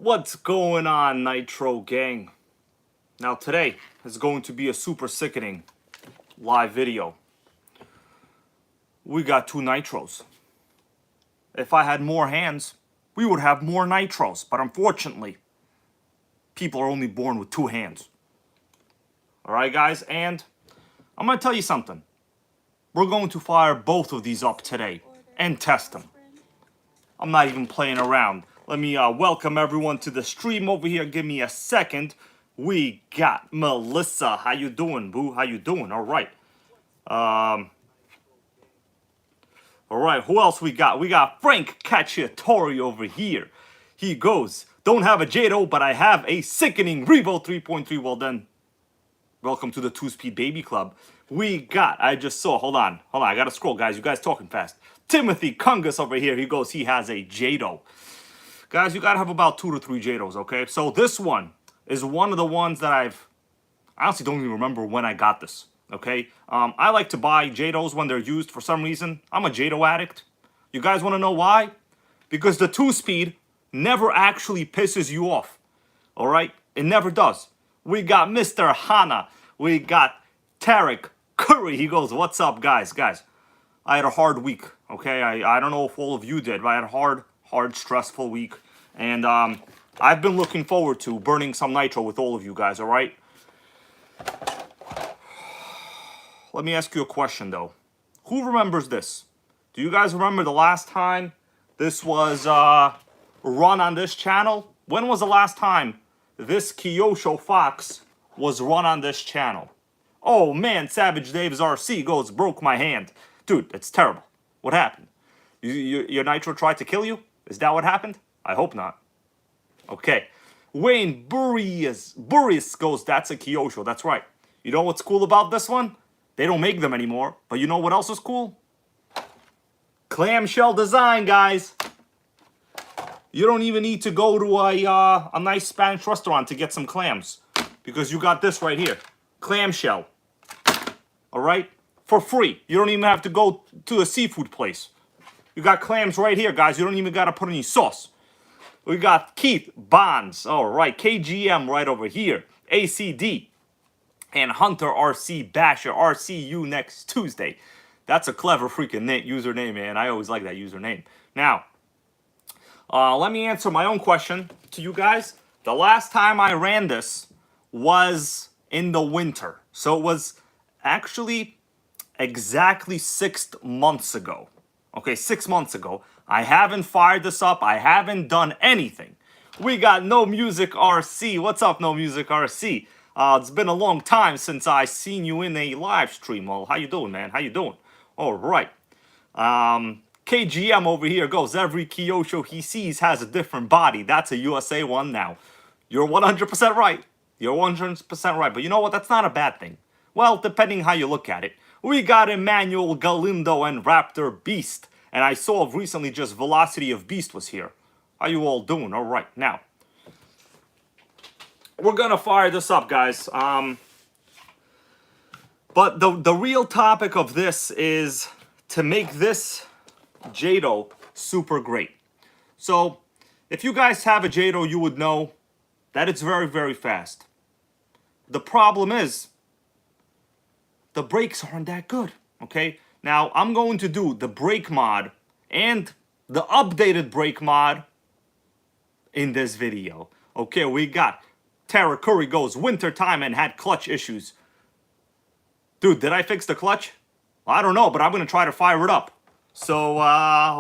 What's going on, Nitro Gang? Now today is going to be a super sickening live video. We got two nitros. If I had more hands, we would have more nitros. But unfortunately, people are only born with two hands. Alright guys, and I'm going to tell you something. We're going to fire both of these up today and test them. I'm not even playing around. Let me welcome everyone to the stream over here. Give me a second. We got Melissa. How you doing, boo? How you doing? All right. All right. Who else we got? We got Frank Cacciatore over here. He goes, don't have a Jato, but I have a sickening Revo 3.3. Well then, welcome to the two-speed baby club. We got, I just saw, hold on, I gotta scroll, guys. You guys talking fast. Timothy Kungus over here. He goes, he has a Jato. Guys, you gotta have about 2 to 3 Jatos, okay? So this one is one of the ones that I honestly don't even remember when I got this, okay? I like to buy Jatos when they're used for some reason. I'm a Jato addict. You guys wanna know why? Because the 2-speed never actually pisses you off, all right? It never does. We got Mr. Hana. We got Tarek Curry. He goes, what's up, guys? Guys, I had a hard week, okay? I don't know if all of you did, but I had a hard, stressful week. And I've been looking forward to burning some nitro with all of you guys, all right? Let me ask you a question, though. Who remembers this? Do you guys remember the last time this was run on this channel? When was the last time this Kyosho FOXX was run on this channel? Oh, man, Savage Dave's RC goes, broke my hand. Dude, it's terrible. What happened? Your nitro tried to kill you? Is that what happened? I hope not. Okay. Wayne Burris goes, that's a Kyosho. That's right. You know what's cool about this one? They don't make them anymore. But you know what else is cool? Clamshell design, guys. You don't even need to go to a nice Spanish restaurant to get some clams. Because you got this right here. Clamshell. Alright? For free. You don't even have to go to a seafood place. You got clams right here, guys. You don't even got to put any sauce. We got Keith Bonds. All right. KGM right over here. ACD. And Hunter RC Basher. RCU next Tuesday. That's a clever freaking username, man. I always like that username. Now, let me answer my own question to you guys. The last time I ran this was in the winter. So it was actually exactly 6 months ago. Okay, 6 months ago. I haven't fired this up. I haven't done anything. We got No Music RC. What's up, No Music RC? It's been a long time since I seen you in a live stream. Well, how you doing, man? How you doing? All right. KGM over here goes, every Kyosho he sees has a different body. That's a USA one now. You're 100% right. You're 100% right. But you know what? That's not a bad thing. Well, depending how you look at it. We got Emmanuel Galindo and Raptor Beast. And I saw recently just Velocity of Beast was here. How you all doing? All right, now. We're going to fire this up, guys. But the real topic of this is to make this Jato super great. So, if you guys have a Jato, you would know that it's very, very fast. The problem is, the brakes aren't that good, okay? Now, I'm going to do the brake mod and the updated brake mod in this video. Okay, we got Tara Curry goes, winter time and had clutch issues. Dude, did I fix the clutch? I don't know, but I'm going to try to fire it up. So,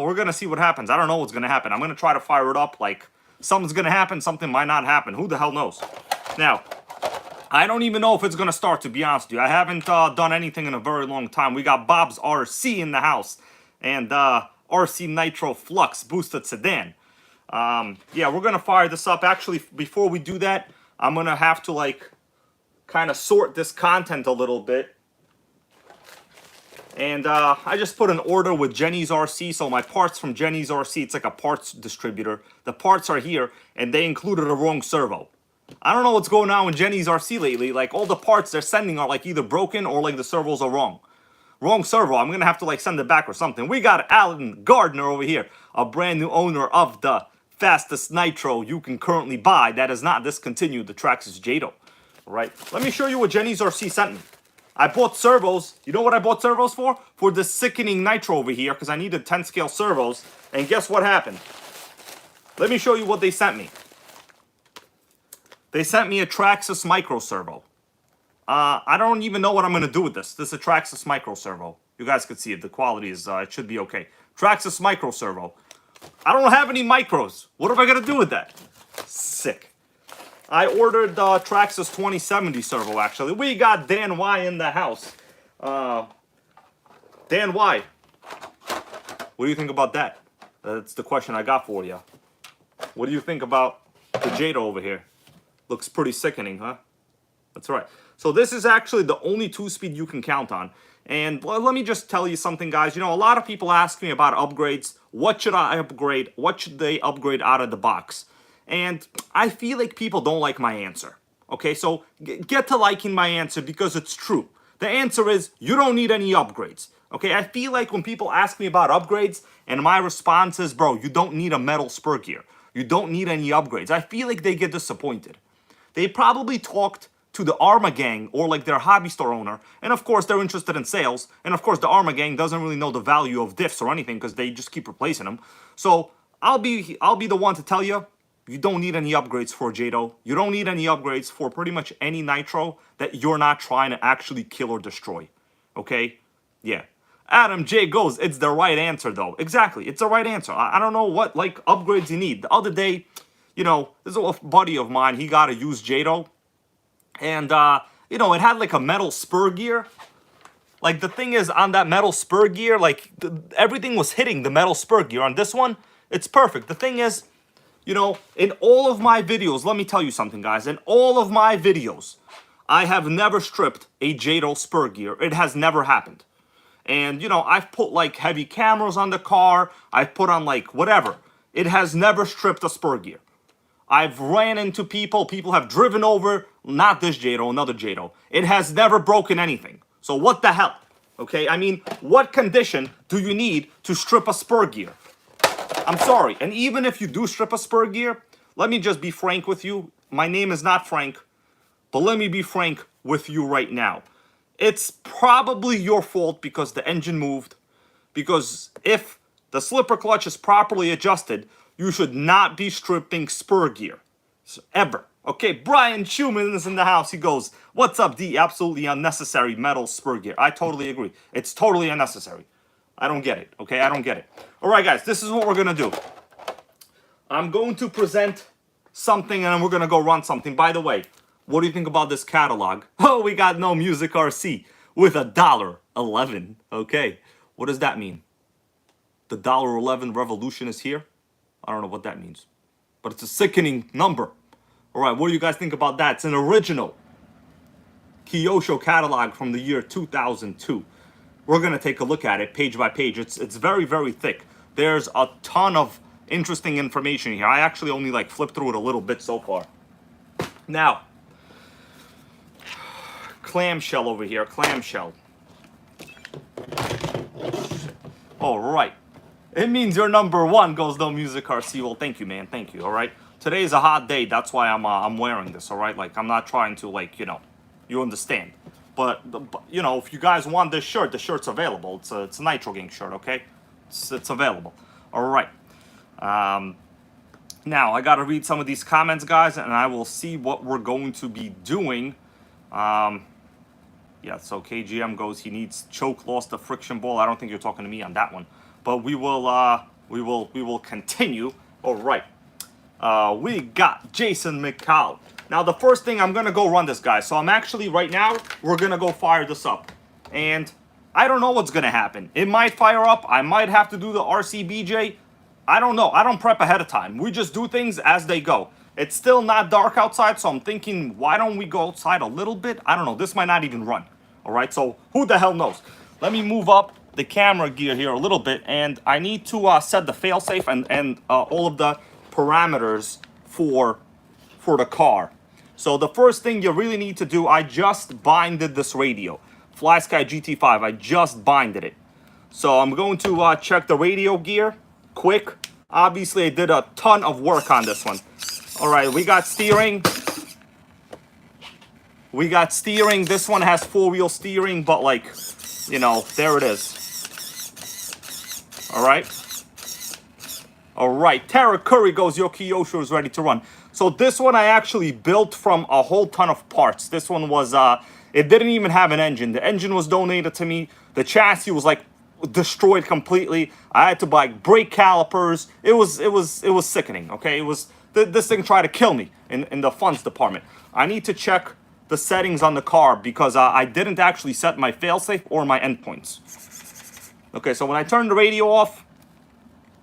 we're going to see what happens. I don't know what's going to happen. I'm going to try to fire it up like something's going to happen, something might not happen. Who the hell knows? Now, I don't even know if it's going to start, to be honest with you. I haven't done anything in a very long time. We got Bob's RC in the house. And RC Nitro Flux Boosted Sedan. Yeah, we're going to fire this up. Actually, before we do that, I'm going to have to, like, kind of sort this content a little bit. And I just put an order with Jenny's RC. So my parts from Jenny's RC, it's like a parts distributor. The parts are here, and they included a wrong servo. I don't know what's going on with Jenny's RC lately. Like, all the parts they're sending are, like, either broken or, like, the servos are wrong. Wrong servo. I'm going to have to, like, send it back or something. We got Alan Gardner over here, a brand new owner of the fastest nitro you can currently buy that is not discontinued, the Traxxas Jato. All right, let me show you what Jenny's RC sent me. I bought servos. You know what I bought servos for? For the sickening nitro over here, because I needed 10 scale servos. And guess what happened? Let me show you what they sent me. They sent me a Traxxas micro servo. I don't even know what I'm going to do with this. This is a Traxxas micro servo. You guys can see it. The quality is, it should be okay. Traxxas micro servo. I don't have any micros. What am I going to do with that? Sick. I ordered the Traxxas 2070 servo, actually. We got Dan Y in the house. Dan Y, what do you think about that? That's the question I got for you. What do you think about the Jato over here? Looks pretty sickening, huh? That's right. So this is actually the only 2-speed you can count on. And let me just tell you something, guys. You know, a lot of people ask me about upgrades. What should I upgrade? What should they upgrade out of the box? And I feel like people don't like my answer. Okay, so get to liking my answer because it's true. The answer is you don't need any upgrades. Okay, I feel like when people ask me about upgrades and my response is, bro, you don't need a metal spur gear. You don't need any upgrades. I feel like they get disappointed. They probably talked to the NitroGang or like their hobby store owner, and of course they're interested in sales, and of course the NitroGang doesn't really know the value of diffs or anything because they just keep replacing them. So I'll be the one to tell you, you don't need any upgrades for Jato. You don't need any upgrades for pretty much any nitro that you're not trying to actually kill or destroy. Okay? Yeah. Adam J goes, it's the right answer though. Exactly, it's the right answer. I don't know what like upgrades you need. The other day, you know, this is a buddy of mine, he got a used Jato. And, you know, it had like a metal spur gear. Like the thing is on that metal spur gear, like everything was hitting the metal spur gear. On this one, it's perfect. The thing is, you know, in all of my videos, let me tell you something, guys. In all of my videos, I have never stripped a Jato spur gear. It has never happened. And, you know, I've put like heavy cameras on the car. I've put on like whatever. It has never stripped a spur gear. I've ran into people. People have driven over, not this Jato, another Jato. It has never broken anything. So what the hell? Okay, I mean, what condition do you need to strip a spur gear? I'm sorry. And even if you do strip a spur gear, let me just be frank with you. My name is not Frank, but let me be frank with you right now. It's probably your fault because the engine moved. Because if the slipper clutch is properly adjusted, you should not be stripping spur gear. Ever. Okay, Brian Schumann is in the house. He goes, what's up, D? Absolutely unnecessary metal spur gear. I totally agree. It's totally unnecessary. I don't get it, okay? I don't get it. All right, guys, this is what we're going to do. I'm going to present something, and then we're going to go run something. By the way, what do you think about this catalog? Oh, we got no music RC with $1.11. Okay, what does that mean? The $1.11 revolution is here? I don't know what that means, but it's a sickening number. All right, what do you guys think about that? It's an original Kyosho catalog from the year 2002. We're going to take a look at it page by page. It's very, very thick. There's a ton of interesting information here. I actually only like flipped through it a little bit so far. Now, clamshell over here, clamshell. All right. It means you're number one, goes no music RC. Well, thank you, man. Thank you, all right? Today is a hot day. That's why I'm wearing this, all right? Like, I'm not trying to, like, you know, you understand. But you know, if you guys want this shirt, the shirt's available. It's a NitroGang shirt, okay? It's available. All right. Now, I got to read some of these comments, guys, and I will see what we're going to be doing. Yeah, so KGM goes, he needs choke, lost the friction ball. I don't think you're talking to me on that one. But we will continue. All right. We got Jason McCall. Now, the first thing, I'm going to go run this, guy. So I'm actually, right now, we're going to go fire this up. And I don't know what's going to happen. It might fire up. I might have to do the RCBJ. I don't know. I don't prep ahead of time. We just do things as they go. It's still not dark outside, so I'm thinking, why don't we go outside a little bit? I don't know. This might not even run. All right, so who the hell knows? Let me move up the camera gear here a little bit, and I need to set the failsafe and all of the parameters for the car. So the first thing you really need to do, I just binded this radio. FlySky GT5, I just binded it. So I'm going to check the radio gear quick. Obviously, I did a ton of work on this one. All right, we got steering. We got steering. This one has four-wheel steering, but like, you know, there it is. All right. All right, Tara Curry goes, your Kyosho is ready to run. So this one I actually built from a whole ton of parts. This one was, it didn't even have an engine. The engine was donated to me. The chassis was like destroyed completely. I had to buy brake calipers. It was sickening, okay? It was, this thing tried to kill me in the funds department. I need to check the settings on the car because I didn't actually set my failsafe or my endpoints. Okay, so when I turn the radio off,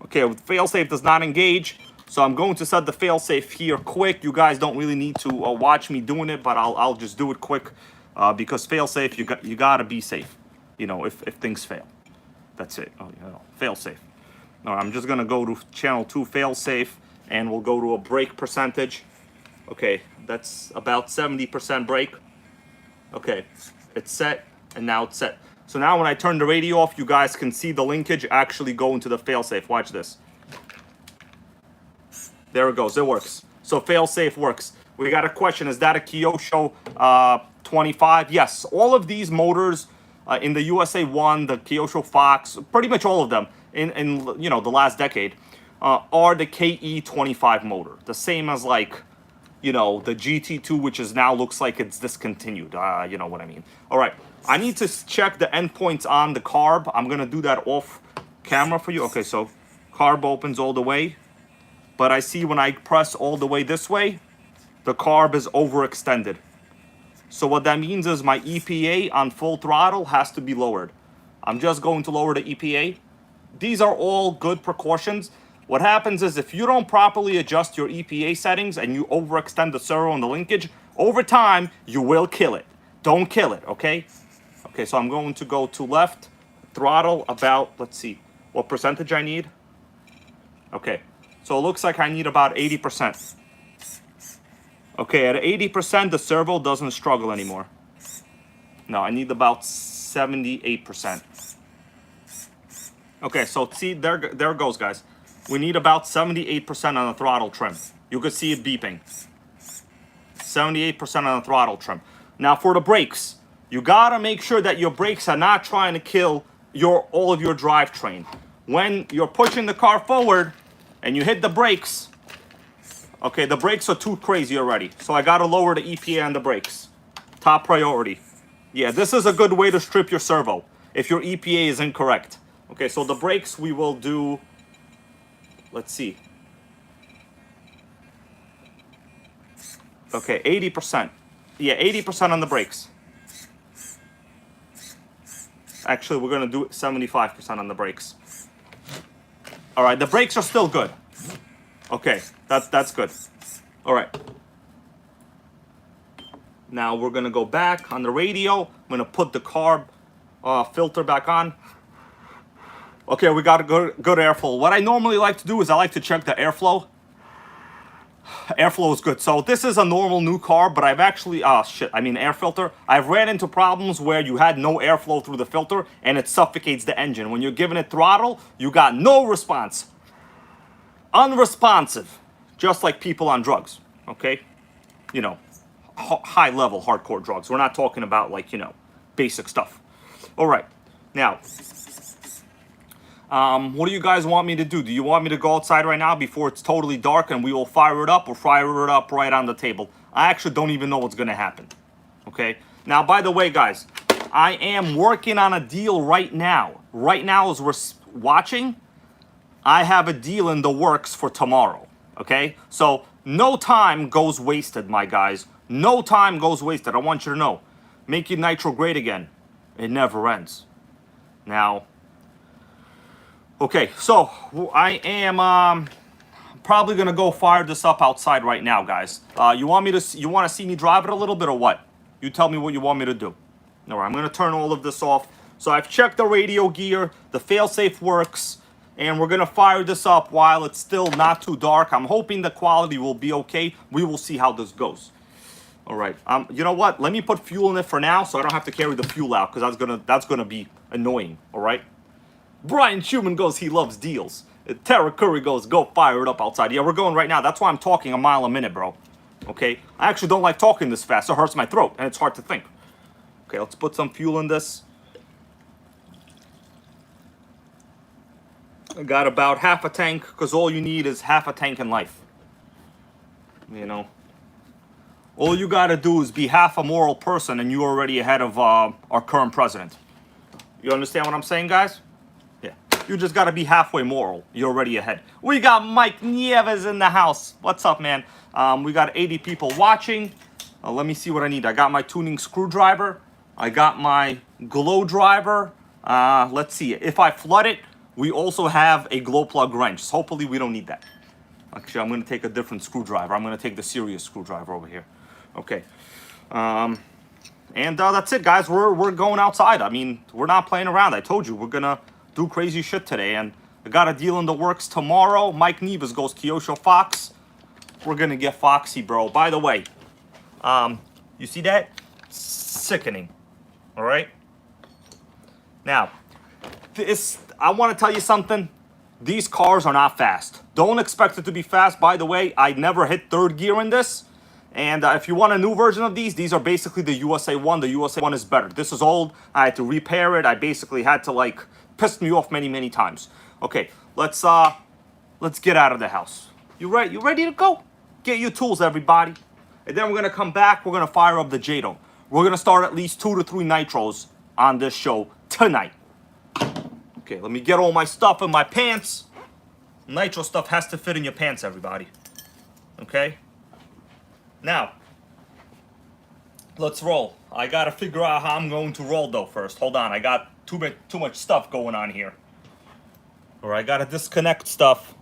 okay, failsafe does not engage, so I'm going to set the failsafe here quick. You guys don't really need to watch me doing it, but I'll just do it quick because failsafe, you gotta be safe. You know, if things fail, that's it. Oh, you know, failsafe. All right, I'm just gonna go to channel 2 failsafe, and we'll go to a brake percentage. Okay, that's about 70% brake. Okay, it's set, and now it's set. So now when I turn the radio off, you guys can see the linkage actually go into the failsafe. Watch this. There it goes. It works. So failsafe works. We got a question. Is that a Kyosho 25? Yes. All of these motors in the USA 1, the Kyosho FOXX, pretty much all of them in you know, the last decade are the KE25 motor. The same as like, you know, the GT2, which is now looks like it's discontinued. You know what I mean. All right. I need to check the endpoints on the carb. I'm going to do that off camera for you. Okay, so carb opens all the way. But I see when I press all the way this way, the carb is overextended. So what that means is my EPA on full throttle has to be lowered. I'm just going to lower the EPA. These are all good precautions. What happens is if you don't properly adjust your EPA settings and you overextend the servo and the linkage, over time, you will kill it. Don't kill it, okay? Okay, so I'm going to go to left, throttle about, let's see, what percentage I need? Okay, so it looks like I need about 80%. Okay, at 80%, the servo doesn't struggle anymore. No, I need about 78%. Okay, so see, there it goes, guys. We need about 78% on the throttle trim. You can see it beeping. 78% on the throttle trim. Now for the brakes, you gotta make sure that your brakes are not trying to kill all of your drivetrain. When you're pushing the car forward and you hit the brakes, okay, the brakes are too crazy already. So I gotta lower the EPA on the brakes. Top priority. Yeah, this is a good way to strip your servo if your EPA is incorrect. Okay, so the brakes we will do, let's see. Okay, 80%. Yeah, 80% on the brakes. Actually, we're gonna do 75% on the brakes. All right, the brakes are still good. Okay, that's good. All right. Now we're gonna go back on the radio. I'm gonna put the carb filter back on. Okay, we got a good airflow. What I normally like to do is I like to check the airflow. Airflow is good. So this is a normal new car, but I've actually, air filter. I've ran into problems where you had no airflow through the filter and it suffocates the engine. When you're giving it throttle, you got no response. Unresponsive, just like people on drugs, okay? You know, high level hardcore drugs. We're not talking about like, you know, basic stuff. All right, now, what do you guys want me to do? Do you want me to go outside right now before it's totally dark and we will fire it up, or fire it up right on the table? I actually don't even know what's gonna happen, okay? Now, by the way, guys, I am working on a deal right now. Right now, as we're watching, I have a deal in the works for tomorrow, okay? So no time goes wasted, my guys. No time goes wasted. I want you to know. Making Nitro great again. It never ends. Now, okay, so I am probably gonna go fire this up outside right now, guys. You want to see me drive it a little bit or what? You tell me what you want me to do. All right, I'm gonna turn all of this off. So I've checked the radio gear, the failsafe works, and we're gonna fire this up while it's still not too dark. I'm hoping the quality will be okay. We will see how this goes. All right, you know what? Let me put fuel in it for now so I don't have to carry the fuel out, because that's gonna be annoying, all right? Brian Schumann goes, he loves deals. Tara Curry goes, go fire it up outside. Yeah, we're going right now. That's why I'm talking a mile a minute, bro. Okay? I actually don't like talking this fast. It hurts my throat, and it's hard to think. Okay, let's put some fuel in this. I got about half a tank, because all you need is half a tank in life. You know? All you gotta do is be half a moral person, and you're already ahead of our current president. You understand what I'm saying, guys? Yeah. You just gotta be halfway moral. You're already ahead. We got Mike Nieves in the house. What's up, man? We got 80 people watching. Let me see what I need. I got my tuning screwdriver. I got my glow driver. Let's see. If I flood it, we also have a glow plug wrench. So hopefully we don't need that. Actually, I'm gonna take a different screwdriver. I'm gonna take the serious screwdriver over here. Okay. And that's it, guys. We're going outside. I mean, we're not playing around. I told you, we're gonna do crazy shit today. And I got a deal in the works tomorrow. Mike Nieves goes Kyosho FOXX. We're gonna get foxy, bro. By the way, you see that? Sickening. All right? Now, I want to tell you something. These cars are not fast. Don't expect it to be fast. By the way, I never hit third gear in this. And if you want a new version of these are basically the USA 1. The USA 1 is better. This is old. I had to repair it. I basically had to, like, piss me off many, many times. Okay, let's get out of the house. You ready? You ready to go? Get your tools, everybody. And then we're going to come back. We're going to fire up the Jato. We're going to start at least 2 to 3 nitros on this show tonight. Okay, let me get all my stuff in my pants. Nitro stuff has to fit in your pants, everybody. Okay? Now, let's roll. I gotta figure out how I'm going to roll though first. Hold on, I got too much stuff going on here. Or I gotta disconnect stuff.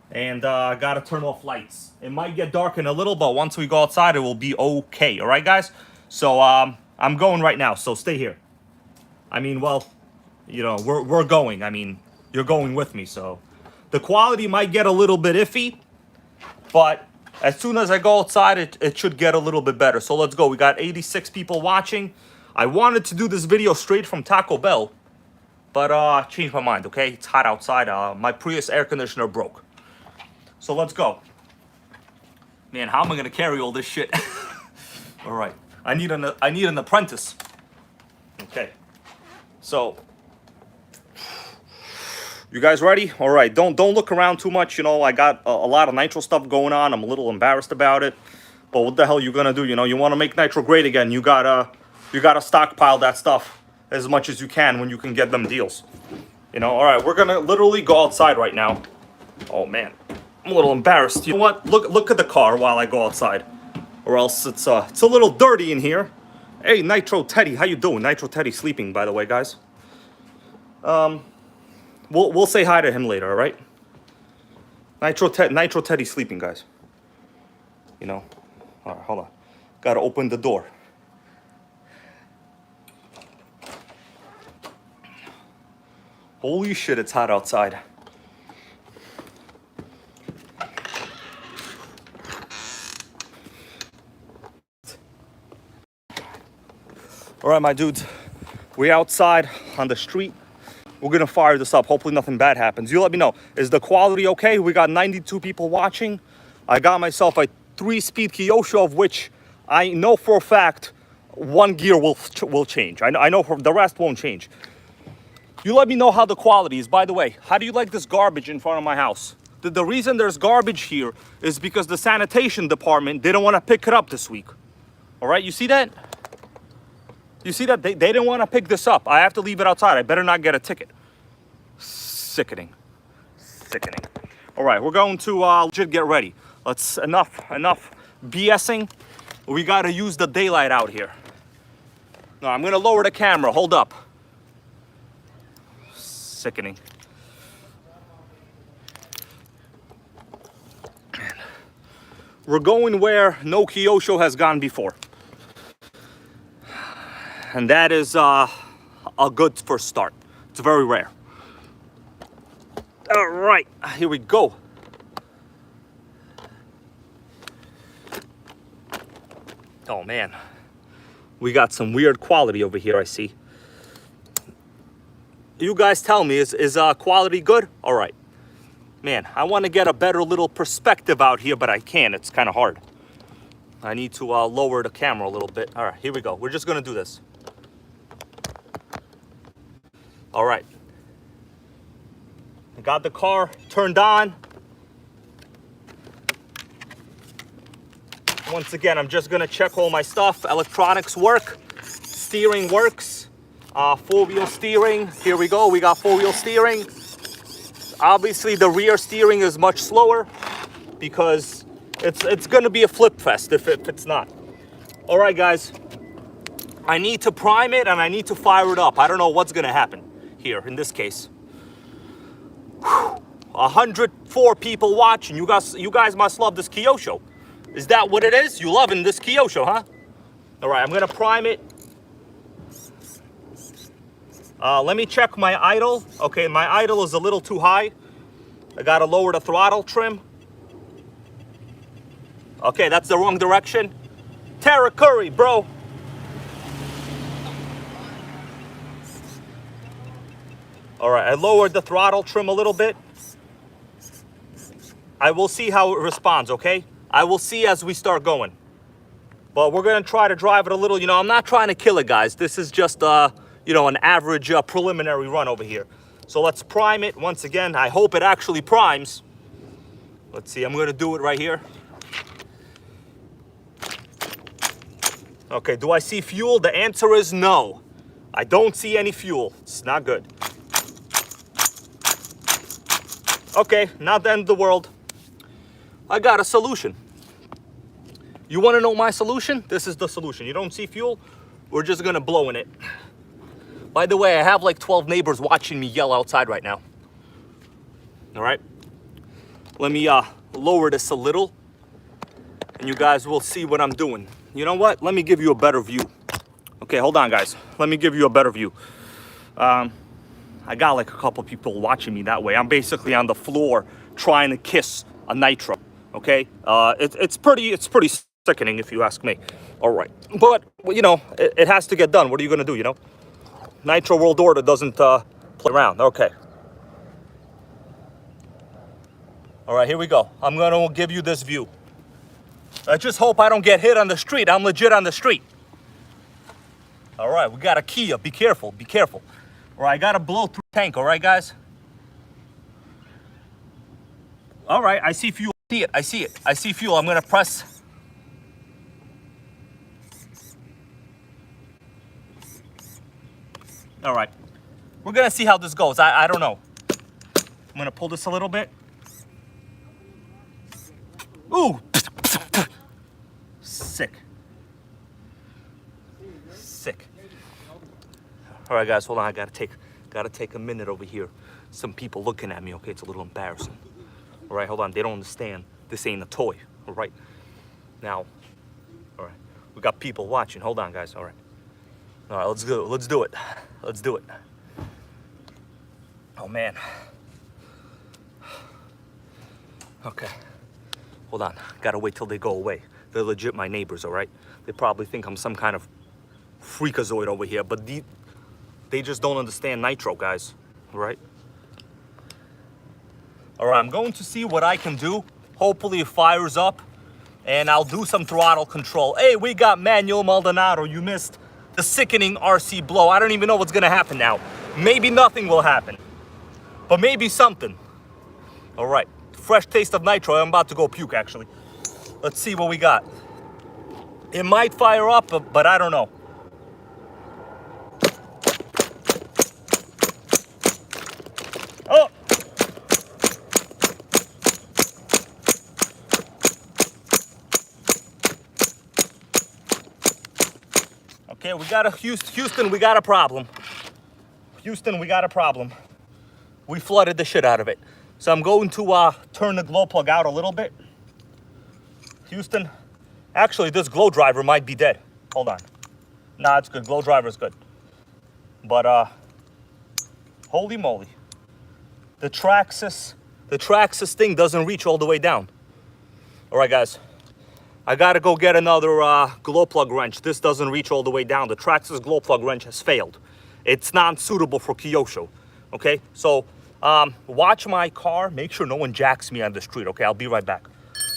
And I gotta turn off lights. It might get dark in a little, but once we go outside, it will be okay. All right, guys? So I'm going right now, so stay here. I mean, well, you know, we're going. I mean, you're going with me, so. The quality might get a little bit iffy, but as soon as I go outside, it should get a little bit better. So let's go. We got 86 people watching. I wanted to do this video straight from Taco Bell, but changed my mind, okay? It's hot outside. My Prius air conditioner broke. So let's go. Man, how am I gonna carry all this shit? All right. I need an apprentice. Okay. So, you guys ready? All right, don't look around too much. You know, I got a lot of nitro stuff going on. I'm a little embarrassed about it, but what the hell you gonna do? You know, you want to make nitro great again. You gotta stockpile that stuff as much as you can when you can get them deals. You know, all right, we're gonna literally go outside right now. Oh man, I'm a little embarrassed. You know what? Look at the car while I go outside, or else it's a little dirty in here. Hey, Nitro Teddy, how you doing? Nitro Teddy sleeping, by the way, guys. We'll say hi to him later, all right? Nitro Teddy sleeping, guys. You know. All right, hold on. Gotta open the door. Holy shit, it's hot outside. All right, my dudes. We outside on the street. We're gonna fire this up. Hopefully nothing bad happens. You let me know. Is the quality okay? We got 92 people watching. I got myself a 3-speed Kyosho, of which I know for a fact 1 gear will change. I know for the rest won't change. You let me know how the quality is. By the way, how do you like this garbage in front of my house? The reason there's garbage here is because the sanitation department didn't want to pick it up this week. All right, you see that? You see that? They didn't want to pick this up. I have to leave it outside. I better not get a ticket. Sickening. Sickening. All right, we're going to legit get ready. Let's enough BSing. We got to use the daylight out here. No, I'm going to lower the camera. Hold up. Sickening. We're going where no Kyosho has gone before. And that is a good first start. It's very rare. All right, here we go. Oh man, we got some weird quality over here, I see. You guys tell me, is quality good? All right. Man, I want to get a better little perspective out here, but I can't. It's kind of hard. I need to lower the camera a little bit. All right, here we go. We're just going to do this. All right. I got the car turned on. Once again, I'm just going to check all my stuff. Electronics work. Steering works. Four-wheel steering. Here we go. We got four-wheel steering. Obviously, the rear steering is much slower because it's going to be a flip fest if it's not. All right, guys. I need to prime it and I need to fire it up. I don't know what's going to happen here in this case. 104 people watching. You guys must love this Kyosho. Is that what it is? You loving this Kyosho, huh? All right, I'm going to prime it. Let me check my idle. Okay, my idle is a little too high. I got to lower the throttle trim. Okay, that's the wrong direction. Tara Curry, bro. All right, I lowered the throttle trim a little bit. I will see how it responds, okay? I will see as we start going. But we're going to try to drive it a little. You know, I'm not trying to kill it, guys. This is just, you know, an average preliminary run over here. So let's prime it once again. I hope it actually primes. Let's see, I'm going to do it right here. Okay, do I see fuel? The answer is no. I don't see any fuel. It's not good. Okay, not the end of the world. I got a solution. You want to know my solution? This is the solution. You don't see fuel? We're just going to blow in it. By the way, I have like 12 neighbors watching me yell outside right now. All right. Let me lower this a little. And you guys will see what I'm doing. You know what? Let me give you a better view. Okay, hold on, guys. Let me give you a better view. I got like a couple people watching me that way. I'm basically on the floor trying to kiss a Nitro. Okay, it's pretty sickening if you ask me. All right, but you know it has to get done. What are you gonna do? You know, Nitro World Order doesn't play around. Okay. All right, here we go. I'm gonna give you this view. I just hope I don't get hit on the street. I'm legit on the street. All right, we got a Kia. Be careful. Be careful. All right, I got to blow through the tank. All right, guys? All right, I see fuel. I see it. I see it. I see fuel. I'm going to press. All right. We're going to see how this goes. I don't know. I'm going to pull this a little bit. Ooh. Sick. Sick. All right, guys, hold on. I gotta take a minute over here. Some people looking at me. Okay, it's a little embarrassing. All right, hold on. They don't understand. This ain't a toy. All right. Now, all right. We got people watching. Hold on, guys. All right. All right. Let's go. Let's do it. Let's do it. Oh man. Okay. Hold on. Gotta wait till they go away. They're legit my neighbors. All right. They probably think I'm some kind of freakazoid over here, but they just don't understand Nitro, guys. All right? All right, I'm going to see what I can do. Hopefully it fires up, and I'll do some throttle control. Hey, we got Manuel Maldonado. You missed the sickening RC blow. I don't even know what's going to happen now. Maybe nothing will happen, but maybe something. All right, fresh taste of Nitro. I'm about to go puke, actually. Let's see what we got. It might fire up, but I don't know. Oh! Okay, we got a Houston, we got a problem. Houston, we got a problem. We flooded the shit out of it. So I'm going to turn the glow plug out a little bit. Houston, actually this glow driver might be dead. Hold on. Nah, it's good. Glow driver is good. But holy moly. The Traxxas thing doesn't reach all the way down. All right, guys. I gotta go get another glow plug wrench. This doesn't reach all the way down. The Traxxas glow plug wrench has failed. It's not suitable for Kyosho. Okay, so watch my car. Make sure no one jacks me on the street. Okay, I'll be right back.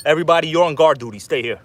Everybody, you're on guard duty. Stay here.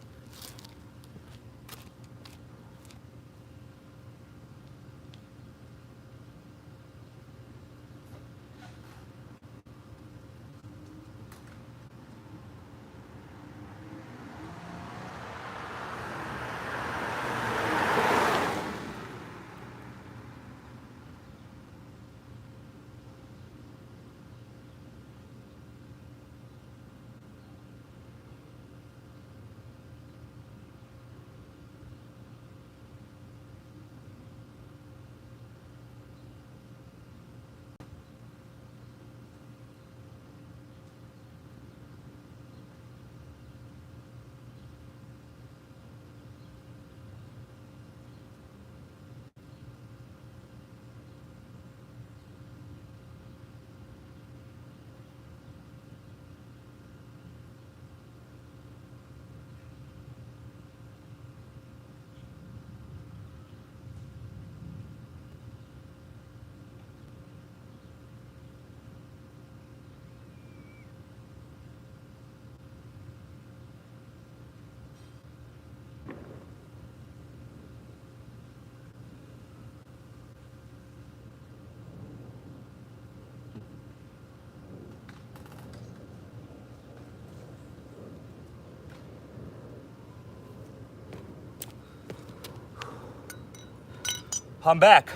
I'm back.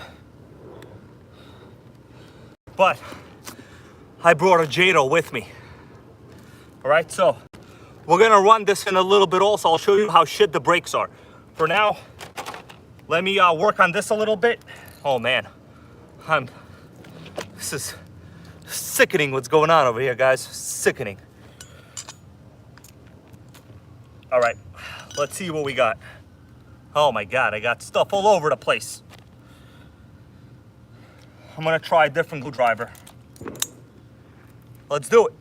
But I brought a Jato with me. All right, so we're gonna run this in a little bit also. I'll show you how shit the brakes are. For now, let me work on this a little bit. Oh man, this is sickening what's going on over here, guys. Sickening. All right, let's see what we got. Oh my God, I got stuff all over the place. I'm gonna try a different glue driver. Let's do it.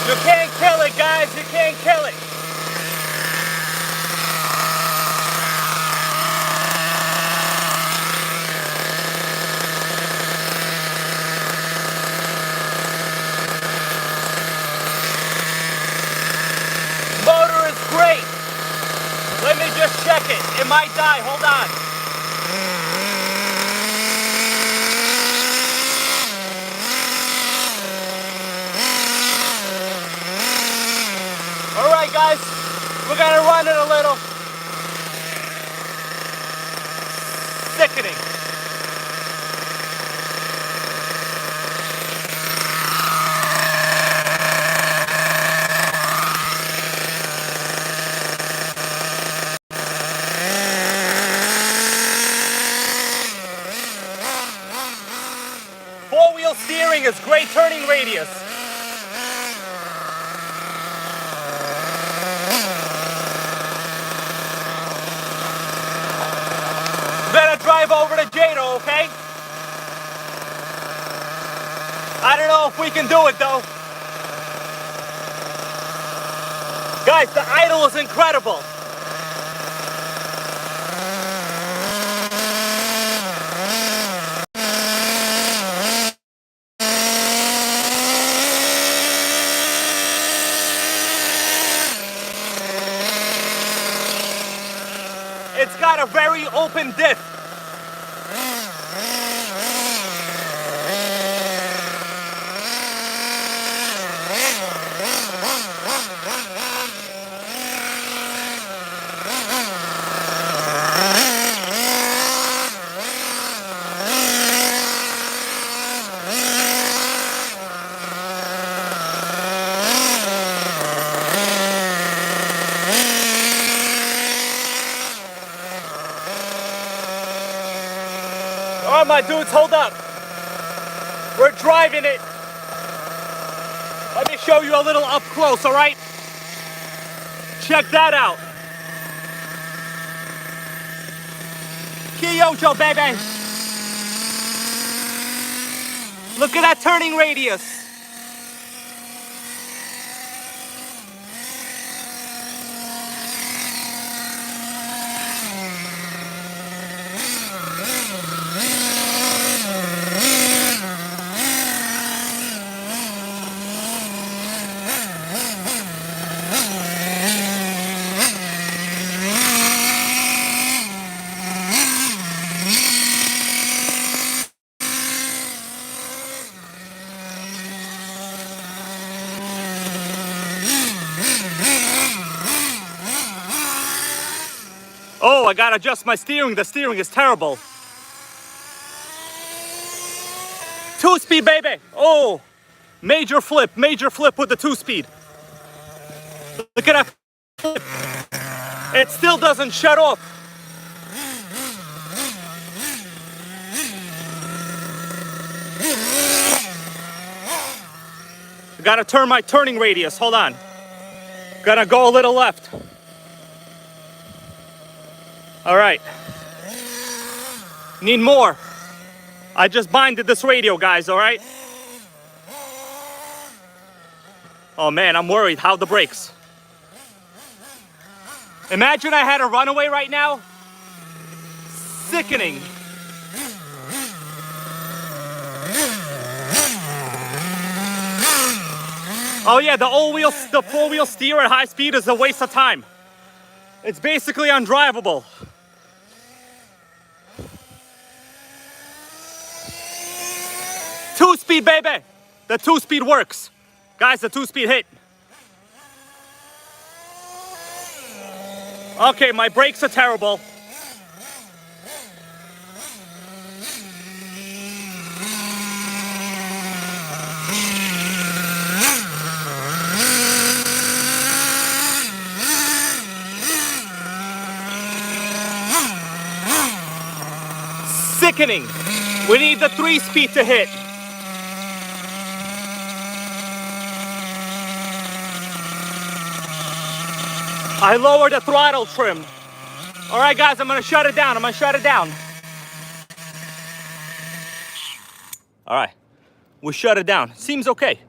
You can't kill it, guys. You can't kill it. Motor is great. Let me just check it. It might die. Hold on. All right, guys, we're gonna run it a little. Sickening. Four-wheel steering is great turning radius. Drive over to Jato, okay? I don't know if we can do it though. Guys, the idle is incredible. It's got a very open diff. All right, my dudes, hold up. We're driving it. Let me show you a little up close, all right? Check that out. Kyosho, baby. Look at that turning radius. Oh, I gotta adjust my steering. The steering is terrible. 2-speed, baby. Oh, major flip with the 2-speed. Look at that flip. It still doesn't shut off. I gotta turn my turning radius. Hold on. Gotta go a little left. All right. Need more. I just binded this radio, guys, all right? Oh man, I'm worried. How the brakes? Imagine I had a runaway right now. Sickening. Oh yeah, the 4-wheel steer at high speed is a waste of time. It's basically undrivable. Two-speed, baby. The 2-speed works. Guys, the 2-speed hit. Okay, my brakes are terrible. Sickening. We need the 3-speed to hit. I lowered the throttle trim. All right, guys, I'm gonna shut it down. All right, we shut it down. Seems okay.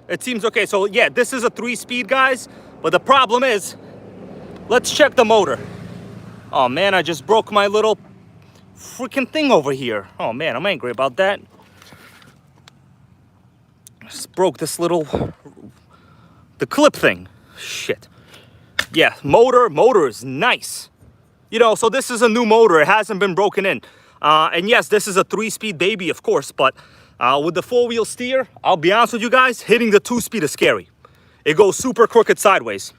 It seems okay. So yeah, this is a 3-speed, guys. But the problem is, let's check the motor. Oh man, I just broke my little freaking thing over here. Oh man, I'm angry about that. Just broke this the clip thing. Shit. Yeah, motor is nice. You know, so this is a new motor. It hasn't been broken in. And yes, this is a 3-speed baby, of course, but with the 4-wheel steer, I'll be honest with you guys, hitting the 2-speed is scary. It goes super crooked sideways.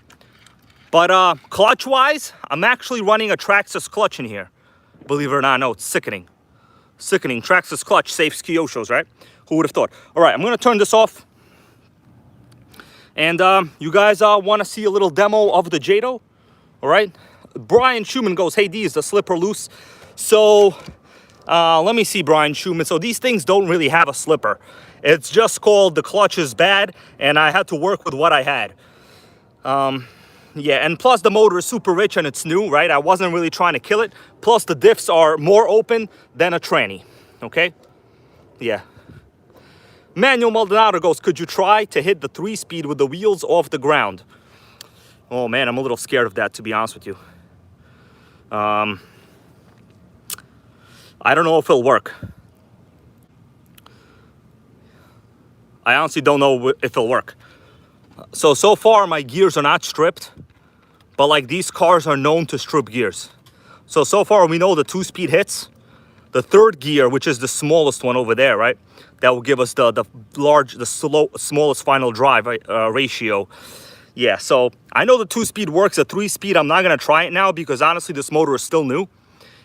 But clutch-wise, I'm actually running a Traxxas clutch in here. Believe it or not, no, it's sickening. Sickening. Traxxas clutch saves Kyoshos, right? Who would have thought? All right, I'm going to turn this off. And you guys want to see a little demo of the Jato? All right. Brian Schumann goes, hey, D, is the slipper loose? So let me see, Brian Schumann. So these things don't really have a slipper. It's just called the clutch is bad, and I had to work with what I had. Yeah, and plus the motor is super rich and it's new, right? I wasn't really trying to kill it. Plus the diffs are more open than a tranny, okay? Yeah. Manuel Maldonado goes, could you try to hit the 3-speed with the wheels off the ground? Oh man, I'm a little scared of that, to be honest with you. I don't know if it'll work. I honestly don't know if it'll work. So far my gears are not stripped, but like these cars are known to strip gears. So far we know the 2-speed hits. The 3rd gear, which is the smallest one over there, right? That will give us the smallest final drive ratio. Yeah, so I know the 2-speed works. The 3-speed, I'm not gonna try it now because honestly, this motor is still new,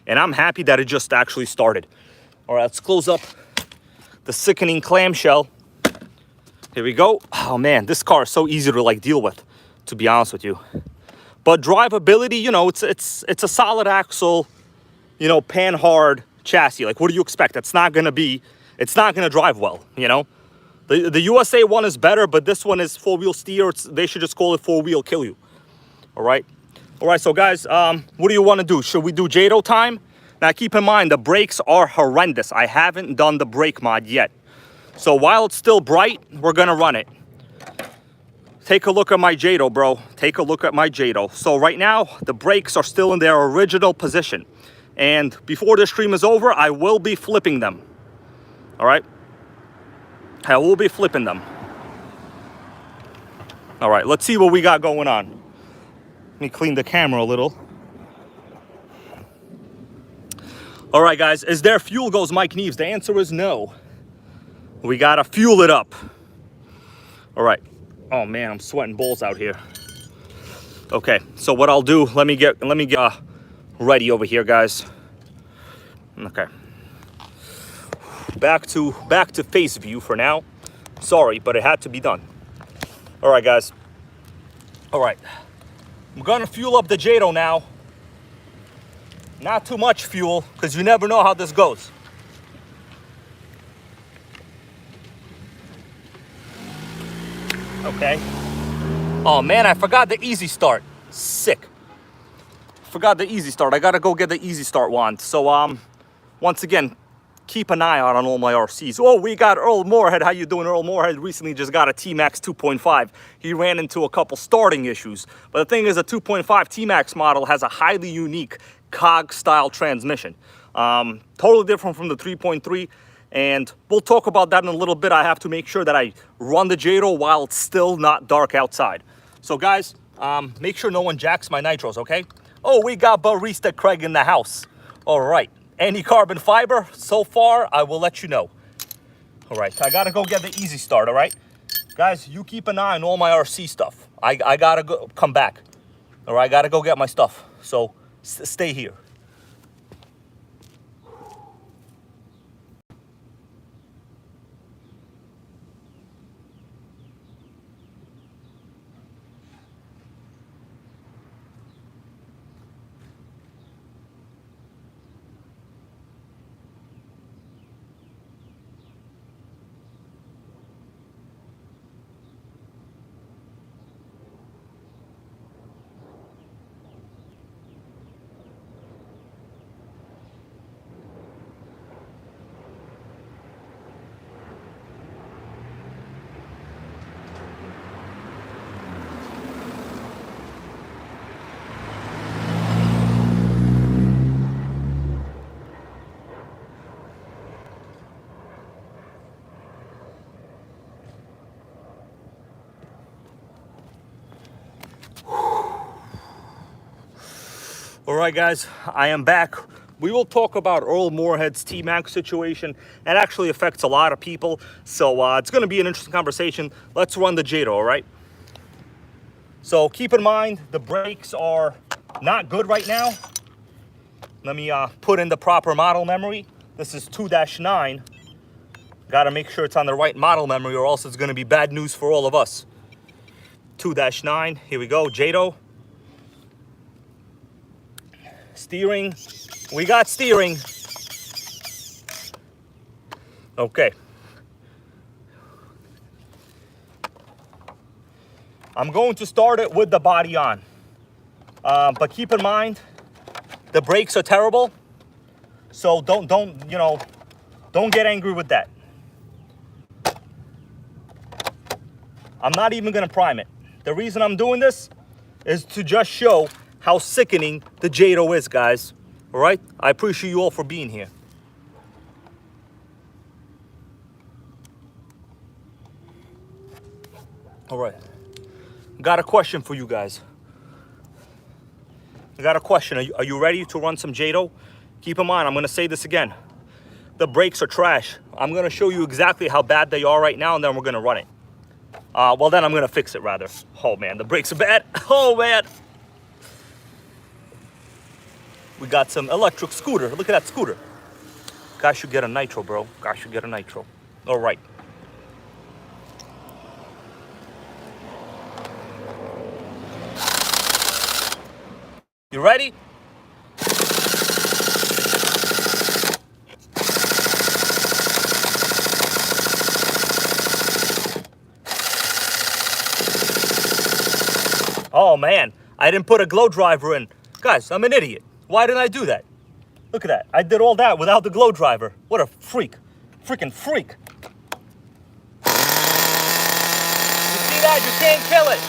and I'm happy that it just actually started. All right, let's close up the sickening clamshell. Here we go. Oh man, this car is so easy to like deal with, to be honest with you. But drivability, you know, it's a solid axle, you know, pan hard chassis. Like, what do you expect? It's not gonna drive well, you know? The USA one is better, but this one is four-wheel steer. They should just call it four-wheel kill you. All right? All right, so guys, what do you want to do? Should we do Jato time? Now, keep in mind, the brakes are horrendous. I haven't done the brake mod yet. So while it's still bright, we're going to run it. Take a look at my Jato, bro. Take a look at my Jato. So right now, the brakes are still in their original position. And before this stream is over, I will be flipping them. All right? I will be flipping them. All right, let's see what we got going on. Let me clean the camera a little. All right, guys, is there fuel, goes Mike Neves? The answer is no. We gotta fuel it up. All right. Oh man, I'm sweating balls out here. Okay, so what I'll do, let me get ready over here, guys. Okay. Back to face view for now. Sorry, but it had to be done. All right, guys. All right. I'm gonna fuel up the Jato now. Not too much fuel, because you never know how this goes. Okay. Oh man, I forgot the easy start. Sick. Forgot the easy start. I gotta go get the easy start wand. So once again, keep an eye out on all my RCs. Oh, we got Earl Moorhead. How you doing? Earl Moorhead recently just got a T-Max 2.5. He ran into a couple starting issues. But the thing is, a 2.5 T-Max model has a highly unique cog-style transmission. Totally different from the 3.3. And we'll talk about that in a little bit. I have to make sure that I run the Jato while it's still not dark outside. So guys, make sure no one jacks my nitros, okay? Oh, we got Barista Craig in the house. All right. Any carbon fiber so far, I will let you know. All right, I gotta go get the easy start, all right? Guys, you keep an eye on all my RC stuff. I gotta go come back. All right, I gotta go get my stuff. So stay here. All right, guys, I am back. We will talk about Earl Moorhead's T-Max situation. It actually affects a lot of people, so it's going to be an interesting conversation. Let's run the Jato, all right? So keep in mind, the brakes are not good right now. Let me put in the proper model memory. This is 2-9. Got to make sure it's on the right model memory, or else it's going to be bad news for all of us. 2-9, here we go, Jato. Steering, we got steering. Okay. I'm going to start it with the body on. But keep in mind, the brakes are terrible. So don't get angry with that. I'm not even gonna prime it. The reason I'm doing this is to just show how sickening the Jato is, guys. All right? I appreciate you all for being here. All right. Got a question for you guys. I got a question. Are you ready to run some Jato? Keep in mind, I'm going to say this again. The brakes are trash. I'm going to show you exactly how bad they are right now, and then we're going to run it. Well, then I'm going to fix it, rather. Oh, man, the brakes are bad. Oh, man. We got some electric scooter. Look at that scooter. Guy should get a nitro, bro. Guy should get a nitro. All right. You ready? Oh man, I didn't put a glow driver in. Guys, I'm an idiot. Why didn't I do that? Look at that. I did all that without the glow driver. What a freak. Freaking freak. You see that? You can't kill it.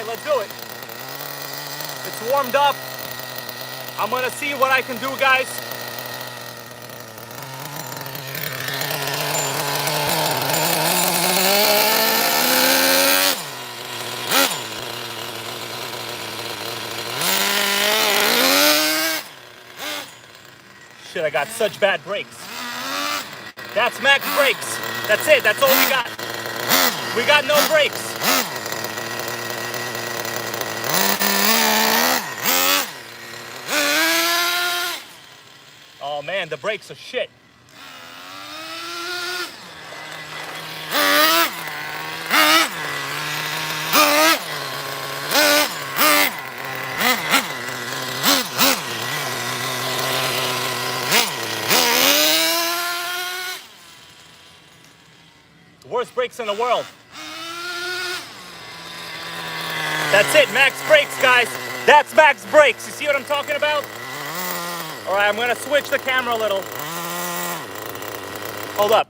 Let's do it. It's warmed up. I'm gonna see what I can do, guys. Shit, I got such bad brakes. That's max brakes. That's it. That's all we got. We got no brakes. Oh man, the brakes are shit. The worst brakes in the world. That's it, max brakes, guys. That's max brakes. You see what I'm talking about? All right, I'm gonna switch the camera a little. Hold up.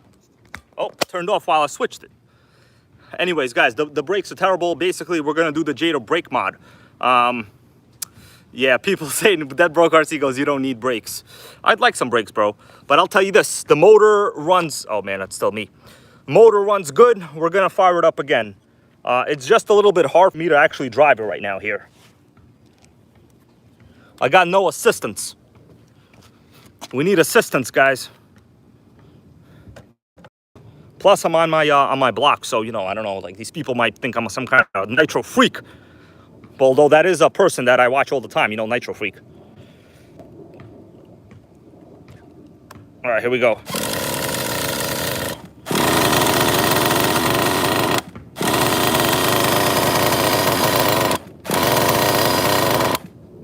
Oh, turned off while I switched it. Anyways, guys, the brakes are terrible. Basically, we're gonna do the Jato brake mod. Yeah, people say that broke RC goes, you don't need brakes. I'd like some brakes, bro. But I'll tell you this, the motor runs, oh man, that's still me. Motor runs good. We're gonna fire it up again. It's just a little bit hard for me to actually drive it right now here. I got no assistance. We need assistance, guys. Plus, I'm on my block, so you know, I don't know. Like these people might think I'm some kind of nitro freak. Although that is a person that I watch all the time, you know, Nitro Freak. All right, here we go.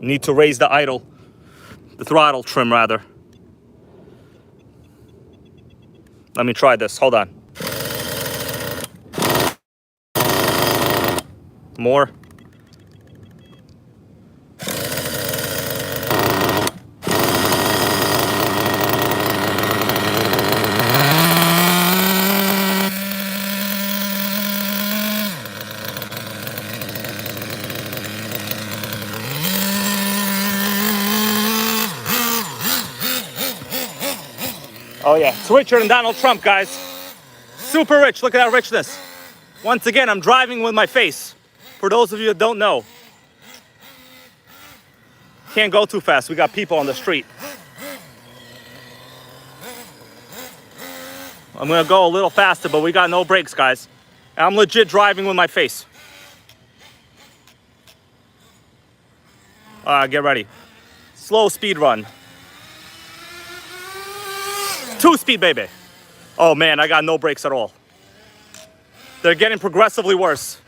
Need to raise the idle, the throttle trim rather. Let me try this, hold on. More. Oh yeah, it's richer than Donald Trump, guys. Super rich, look at that richness. Once again, I'm driving with my face. For those of you that don't know. Can't go too fast, we got people on the street. I'm gonna go a little faster, but we got no brakes, guys. And I'm legit driving with my face. Get ready. Slow speed run. 2-speed, baby. Oh man, I got no brakes at all. They're getting progressively worse.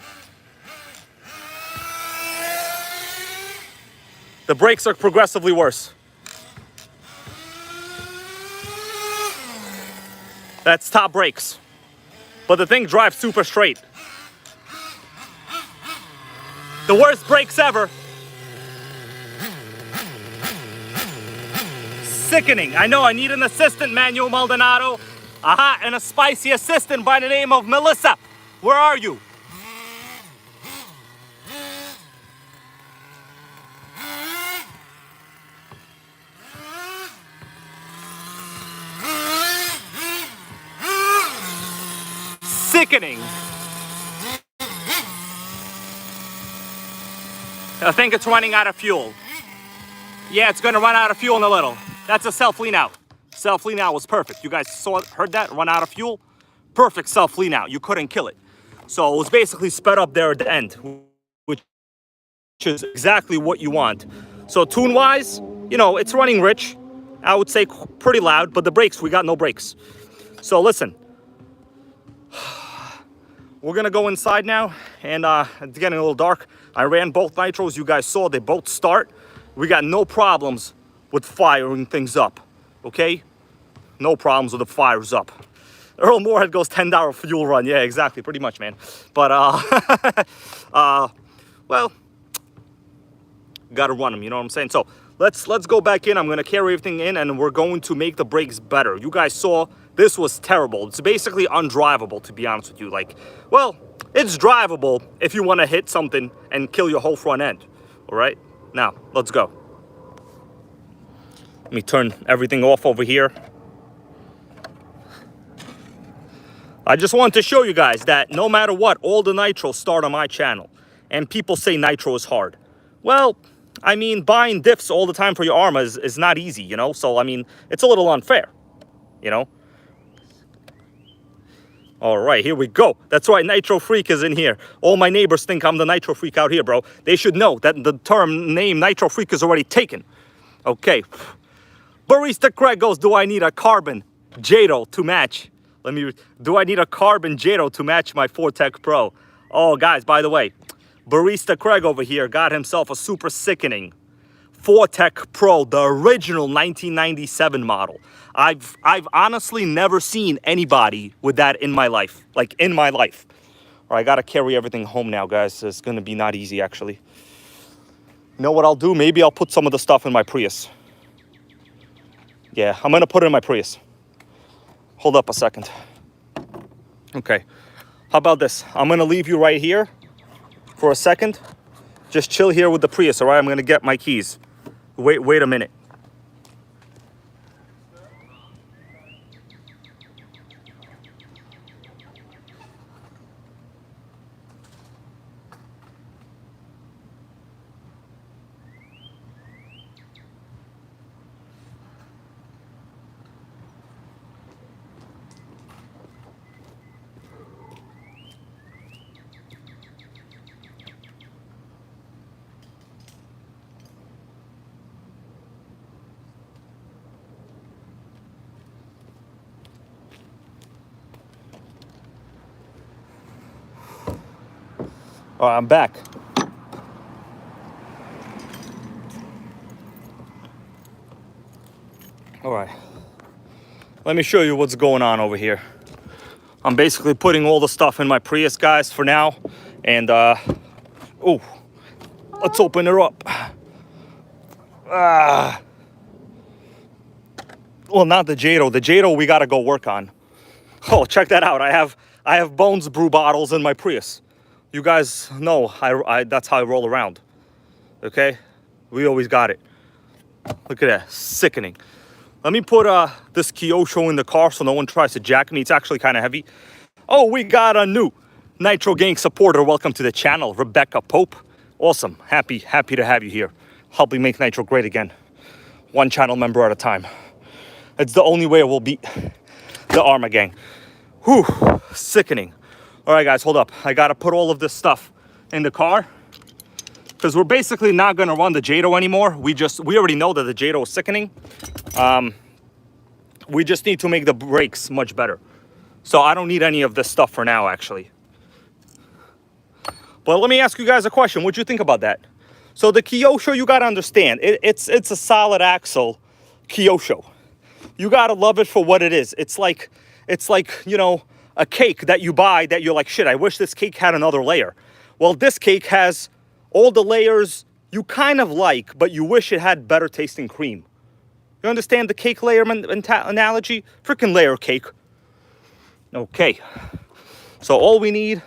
The brakes are progressively worse. That's top brakes. But the thing drives super straight. The worst brakes ever. Sickening. I know I need an assistant, Manuel Maldonado. Aha, and a spicy assistant by the name of Melissa. Where are you? Sickening. I think it's running out of fuel. Yeah, it's gonna run out of fuel in a little. That's a self-lean out. Self-lean out was perfect. You guys saw it, heard that? Run out of fuel? Perfect self-lean out. You couldn't kill it. So it was basically sped up there at the end, which is exactly what you want. So tune-wise, you know, it's running rich. I would say pretty loud, but the brakes, we got no brakes. So listen, we're gonna go inside now, and it's getting a little dark. I ran both nitros. You guys saw they both start. We got no problems with firing things up, okay? No problems with the fires up. Earl Moorhead goes $10 fuel run. Yeah, exactly, pretty much, man. But, well, gotta run them, you know what I'm saying? So let's go back in. I'm gonna carry everything in, and we're going to make the brakes better. You guys saw this was terrible. It's basically undrivable, to be honest with you. Like, well, it's drivable if you want to hit something and kill your whole front end. All right, now let's go. Let me turn everything off over here. I just wanted to show you guys that no matter what, all the nitros start on my channel. And people say nitro is hard. Well, I mean, buying diffs all the time for your Arma is not easy, you know? So, I mean, it's a little unfair, you know? All right, here we go. That's right, Nitro Freak is in here. All my neighbors think I'm the Nitro Freak out here, bro. They should know that the term name Nitro Freak is already taken. Okay. Barista Craig goes, do I need a carbon Jato to match? Do I need a carbon Jato to match my Fortec Pro? Oh, guys, by the way, Barista Craig over here got himself a super sickening Fortec Pro, the original 1997 model. I've honestly never seen anybody with that in my life. Like, in my life. All right, I gotta carry everything home now, guys. It's gonna be not easy, actually. You know what I'll do? Maybe I'll put some of the stuff in my Prius. Yeah, I'm gonna put it in my Prius. Hold up a second. Okay, how about this? I'm gonna leave you right here for a second. Just chill here with the Prius, all right? I'm gonna get my keys. Wait a minute. All right, I'm back. All right, let me show you what's going on over here. I'm basically putting all the stuff in my Prius, guys, for now. And, oh, let's open her up. Well, not the Jato. The Jato we gotta go work on. Oh, check that out. I have Bones brew bottles in my Prius. You guys know that's how I roll around. Okay? We always got it. Look at that. Sickening. Let me put this Kyosho in the car so no one tries to jack me. It's actually kind of heavy. Oh, we got a new NitroGang supporter. Welcome to the channel, Rebecca Pope. Awesome. Happy to have you here. Helping make Nitro great again. One channel member at a time. It's the only way we'll beat the Arma gang. Whew. Sickening. All right, guys, hold up. I got to put all of this stuff in the car because we're basically not going to run the Jato anymore. We already know that the Jato is sickening. We just need to make the brakes much better. So I don't need any of this stuff for now, actually. But let me ask you guys a question. What'd you think about that? So the Kyosho, you got to understand, it's a solid axle Kyosho. You got to love it for what it is. It's like, you know, a cake that you buy that you're like, shit, I wish this cake had another layer. Well, this cake has all the layers you kind of like, but you wish it had better tasting cream. You understand the cake layer analogy? Freaking layer cake. Okay. So all we need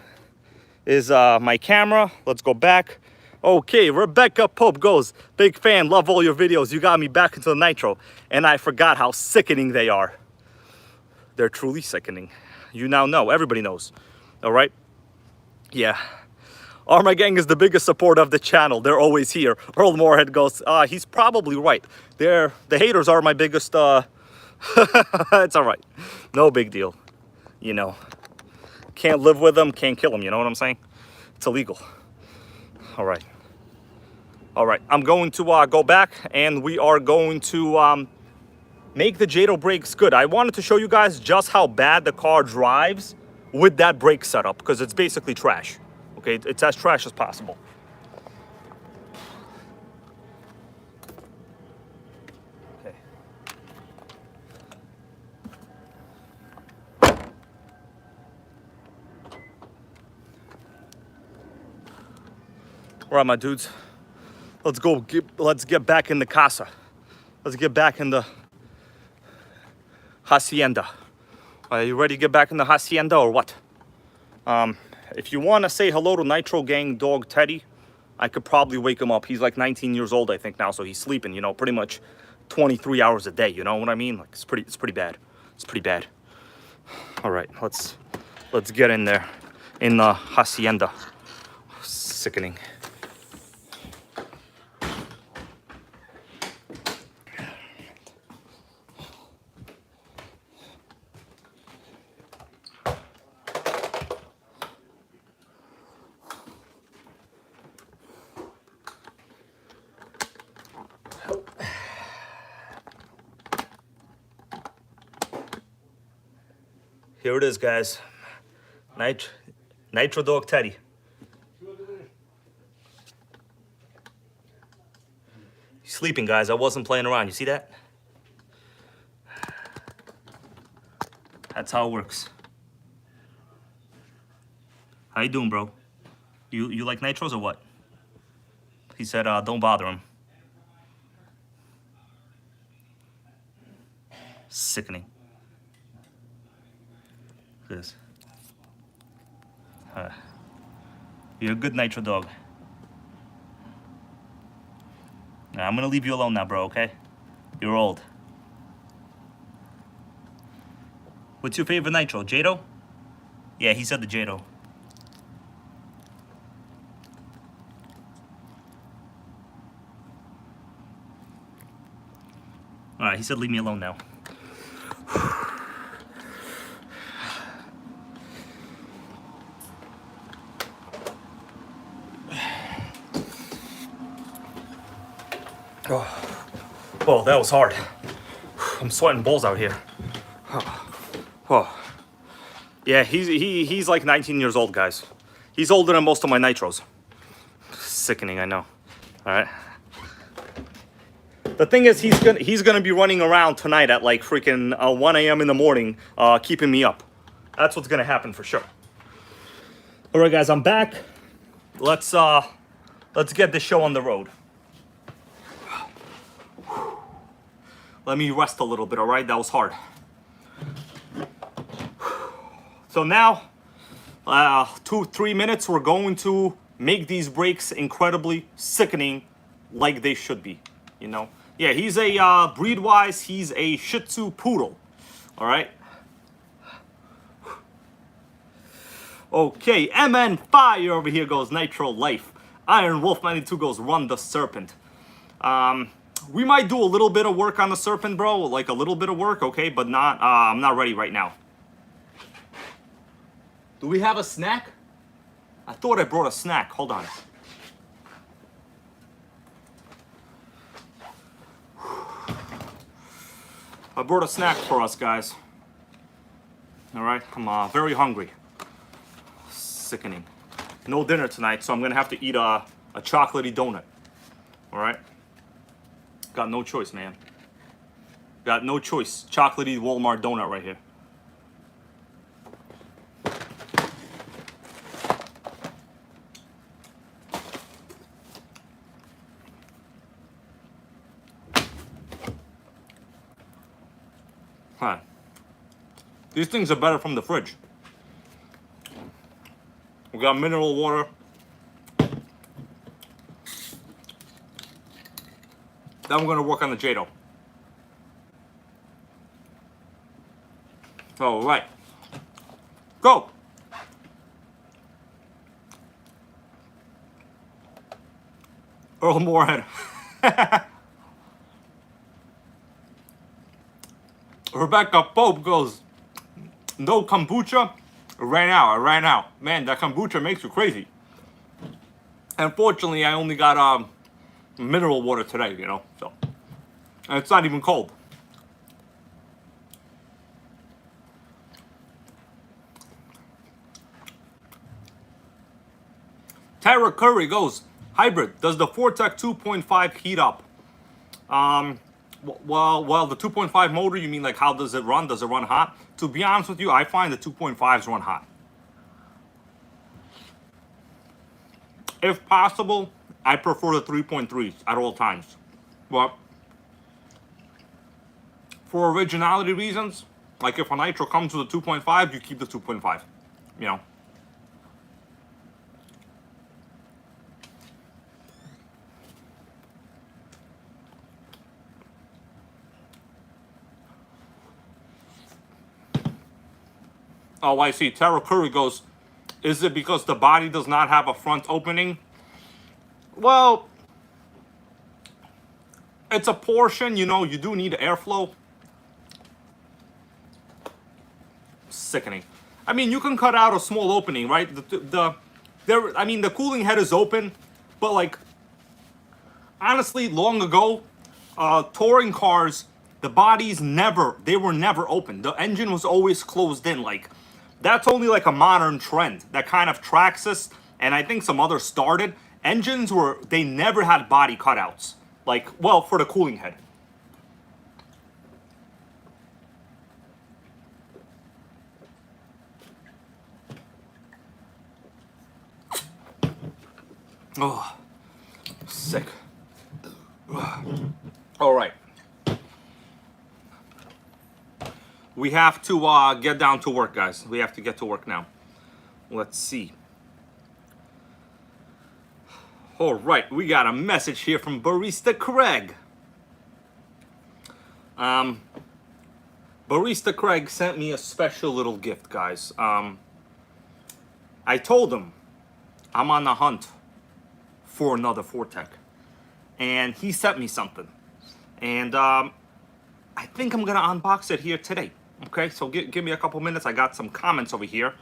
is my camera. Let's go back. Okay, Rebecca Pope goes, big fan, love all your videos. You got me back into the Nitro. And I forgot how sickening they are. They're truly sickening. You now know. Everybody knows. All right? Yeah. Arma Gang is the biggest supporter of the channel. They're always here. Earl Moorhead goes, he's probably right. The haters are my biggest It's all right. No big deal. You know, can't live with them, can't kill them. You know what I'm saying? It's illegal. All right. All right. I'm going to go back, and we are going to make the Jato brakes good. I wanted to show you guys just how bad the car drives with that brake setup, because it's basically trash. Okay, it's as trash as possible. Okay. All right, my dudes. Let's go. Let's get back in the casa. Let's get back in the hacienda. Are you ready to get back in the hacienda or what? If you want to say hello to NitroGang dog Teddy, I could probably wake him up. He's like 19 years old, I think now, so he's sleeping. You know, pretty much 23 hours a day. You know what I mean? Like it's pretty bad. It's pretty bad. All right, let's get in there, in the hacienda. Sickening. Here it is, guys. Nitro Dog Teddy. He's sleeping, guys. I wasn't playing around. You see that? That's how it works. How you doing, bro? You like nitros or what? He said, don't bother him. Sickening. This. You're a good nitro dog. Now, I'm gonna leave you alone now, bro, okay? You're old. What's your favorite nitro? Jato? Yeah, he said the Jato. Alright, he said leave me alone now. Oh, whoa, that was hard. I'm sweating balls out here. Whoa. Yeah, he's like 19 years old, guys. He's older than most of my nitros. Sickening, I know. All right. The thing is, he's gonna be running around tonight at like freaking 1 a.m. in the morning, keeping me up. That's what's gonna happen for sure. All right, guys, I'm back. Let's get this show on the road. Let me rest a little bit, all right? That was hard. So now, 2-3 minutes, we're going to make these brakes incredibly sickening like they should be, you know? Yeah, he's a, breed-wise, he's a Shih Tzu Poodle, all right? Okay, MN Fire over here goes Nitro Life. Iron Wolf 92 goes Run the Serpent. We might do a little bit of work on the Serpent, bro. Like a little bit of work, okay? But not, I'm not ready right now. Do we have a snack? I thought I brought a snack. Hold on. I brought a snack for us, guys. All right, I'm very hungry. Sickening. No dinner tonight, so I'm gonna have to eat a chocolatey donut. All right. Got no choice, man. Got no choice. Chocolatey Walmart donut right here. Huh. These things are better from the fridge. We got mineral water. Then we're gonna work on the Jato. All right, go. Earl Moorhead. Rebecca Pope goes, no kombucha? I ran out. Man, that kombucha makes you crazy. Unfortunately, I only got mineral water today, you know, so. And it's not even cold. Tara Curry goes, hybrid, does the Fortec 2.5 heat up? Well, the 2.5 motor, you mean like how does it run? Does it run hot? To be honest with you, I find the 2.5s run hot. If possible, I prefer the 3.3s at all times. But for originality reasons, like if a Nitro comes with a 2.5, you keep the 2.5, you know. Oh, I see. Tara Curry goes, is it because the body does not have a front opening? Well, it's a portion, you know, you do need airflow. Sickening. I mean, you can cut out a small opening, right? I mean, the cooling head is open, but like, honestly, long ago, touring cars, the bodies they were never open. The engine was always closed in. Like, that's only like a modern trend that kind of Traxxas and I think some others started. Engines they never had body cutouts. Like, well, for the cooling head. Oh, sick. All right. We have to get down to work, guys. We have to get to work now. Let's see. All right, we got a message here from Barista Craig. Barista Craig sent me a special little gift, guys. I told him I'm on the hunt for another Fortec, and he sent me something, and I think I'm gonna unbox it here today. Okay, so give me a couple minutes. I got some comments over here.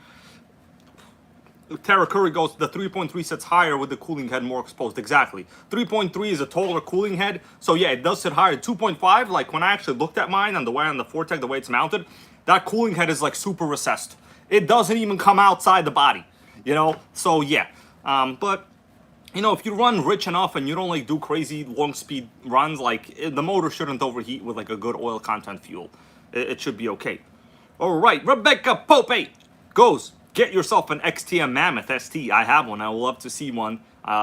Tara Curry goes, the 3.3 sits higher with the cooling head more exposed. Exactly. 3.3 is a taller cooling head, so yeah, it does sit higher. 2.5, like when I actually looked at mine on the Fortec, the way it's mounted, that cooling head is like super recessed. It doesn't even come outside the body, you know? So yeah, but you know, if you run rich enough and you don't like do crazy long speed runs, like the motor shouldn't overheat with like a good oil content fuel. It should be okay. All right, Rebecca Pope goes, get yourself an XTM Mammoth ST. I have one. I would love to see one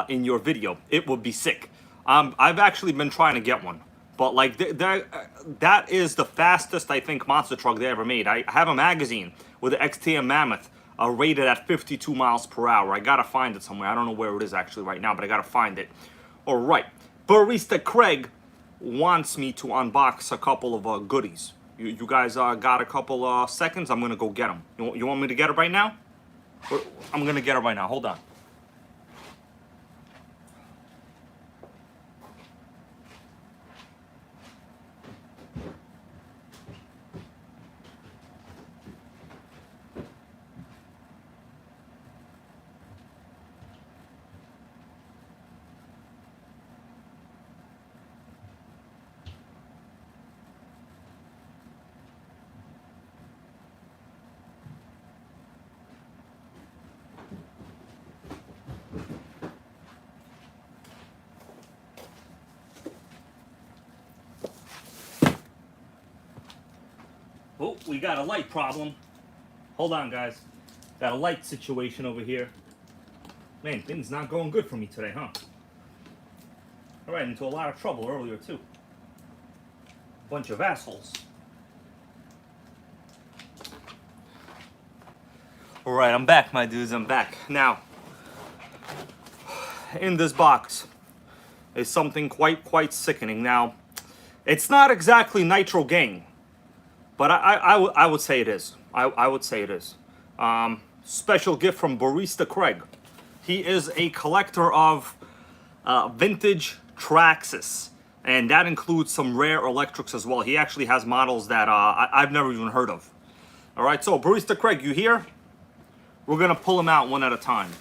in your video. It would be sick. I've actually been trying to get one, but like that is the fastest I think monster truck they ever made. I have a magazine with the XTM Mammoth rated at 52 miles per hour. I gotta find it somewhere. I don't know where it is actually right now, but I gotta find it. All right, Barista Craig wants me to unbox a couple of goodies. You guys got a couple seconds? I'm gonna go get them. You want me to get it right now? I'm gonna get it right now. Hold on. Oh, we got a light problem. Hold on, guys. Got a light situation over here. Man, things not going good for me today, huh? I ran into a lot of trouble earlier, too. Bunch of assholes. All right, I'm back, my dudes. I'm back. Now, in this box is something quite sickening. Now, it's not exactly NitroGang, but I would say it is. I would say it is. Special gift from Barista Craig. He is a collector of vintage Traxxas. And that includes some rare electrics as well. He actually has models that I've never even heard of. All right, so Barista Craig, you here? We're gonna pull them out one at a time.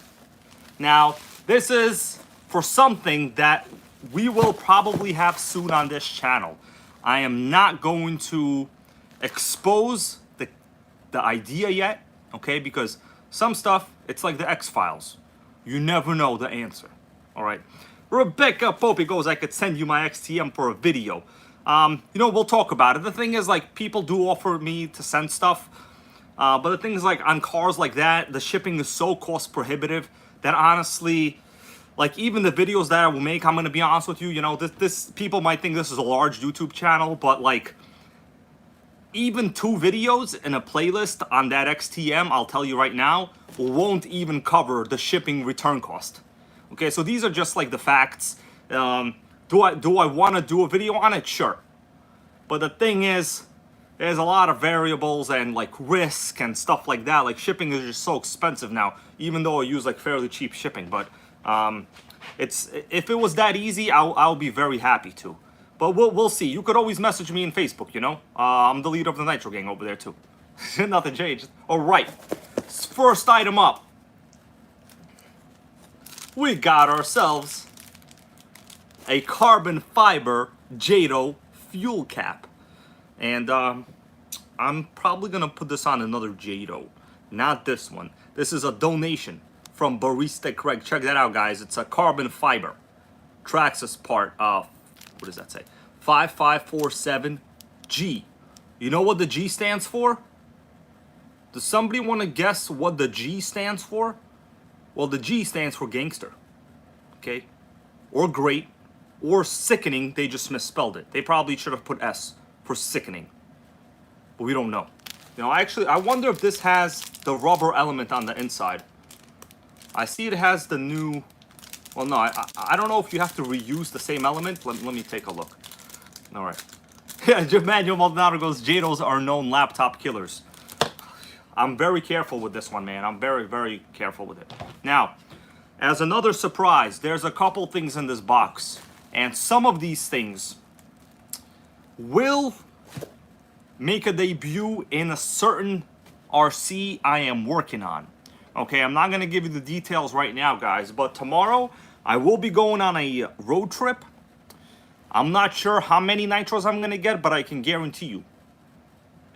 Now, this is for something that we will probably have soon on this channel. I am not going to expose the idea yet, okay? Because some stuff, it's like the X-Files. You never know the answer, all right? Rebecca Popey goes, I could send you my XTM for a video. You know, we'll talk about it. The thing is, like, people do offer me to send stuff. But the thing is, like, on cars like that, the shipping is so cost prohibitive that honestly, like, even the videos that I will make, I'm going to be honest with you, you know, this people might think this is a large YouTube channel, but, like, even 2 videos in a playlist on that XTM, I'll tell you right now, won't even cover the shipping return cost. Okay, so these are just like the facts. Do I want to do a video on it? Sure. But the thing is, there's a lot of variables and like risk and stuff like that. Like shipping is just so expensive now, even though I use like fairly cheap shipping. But it's if it was that easy, I'll be very happy to. But we'll see. You could always message me in Facebook, you know? I'm the leader of the NitroGang over there, too. Nothing changed. All right. First item up. We got ourselves a carbon fiber Jato fuel cap. And I'm probably going to put this on another Jato. Not this one. This is a donation from Barista Craig. Check that out, guys. It's a carbon fiber. Traxxas part. What does that say? 5547G. You know what the G stands for? Does somebody want to guess what the G stands for? Well, the G stands for gangster. Okay? Or great. Or sickening. They just misspelled it. They probably should have put S for sickening. But we don't know. You know, actually, I wonder if this has the rubber element on the inside. I see it has the new... Well, no, I don't know if you have to reuse the same element. Let me take a look. All right. Yeah, Manuel Maldonado goes, Jatos are known laptop killers. I'm very careful with this one, man. I'm very, very careful with it. Now, as another surprise, there's a couple things in this box. And some of these things will make a debut in a certain RC I am working on. Okay, I'm not going to give you the details right now, guys. But tomorrow, I will be going on a road trip. I'm not sure how many nitros I'm going to get, but I can guarantee you,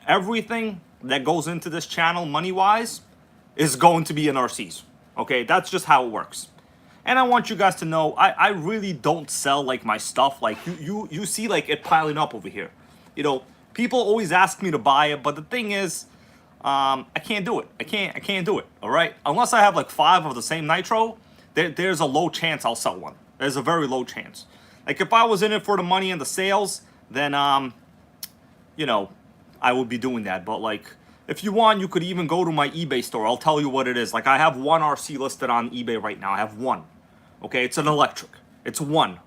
everything that goes into this channel money-wise is going to be in RCs. Okay, that's just how it works. And I want you guys to know, I really don't sell like my stuff. Like you see like it piling up over here. You know, people always ask me to buy it, but the thing is, I can't do it. I can't do it. All right, unless I have like 5 of the same nitro, there's a low chance I'll sell one. There's a very low chance. Like if I was in it for the money and the sales, then you know, I would be doing that. But like, if you want, you could even go to my eBay store. I'll tell you what it is. Like I have 1 RC listed on eBay right now. I have 1. Okay, it's an electric. It's 1.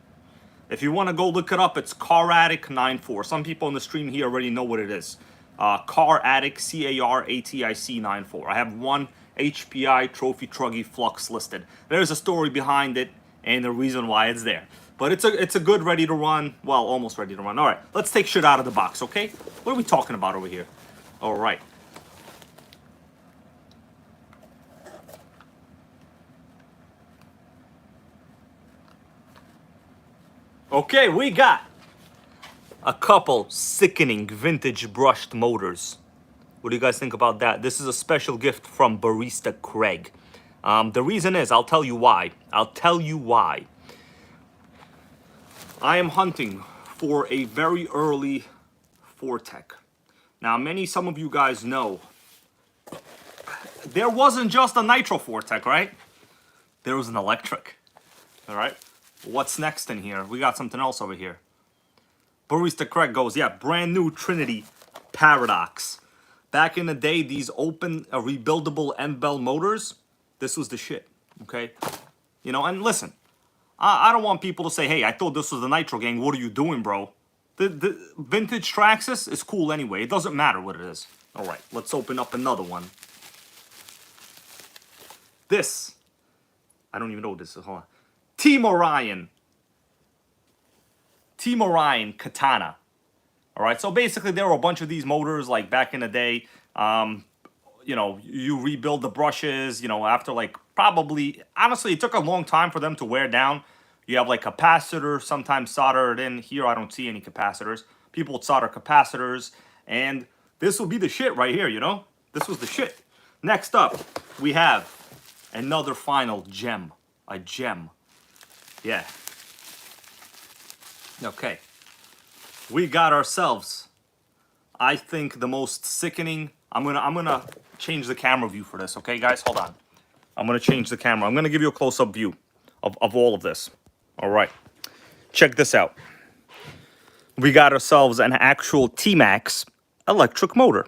If you want to go look it up, it's Car Addict 94. Some people in the stream here already know what it is. Car Addict, CARATIC 94. I have 1 HPI Trophy Truggy FOXX listed. There's a story behind it and the reason why it's there. But it's a good ready to run, well, almost ready to run. All right, let's take shit out of the box, okay? What are we talking about over here? All right. Okay, we got a couple sickening vintage brushed motors. What do you guys think about that? This is a special gift from Barista Craig. The reason is, I'll tell you why. I'll tell you why. I am hunting for a very early Fortec. Now, some of you guys know, there wasn't just a Nitro Fortec, right? There was an electric, all right? What's next in here? We got something else over here. Barista Craig goes, yeah, brand new Trinity Paradox. Back in the day, these open, rebuildable end-bell motors, this was the shit, okay? You know, and listen, I don't want people to say, hey, I thought this was the NitroGang. What are you doing, bro? The vintage Traxxas is cool anyway. It doesn't matter what it is. All right, let's open up another one. This, I don't even know what this is. Hold on. Team Orion Team Orion Katana. All right, so basically there were a bunch of these motors like back in the day. You know, you rebuild the brushes, you know, after like probably, honestly, it took a long time for them to wear down. You have like capacitors, sometimes soldered in. Here, I don't see any capacitors. People would solder capacitors, and this will be the shit right here, you know? This was the shit. Next up, we have another final gem. A gem. Yeah. Okay. We got ourselves, I think, the most sickening. I'm gonna change the camera view for this, okay, guys? Hold on. I'm gonna change the camera. I'm gonna give you a close-up view of all of this. All right. Check this out. We got ourselves an actual T-Max electric motor.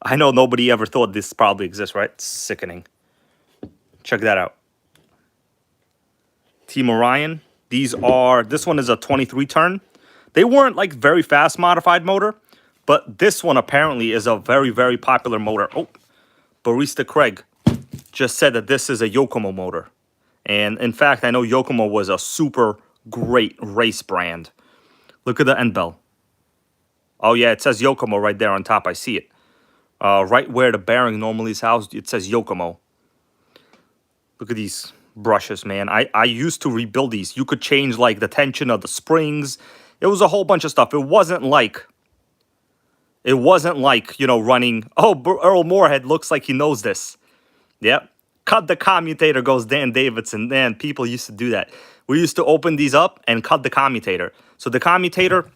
I know nobody ever thought this probably exists, right? It's sickening. Check that out. Team Orion. This one is a 23 turn. They weren't like very fast modified motor, but this one apparently is a very, very popular motor. Oh, Barista Craig just said that this is a Yokomo motor. And in fact, I know Yokomo was a super great race brand. Look at the end bell. Oh yeah, it says Yokomo right there on top. I see it. Right where the bearing normally is housed, it says Yokomo. Look at these brushes, man. I used to rebuild these. You could change like the tension of the springs. It was a whole bunch of stuff. It wasn't like, you know, running. Oh, Earl Moorhead looks like he knows this. Yep. Cut the commutator, goes Dan Davidson. Man, people used to do that. We used to open these up and cut the commutator. So the commutator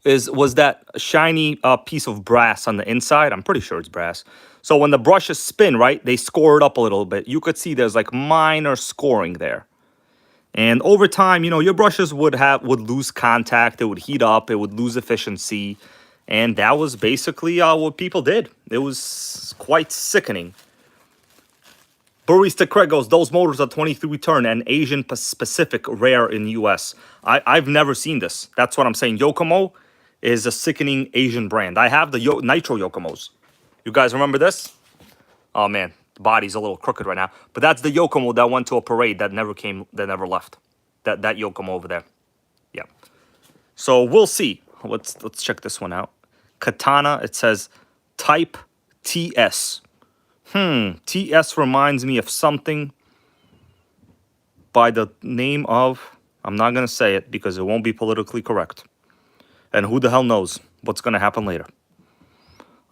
was that shiny piece of brass on the inside. I'm pretty sure it's brass. So when the brushes spin, right, they score it up a little bit. You could see there's like minor scoring there. And over time, you know, your brushes would lose contact. It would heat up. It would lose efficiency. And that was basically what people did. It was quite sickening. Barista Craig goes, those motors are 23 turn and Asian Pacific, rare in US. I've never seen this. That's what I'm saying. Yokomo is a sickening Asian brand. I have the Nitro Yokomos. You guys remember this? Oh man, the body's a little crooked right now. But that's the Yokomo that went to a parade that never left. That Yokomo over there. Yeah. So we'll see. Let's check this one out. Katana, it says Type TS. TS reminds me of something by the name of, I'm not going to say it because it won't be politically correct. And who the hell knows what's going to happen later.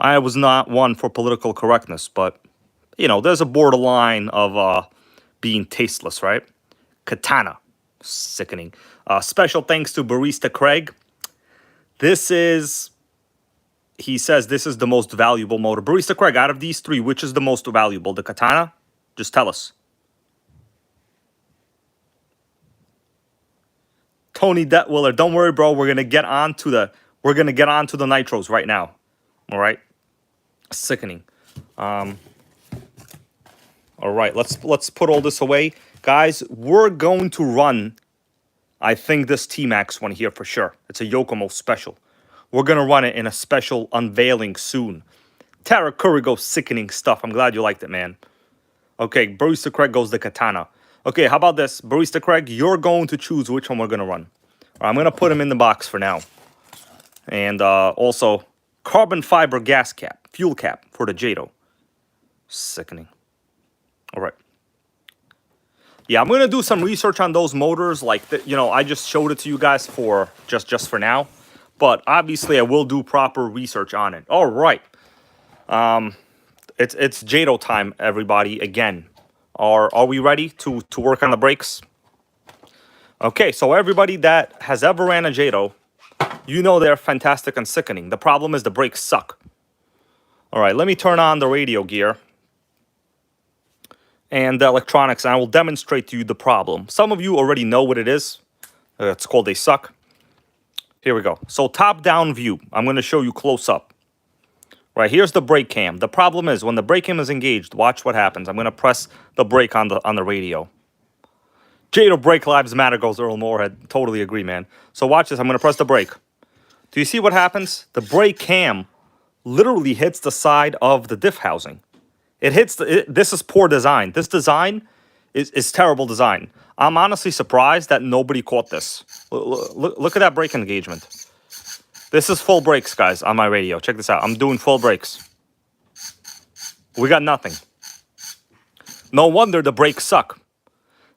I was not one for political correctness, but, you know, there's a borderline of being tasteless, right? Katana. Sickening. Special thanks to Barista Craig. He says this is the most valuable motor. Barista Craig, out of these three, which is the most valuable? The Katana? Just tell us. Tony Detwiller, don't worry, bro. We're gonna get on to the nitros right now. All right. Sickening. All right, let's put all this away. Guys, we're going to run, I think, this T-Max one here for sure. It's a Yokomo special. We're going to run it in a special unveiling soon. Tara Curry goes, sickening stuff. I'm glad you liked it, man. Okay, Barista Craig goes the Katana. Okay, how about this? Barista Craig, you're going to choose which one we're going to run. I'm going to put him in the box for now. And also, carbon fiber gas cap, fuel cap for the Jato. Sickening. All right. Yeah, I'm going to do some research on those motors. Like, you know, I just showed it to you guys for just for now. But obviously, I will do proper research on it. All right. It's Jato time, everybody, again. Are we ready to work on the brakes? Okay, so everybody that has ever ran a Jato, you know they're fantastic and sickening. The problem is the brakes suck. All right, let me turn on the radio gear and the electronics, and I will demonstrate to you the problem. Some of you already know what it is. It's called a suck. Here we go. So top-down view. I'm going to show you close up. Right, here's the brake cam. The problem is when the brake cam is engaged, watch what happens. I'm going to press the brake on the radio. Jato Brake Lives Matter, goes Earl Moorhead. Totally agree, man. So watch this. I'm going to press the brake. Do you see what happens? The brake cam literally hits the side of the diff housing. It hits this is poor design. This design is terrible design. I'm honestly surprised that nobody caught this. Look at that brake engagement. This is full brakes, guys, on my radio. Check this out. I'm doing full brakes. We got nothing. No wonder the brakes suck.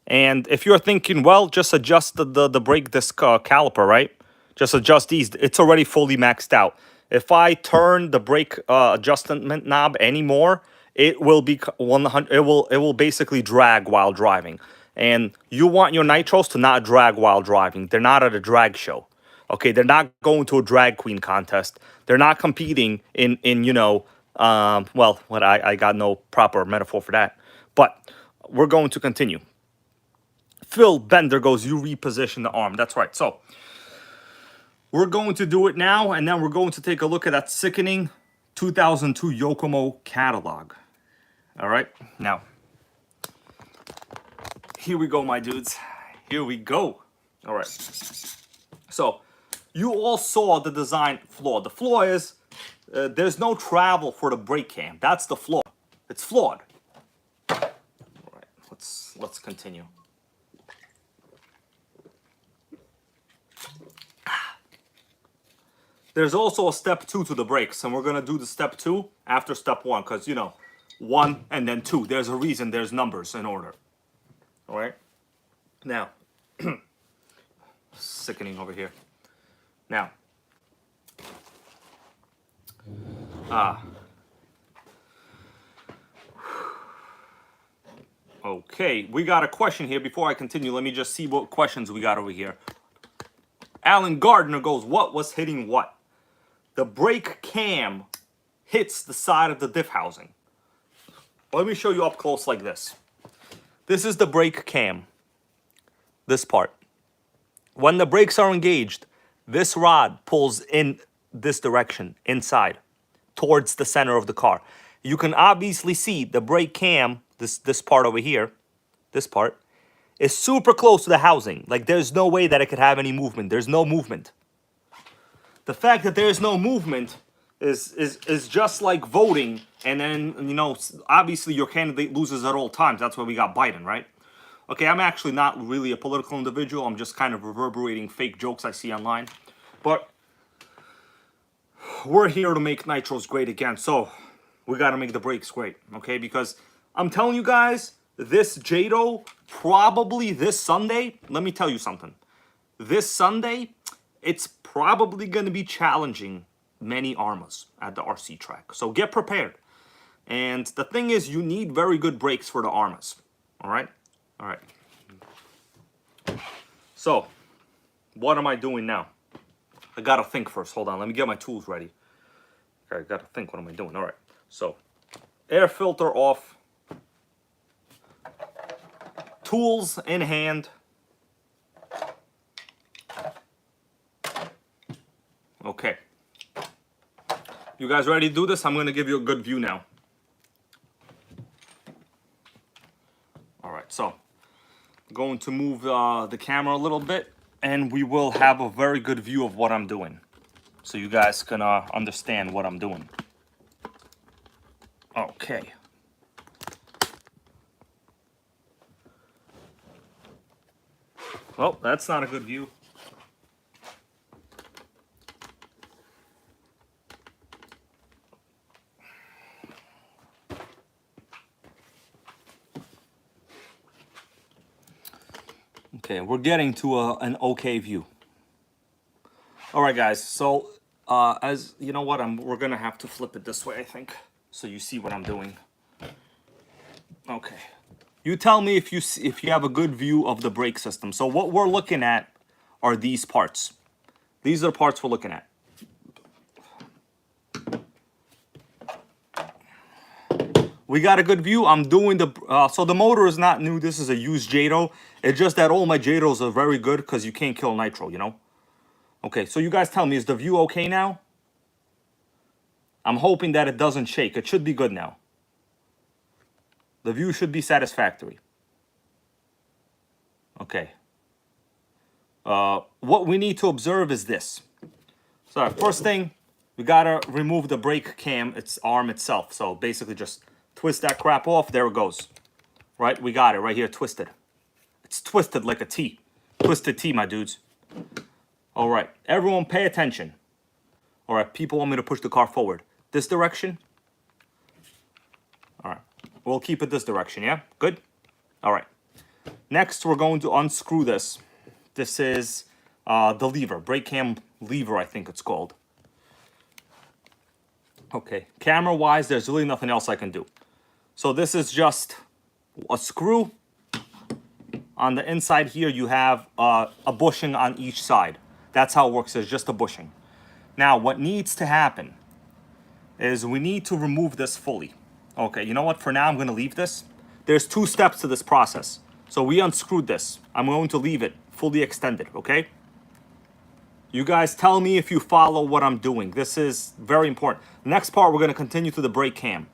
And if you're thinking, well, just adjust the brake disc caliper, right? Just adjust these. It's already fully maxed out. If I turn the brake adjustment knob anymore, it will be 100. It will basically drag while driving. And you want your nitros to not drag while driving. They're not at a drag show. Okay, they're not going to a drag queen contest. They're not competing in you know, well, what I got no proper metaphor for that. But we're going to continue. Phil Bender goes, you reposition the arm. That's right. So we're going to do it now, and then we're going to take a look at that sickening 2002 Yokomo Catalog. All right, now here we go, my dudes. Here we go. All right. So you all saw the design flaw. The flaw is there's no travel for the brake cam. That's the flaw. It's flawed. All right. Let's continue. There's also a step 2 to the brakes, and we're going to do the step 2 after step 1, because, you know, 1 and then 2. There's a reason there's numbers in order. All right? Now, sickening over here. Now, okay, we got a question here. Before I continue, let me just see what questions we got over here. Alan Gardner goes, what was hitting what? The brake cam hits the side of the diff housing. Let me show you up close like this. This is the brake cam. This part. When the brakes are engaged, this rod pulls in this direction, inside, towards the center of the car. You can obviously see the brake cam, this part over here, this part, is super close to the housing. Like, there's no way that it could have any movement. There's no movement. The fact that there's no movement is just like voting, and then, you know, obviously your candidate loses at all times. That's why we got Biden, right? Okay, I'm actually not really a political individual. I'm just kind of reverberating fake jokes I see online. But we're here to make nitros great again, so we got to make the brakes great, okay? Because I'm telling you guys, this Jato, probably this Sunday, let me tell you something. This Sunday, it's probably going to be challenging many ARMAs at the RC track. So get prepared. And the thing is, you need very good brakes for the ARMAs. All right? All right. So, what am I doing now? I got to think first. Hold on. Let me get my tools ready. Okay, I got to think. What am I doing? All right. So, air filter off. Tools in hand. Okay. You guys ready to do this? I'm going to give you a good view now. All right, so I'm going to move the camera a little bit, and we will have a very good view of what I'm doing, so you guys can understand what I'm doing. Okay. Well, that's not a good view. Okay, we're getting to an okay view. All right, guys. So, as you know what, we're gonna have to flip it this way, I think, so you see what I'm doing. Okay. You tell me if you have a good view of the brake system. So what we're looking at are these parts. These are the parts we're looking at. We got a good view. I'm doing the so the motor is not new. This is a used Jato. It's just that all my Jatos are very good because you can't kill nitro, you know. Okay, so you guys tell me, is the view okay now? I'm hoping that it doesn't shake. It should be good now. The view should be satisfactory. Okay. What we need to observe is this. So first thing, we gotta remove the brake cam, its arm itself. So basically just twist that crap off. There it goes. Right, we got it right here, twisted. It's twisted like a T. Twisted T, my dudes. All right, everyone pay attention. All right, people want me to push the car forward. This direction? All right, we'll keep it this direction, yeah? Good? All right. Next, we're going to unscrew this. This is the lever, brake cam lever, I think it's called. Okay, camera-wise, there's really nothing else I can do. So this is just a screw. On the inside here, you have a bushing on each side. That's how it works, it's just a bushing. Now, what needs to happen is we need to remove this fully. Okay, you know what? For now, I'm going to leave this. There's 2 steps to this process. So we unscrewed this. I'm going to leave it fully extended, okay? You guys tell me if you follow what I'm doing. This is very important. Next part, we're going to continue to the brake cam.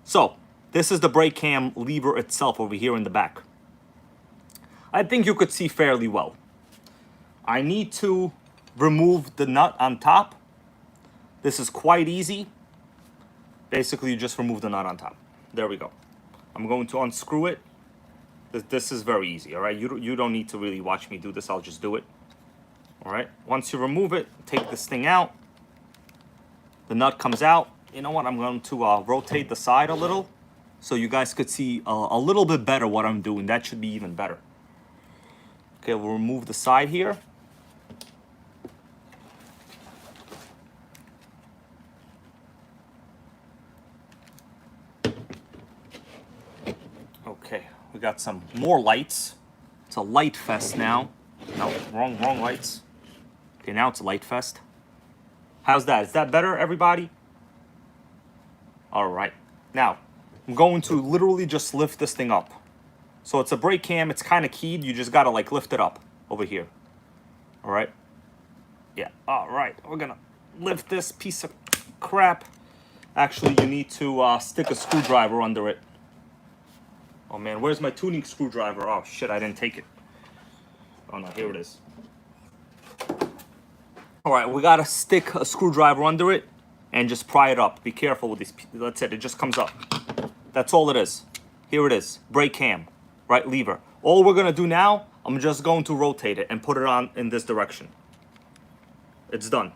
So, this is the brake cam lever itself over here in the back. I think you could see fairly well. I need to remove the nut on top. This is quite easy. Basically, you just remove the nut on top. There we go. I'm going to unscrew it. This is very easy, all right? You don't need to really watch me do this. I'll just do it. All right? Once you remove it, take this thing out. The nut comes out. You know what? I'm going to rotate the side a little so you guys could see a little bit better what I'm doing. That should be even better. Okay, we'll remove the side here. Okay, we got some more lights. It's a light fest now. No, wrong lights. Okay, now it's a light fest. How's that? Is that better, everybody? All right. Now, I'm going to literally just lift this thing up. So it's a brake cam. It's kind of keyed. You just got to like lift it up over here. All right. Yeah. All right. We're going to lift this piece of crap. Actually, you need to stick a screwdriver under it. Oh, man. Where's my tuning screwdriver? Oh, shit. I didn't take it. Oh, no. Here it is. All right. We got to stick a screwdriver under it and just pry it up. Be careful with these. That's it. It just comes up. That's all it is. Here it is. Brake cam. Right lever. All we're going to do now, I'm just going to rotate it and put it on in this direction. It's done.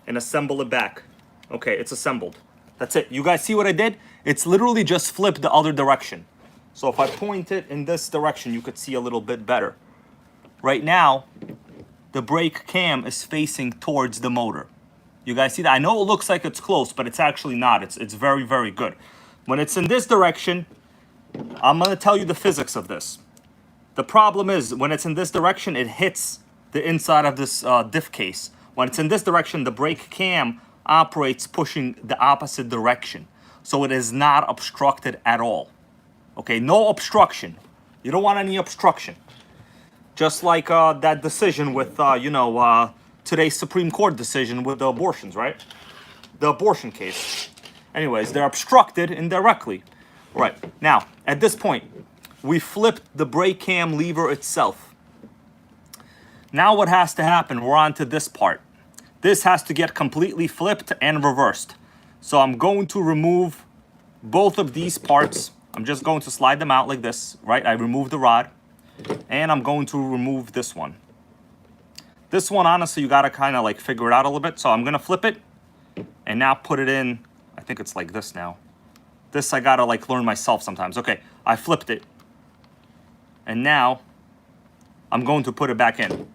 And assemble it back. Okay, it's assembled. That's it. You guys see what I did? It's literally just flipped the other direction. So if I point it in this direction, you could see a little bit better. Right now, the brake cam is facing towards the motor. You guys see that? I know it looks like it's close, but it's actually not. It's very, very good. When it's in this direction, I'm going to tell you the physics of this. The problem is, when it's in this direction, it hits the inside of this diff case. When it's in this direction, the brake cam operates pushing the opposite direction. So it is not obstructed at all. Okay, no obstruction. You don't want any obstruction. Just like that decision with, today's Supreme Court decision with the abortions, right? The abortion case. Anyways, they're obstructed indirectly. Right, now, at this point, we flipped the brake cam lever itself. Now what has to happen, we're on to this part. This has to get completely flipped and reversed. So I'm going to remove both of these parts. I'm just going to slide them out like this, right? I removed the rod. And I'm going to remove this one. This one, honestly, you got to kind of like figure it out a little bit. So I'm going to flip it and now put it in. I think it's like this now. This I got to like learn myself sometimes. Okay, I flipped it. And now I'm going to put it back in.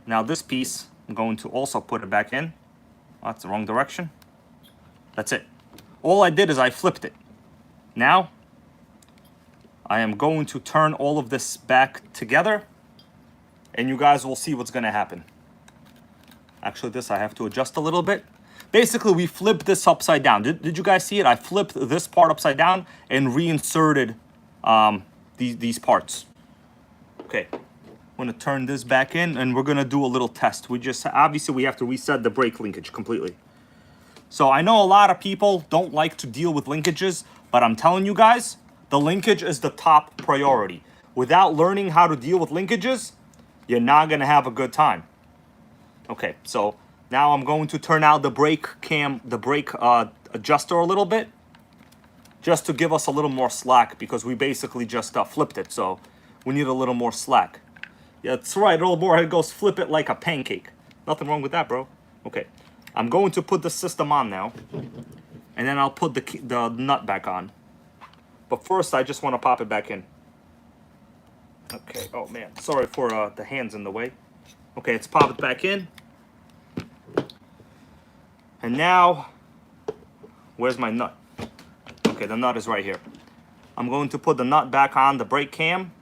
Now this piece, I'm going to also put it back in. Oh, that's the wrong direction. That's it. All I did is I flipped it. Now I am going to turn all of this back together and you guys will see what's going to happen. Actually, this I have to adjust a little bit. Basically, we flipped this upside down. Did you guys see it? I flipped this part upside down and reinserted these parts. Okay, I'm going to turn this back in and we're going to do a little test. Obviously, we have to reset the brake linkage completely. So I know a lot of people don't like to deal with linkages, but I'm telling you guys, the linkage is the top priority. Without learning how to deal with linkages, you're not going to have a good time. Okay, so now I'm going to turn out the brake cam, the brake adjuster a little bit. just to give us a little more slack, because we basically just flipped it, so we need a little more slack. Yeah, that's right, old boy. It goes flip it like a pancake. Nothing wrong with that, bro. Okay, I'm going to put the system on now, and then I'll put the nut back on. But first, I just want to pop it back in. Okay, oh man, sorry for the hands in the way. Okay, let's pop it back in. And now, where's my nut? Okay, the nut is right here. I'm going to put the nut back on the brake cam.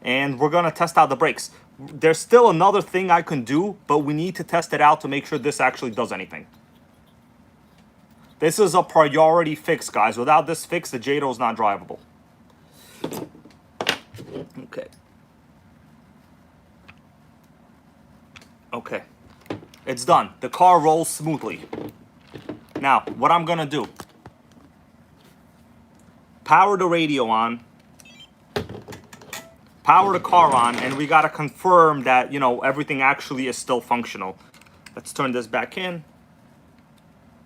And we're gonna test out the brakes. There's still another thing I can do, but we need to test it out to make sure this actually does anything. This is a priority fix, guys. Without this fix, the Jato is not drivable. Okay. Okay. It's done. The car rolls smoothly. Now, what I'm gonna do. Power the radio on. Power the car on, and we gotta confirm that, you know, everything actually is still functional. Let's turn this back in.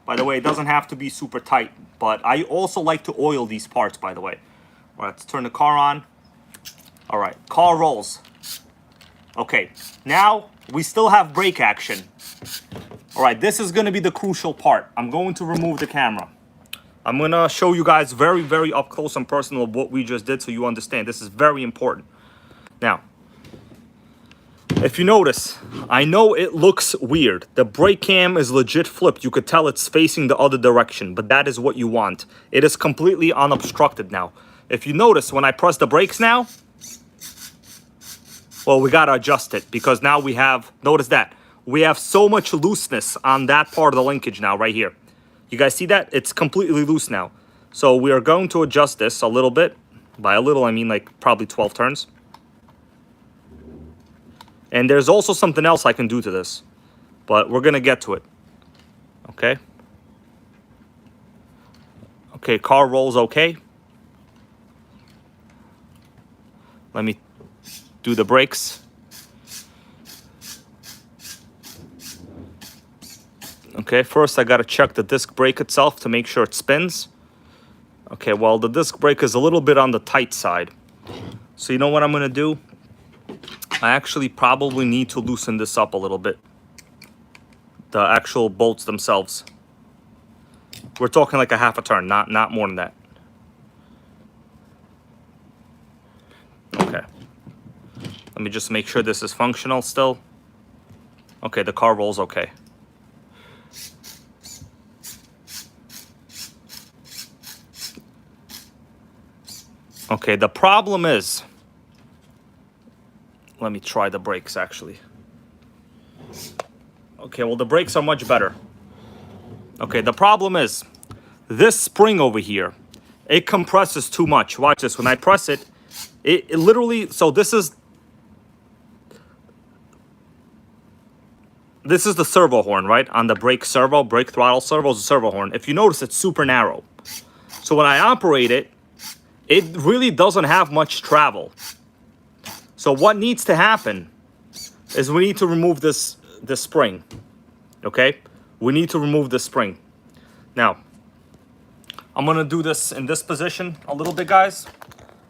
By the way, it doesn't have to be super tight, but I also like to oil these parts, by the way. All right, let's turn the car on. All right, car rolls. Okay, now we still have brake action. All right, this is gonna be the crucial part. I'm going to remove the camera. I'm gonna show you guys very, very up close and personal of what we just did so you understand. This is very important. Now, if you notice, I know it looks weird. The brake cam is legit flipped. You could tell it's facing the other direction, but that is what you want. It is completely unobstructed now. If you notice, when I press the brakes now, well, we gotta adjust it because now we have, notice that, we have so much looseness on that part of the linkage now, right here. You guys see that? It's completely loose now. So we are going to adjust this a little bit. By a little, I mean like probably 12 turns. And there's also something else I can do to this, but we're gonna get to it. Okay. Okay, car rolls okay. Let me do the brakes. Okay, first I gotta check the disc brake itself to make sure it spins. Okay, well, the disc brake is a little bit on the tight side. So you know what I'm gonna do? I actually probably need to loosen this up a little bit. The actual bolts themselves. We're talking like a half a turn, not more than that. Okay. Let me just make sure this is functional still. Okay, the car rolls okay. Okay, the problem is, let me try the brakes actually. Okay, well the brakes are much better. Okay, the problem is, this spring over here, it compresses too much. Watch this, when I press it, it literally, so this is the servo horn, right? On the brake servo, brake throttle servo is a servo horn. If you notice, it's super narrow. So when I operate it, it really doesn't have much travel. So what needs to happen is we need to remove this spring, okay? We need to remove this spring. Now, I'm gonna do this in this position a little bit, guys,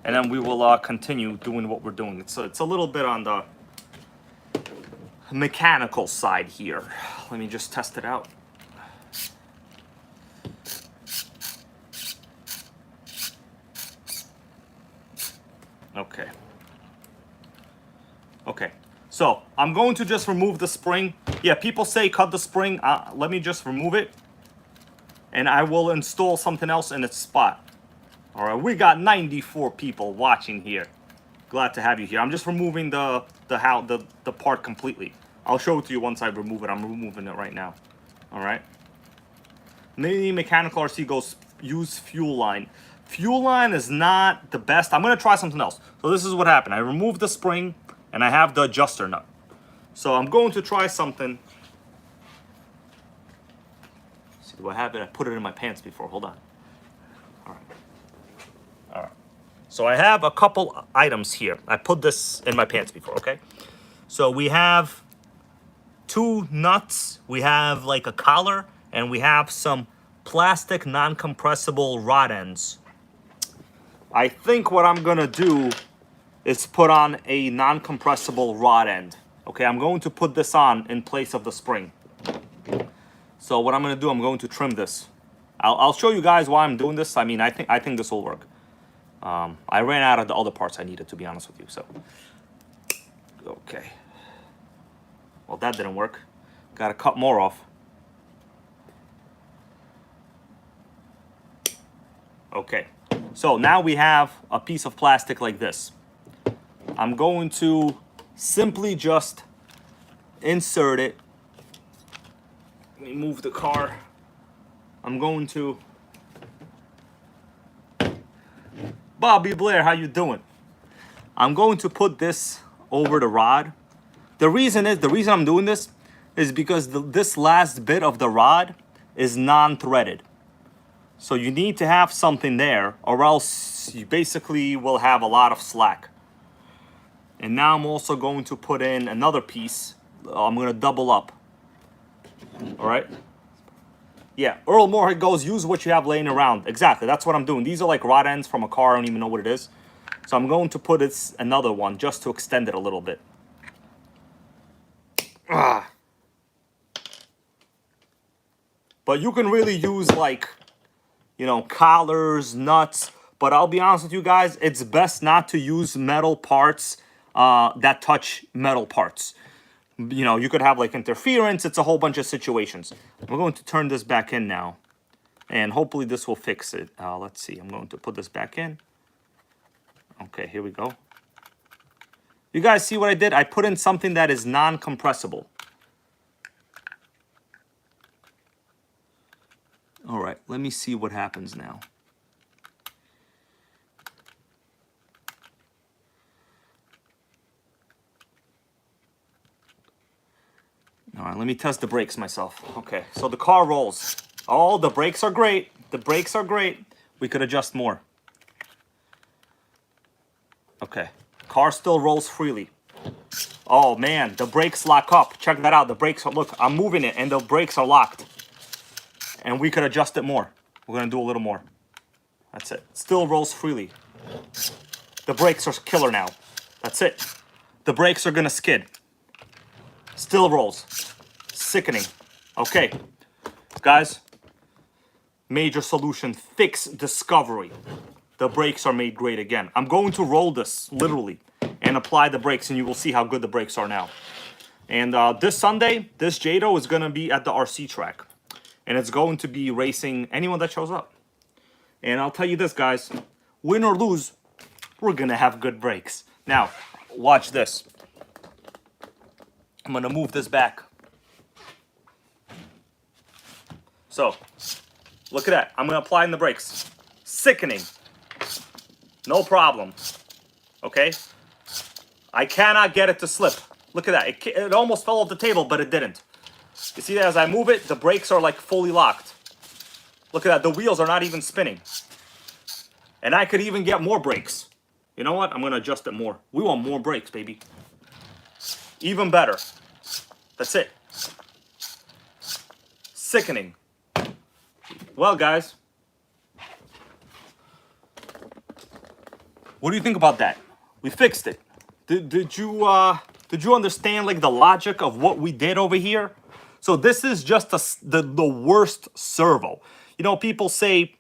and then we will continue doing what we're doing. It's a little bit on the mechanical side here. Let me just test it out. Okay. Okay, so I'm going to just remove the spring. Yeah, people say cut the spring. Let me just remove it. And I will install something else in its spot. All right, we got 94 people watching here. Glad to have you here. I'm just removing the part completely. I'll show it to you once I remove it. I'm removing it right now. All right. Mini Mechanical RC goes use fuel line. Fuel line is not the best. I'm gonna try something else. So this is what happened. I removed the spring and I have the adjuster nut. So I'm going to try something. Let's see, do I have it? I put it in my pants before. Hold on. All right. All right. So I have a couple items here. I put this in my pants before, okay? So we have 2 nuts. We have like a collar and we have some plastic non-compressible rod ends. I think what I'm gonna do is put on a non-compressible rod end. Okay, I'm going to put this on in place of the spring. So what I'm gonna do, I'm going to trim this. I'll show you guys why I'm doing this. I mean, I think this will work. I ran out of the other parts I needed, to be honest with you. So, okay. Well, that didn't work. Got to cut more off. Okay. So now we have a piece of plastic like this. I'm going to simply just insert it. Let me move the car. I'm going to... Bobby Blair, how you doing? I'm going to put this over the rod. The reason I'm doing this is because this last bit of the rod is non-threaded. So you need to have something there, or else you basically will have a lot of slack. And now I'm also going to put in another piece. I'm going to double up. All right? Yeah, Earl Moorhead goes, use what you have laying around. Exactly, that's what I'm doing. These are like rod ends from a car. I don't even know what it is. So I'm going to put another one just to extend it a little bit. But you can really use like, you know, collars, nuts. But I'll be honest with you guys, it's best not to use metal parts that touch metal parts. You know, you could have like interference. It's a whole bunch of situations. We're going to turn this back in now. And hopefully this will fix it. Let's see. I'm going to put this back in. Okay, here we go. You guys see what I did? I put in something that is non-compressible. All right, let me see what happens now. All right, let me test the brakes myself. Okay, so the car rolls. Oh, the brakes are great. The brakes are great. We could adjust more. Okay, car still rolls freely. Oh man, the brakes lock up. Check that out. The brakes are, look, I'm moving it and the brakes are locked. And we could adjust it more. We're gonna do a little more. That's it. Still rolls freely. The brakes are killer now. That's it. The brakes are gonna skid. Still rolls. Sickening. Okay, guys. Major solution, fix discovery. The brakes are made great again. I'm going to roll this, literally, and apply the brakes, and you will see how good the brakes are now. And this Sunday, this Jato is going to be at the RC track. And it's going to be racing anyone that shows up. And I'll tell you this, guys. Win or lose, we're going to have good brakes. Now, watch this. I'm going to move this back. So, look at that. I'm going to apply in the brakes. Sickening. No problem. Okay? I cannot get it to slip. Look at that. It almost fell off the table, but it didn't. You see that as I move it, the brakes are like fully locked. Look at that. The wheels are not even spinning. And I could even get more brakes. You know what? I'm going to adjust it more. We want more brakes, baby. Even better. That's it. Sickening. Well, guys. What do you think about that? We fixed it. Did you understand like the logic of what we did over here? So this is just the worst servo. You know, people say,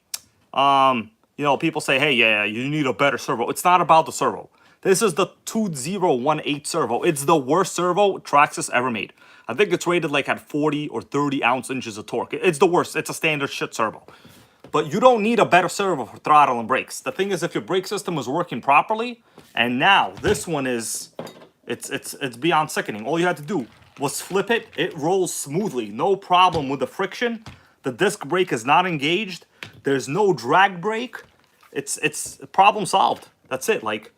hey, yeah, you need a better servo. It's not about the servo. This is the 2018 servo. It's the worst servo Traxxas ever made. I think it's rated like at 40 or 30 inches of torque. It's the worst. It's a standard shit servo. But you don't need a better servo for throttle and brakes. The thing is, if your brake system was working properly, and now this one is, it's beyond sickening. All you had to do was flip it. It rolls smoothly. No problem with the friction. The disc brake is not engaged. There's no drag brake. It's problem solved. That's it. Like,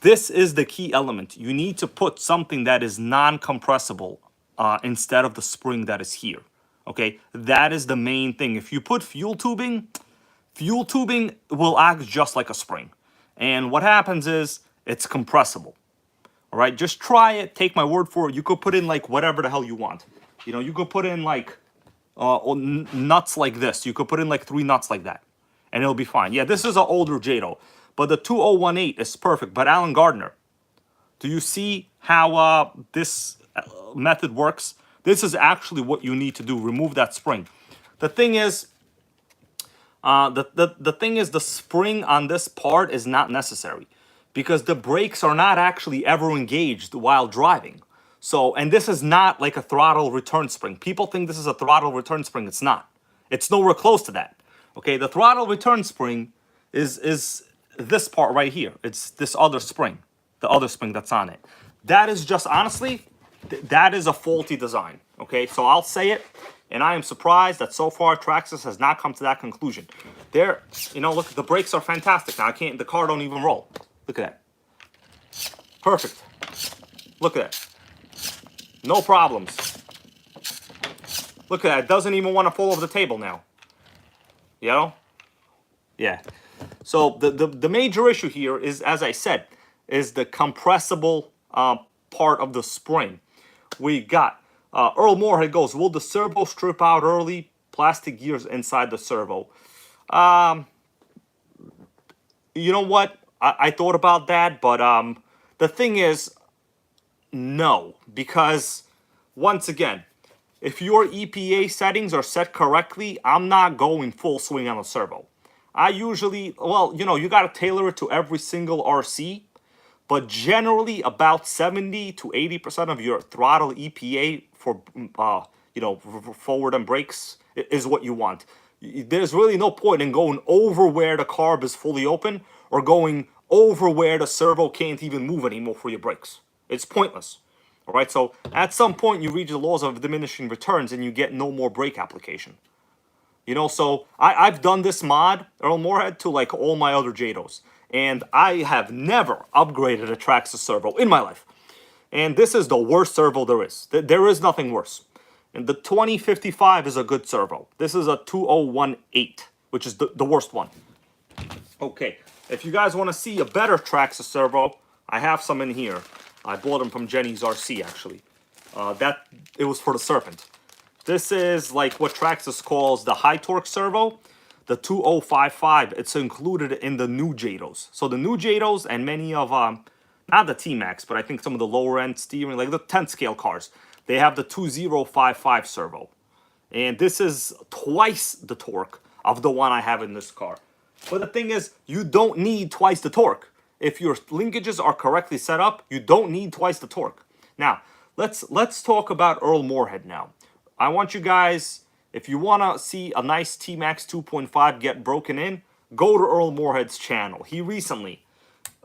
this is the key element. You need to put something that is non-compressible instead of the spring that is here. Okay, that is the main thing. If you put fuel tubing will act just like a spring. And what happens is it's compressible. All right, just try it. Take my word for it. You could put in like whatever the hell you want. You know, you could put in like, or nuts like this. You could put in like 3 nuts like that, and it'll be fine. Yeah, this is an older Jato, but the 2018 is perfect. But Alan Gardner, do you see how this method works? This is actually what you need to do. Remove that spring. The thing is, the spring on this part is not necessary because the brakes are not actually ever engaged while driving. So, and this is not like a throttle return spring. People think this is a throttle return spring. It's not. It's nowhere close to that. Okay, the throttle return spring is this part right here. It's this other spring, the other spring that's on it. That is just, honestly, that is a faulty design. Okay, so I'll say it, and I am surprised that so far Traxxas has not come to that conclusion. There, you know, look, the brakes are fantastic. Now the car don't even roll. Look at that. Perfect. Look at that. No problems. Look at that. It doesn't even want to fall over the table now. You know? Yeah. So the major issue here is, as I said, is the compressible part of the spring. We got Earl Moorhead goes, will the servo strip out early? Plastic gears inside the servo. You know what? I thought about that, but the thing is, no, because once again, if your EPA settings are set correctly, I'm not going full swing on a servo. I usually, well, you know, you got to tailor it to every single RC, but generally about 70 to 80% of your throttle EPA for, you know, forward and brakes is what you want. There's really no point in going over where the carb is fully open or going over where the servo can't even move anymore for your brakes. It's pointless. All right, so at some point you reach the laws of diminishing returns and you get no more brake application. You know, so I've done this mod, Earl Moorhead, to like all my other Jatos. And I have never upgraded a Traxxas servo in my life. And this is the worst servo there is. There is nothing worse. And the 2055 is a good servo. This is a 2018, which is the worst one. Okay, if you guys want to see a better Traxxas servo, I have some in here. I bought them from Jenny's RC, actually. It was for the Serpent. This is like what Traxxas calls the high torque servo. The 2055, it's included in the new Jatos. So the new Jatos and many of, not the T-Max, but I think some of the lower end steering, like the 10 scale cars, they have the 2055 servo. And this is twice the torque of the one I have in this car. But the thing is, you don't need twice the torque. If your linkages are correctly set up, you don't need twice the torque. Now, let's talk about Earl Moorhead now. I want you guys, if you want to see a nice T-Max 2.5 get broken in, go to Earl Moorhead's channel. He recently,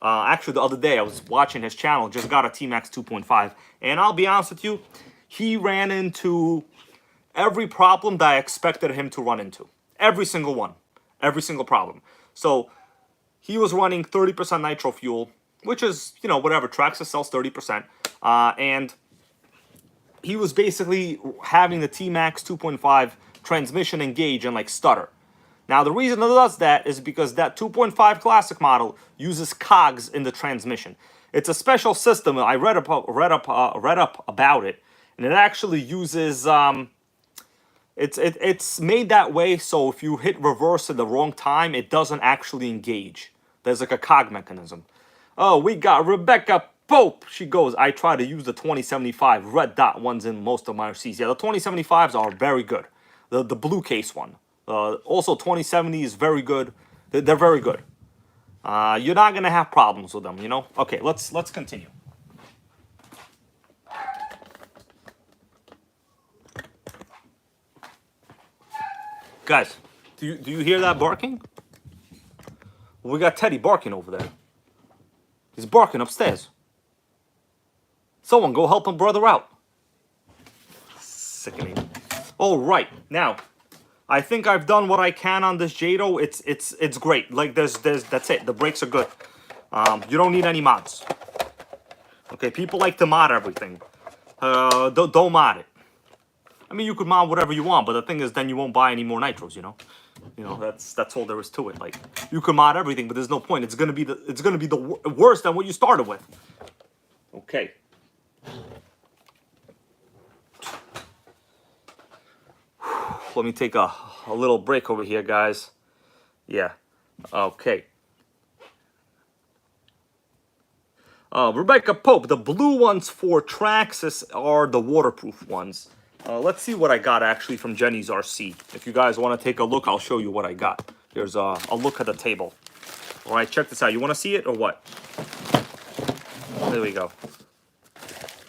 actually the other day, I was watching his channel, just got a T-Max 2.5. And I'll be honest with you, he ran into every problem that I expected him to run into. Every single one. Every single problem. So he was running 30% nitro fuel, which is, you know, whatever. Traxxas sells 30%. And he was basically having the T-Max 2.5 transmission engage and like stutter. Now the reason it does that is because that 2.5 classic model uses cogs in the transmission. It's a special system. I read up about it, and it actually uses it's made that way so if you hit reverse at the wrong time, it doesn't actually engage. There's like a cog mechanism. Oh, we got Rebecca Pope. She goes, I try to use the 2075 red dot ones in most of my RCs. Yeah, the 2075s are very good. The blue case one. Also, 2070 is very good. They're very good. You're not going to have problems with them, you know? Okay, let's continue. Guys, do you hear that barking? We got Teddy barking over there. He's barking upstairs. Someone go help him brother out. Sickening. All right, now I think I've done what I can on this Jato. It's great. Like that's it. The brakes are good. You don't need any mods. Okay, people like to mod everything. Don't mod it. I mean, you could mod whatever you want, but the thing is, then you won't buy any more nitros. You know, that's all there is to it. Like you can mod everything, but there's no point. It's gonna be the worse than what you started with. Okay. let me take a little break over here, guys. Yeah, okay. Rebecca Pope, the blue ones for Traxxas are the waterproof ones. Let's see what I got actually from Jenny's RC. If you guys want to take a look, I'll show you what I got. Here's a look at the table. All right, check this out. You want to see it or what? There we go.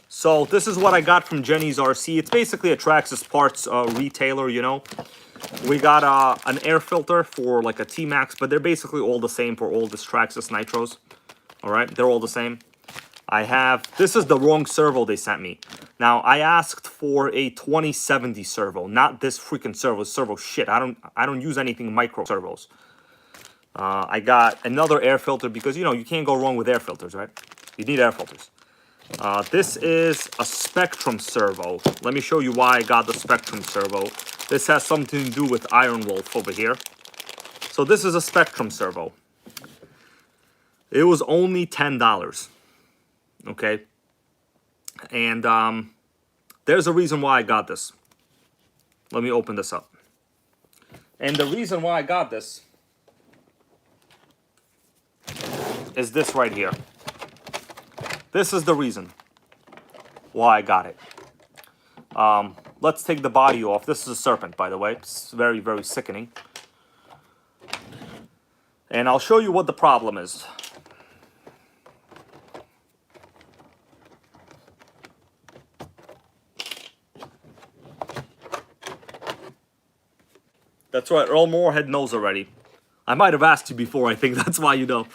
So this is what I got from Jenny's RC. It's basically a Traxxas parts retailer, you know. We got an air filter for like a T-Max, but they're basically all the same for all this Traxxas Nitros. All right, they're all the same. This is the wrong servo they sent me. Now, I asked for a 2070 servo, not this freaking servo shit. I don't use anything micro servos. I got another air filter because, you know, you can't go wrong with air filters, right? You need air filters. This is a Spectrum servo. Let me show you why I got the Spectrum servo. This has something to do with Iron Wolf over here. So this is a Spectrum servo. It was only $10. Okay? And there's a reason why I got this. Let me open this up. And the reason why I got this is this right here. This is the reason why I got it. Let's take the body off. This is a Serpent, by the way. It's very, very sickening. And I'll show you what the problem is. That's right, Earl Moorhead knows already. I might have asked you before, I think that's why you know.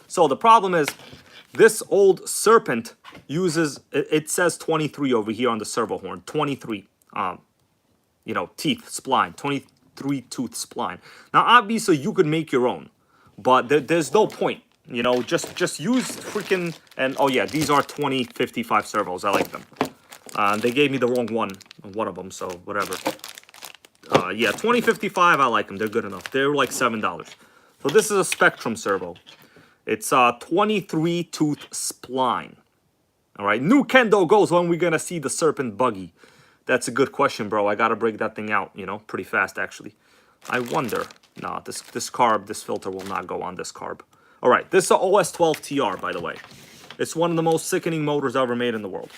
So the problem is, this old Serpent uses, it says 23 over here on the servo horn. 23, you know, teeth, spline. 23 tooth spline. Now, obviously, you could make your own. But there's no point. You know, just use freaking, and oh yeah, these are 2055 servos. I like them. They gave me the wrong one of them, so whatever. Yeah, 2055, I like them. They're good enough. They're like $7. So this is a Spectrum servo. It's a 23 tooth spline. All right, new Kendo goes when we're gonna see the Serpent buggy. That's a good question, bro. I gotta break that thing out, you know, pretty fast actually. I wonder. Nah, this filter will not go on this carb. All right, this is a OS12 TR, by the way. It's one of the most sickening motors ever made in the world.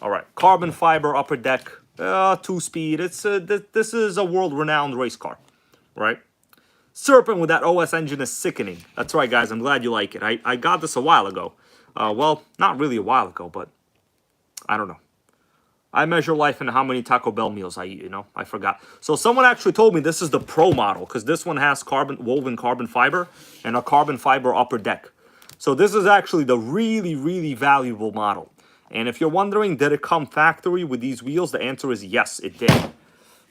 All right, carbon fiber upper deck. 2-speed. This is a world-renowned race car, right? Serpent with that OS engine is sickening. That's right, guys. I'm glad you like it. I got this a while ago. Well, not really a while ago, but I don't know. I measure life in how many Taco Bell meals I eat, you know? I forgot. So someone actually told me this is the Pro model because this one has woven carbon fiber and a carbon fiber upper deck. So this is actually the really, really valuable model. And if you're wondering, did it come factory with these wheels? The answer is yes, it did.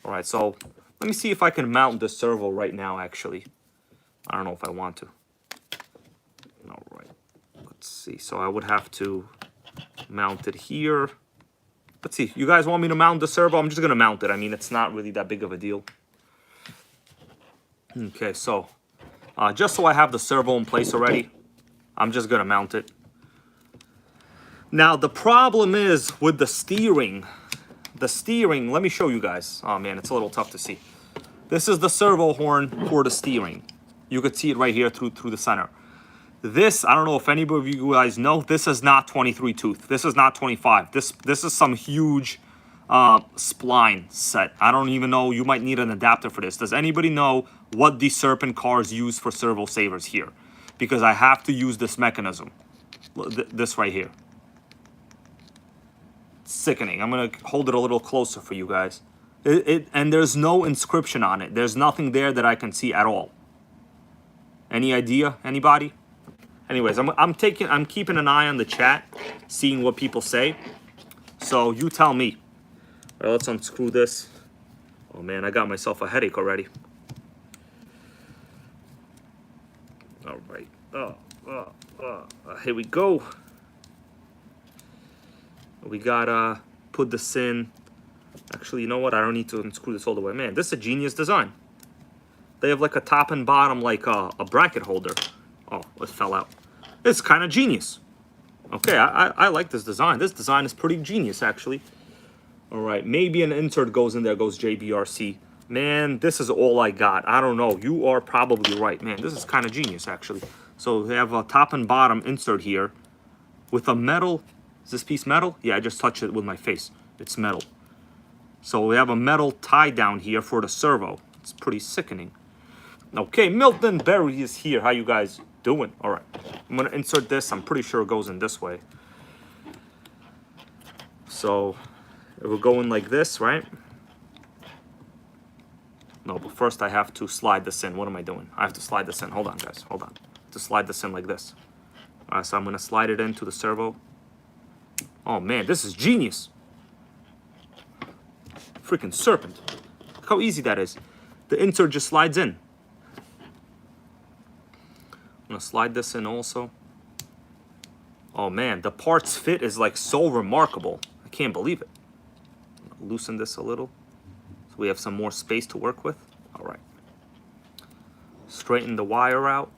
All right, so let me see if I can mount this servo right now, actually. I don't know if I want to. All right, let's see. So I would have to mount it here. Let's see. You guys want me to mount the servo? I'm just going to mount it. I mean, it's not really that big of a deal. Okay, so just so I have the servo in place already, I'm just going to mount it. Now, the problem is with the steering. The steering, let me show you guys. Oh, man, it's a little tough to see. This is the servo horn for the steering. You could see it right here through the center. This, I don't know if anybody of you guys know, this is not 23 tooth. This is not 25. This is some huge spline set. I don't even know. You might need an adapter for this. Does anybody know what the Serpent cars use for servo savers here? Because I have to use this mechanism. This right here. Sickening. I'm going to hold it a little closer for you guys. And there's no inscription on it. There's nothing there that I can see at all. Any idea? Anybody? Anyways, I'm keeping an eye on the chat, seeing what people say. So you tell me. All right, let's unscrew this. Oh man, I got myself a headache already. All right. Here we go. We gotta put this in. Actually, you know what? I don't need to unscrew this all the way. Man, this is a genius design. They have like a top and bottom, like a bracket holder. Oh, it fell out. It's kind of genius. Okay, I like this design. This design is pretty genius, actually. All right, maybe an insert goes in there, goes JBRC. Man, this is all I got. I don't know. You are probably right. Man, this is kind of genius, actually. So we have a top and bottom insert here with a metal. Is this piece metal? Yeah, I just touched it with my face. It's metal. So we have a metal tie down here for the servo. It's pretty sickening. Okay, Milton Berry is here. How you guys doing? All right, I'm gonna insert this. I'm pretty sure it goes in this way. So it will go in like this, right? No, but first I have to slide this in. What am I doing? I have to slide this in. Hold on, guys. Hold on. To slide this in like this. All right, so I'm gonna slide it into the servo. Oh man, this is genius. Freaking serpent. Look how easy that is. The insert just slides in. I'm gonna slide this in also. Oh man, the parts fit is like so remarkable. I can't believe it. Loosen this a little so we have some more space to work with. All right. Straighten the wire out.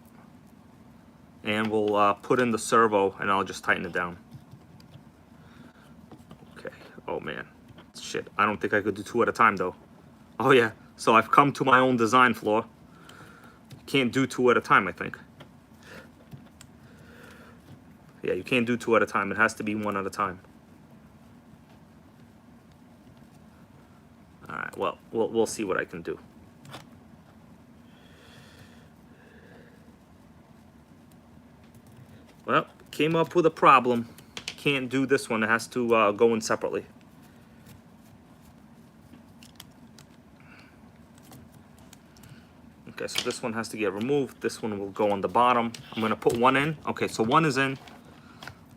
And we'll put in the servo and I'll just tighten it down. Okay. Oh man. Shit. I don't think I could do two at a time though. Oh yeah. So I've come to my own design flaw. Can't do two at a time, I think. Yeah, you can't do two at a time. It has to be one at a time. All right, well, we'll see what I can do. Well, came up with a problem. Can't do this one. It has to go in separately. Okay, so this one has to get removed. This one will go on the bottom. I'm gonna put one in. Okay, so one is in.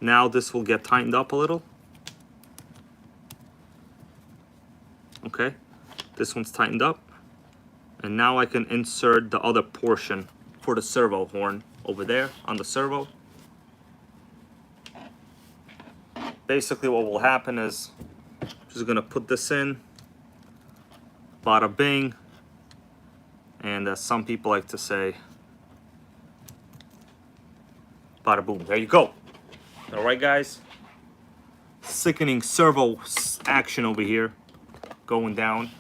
Now this will get tightened up a little. Okay, this one's tightened up. And now I can insert the other portion for the servo horn over there on the servo. Basically what will happen is I'm just gonna put this in, bada bing, and as some people like to say, bada boom. There you go. All right, guys. Sickening servo action over here, going down.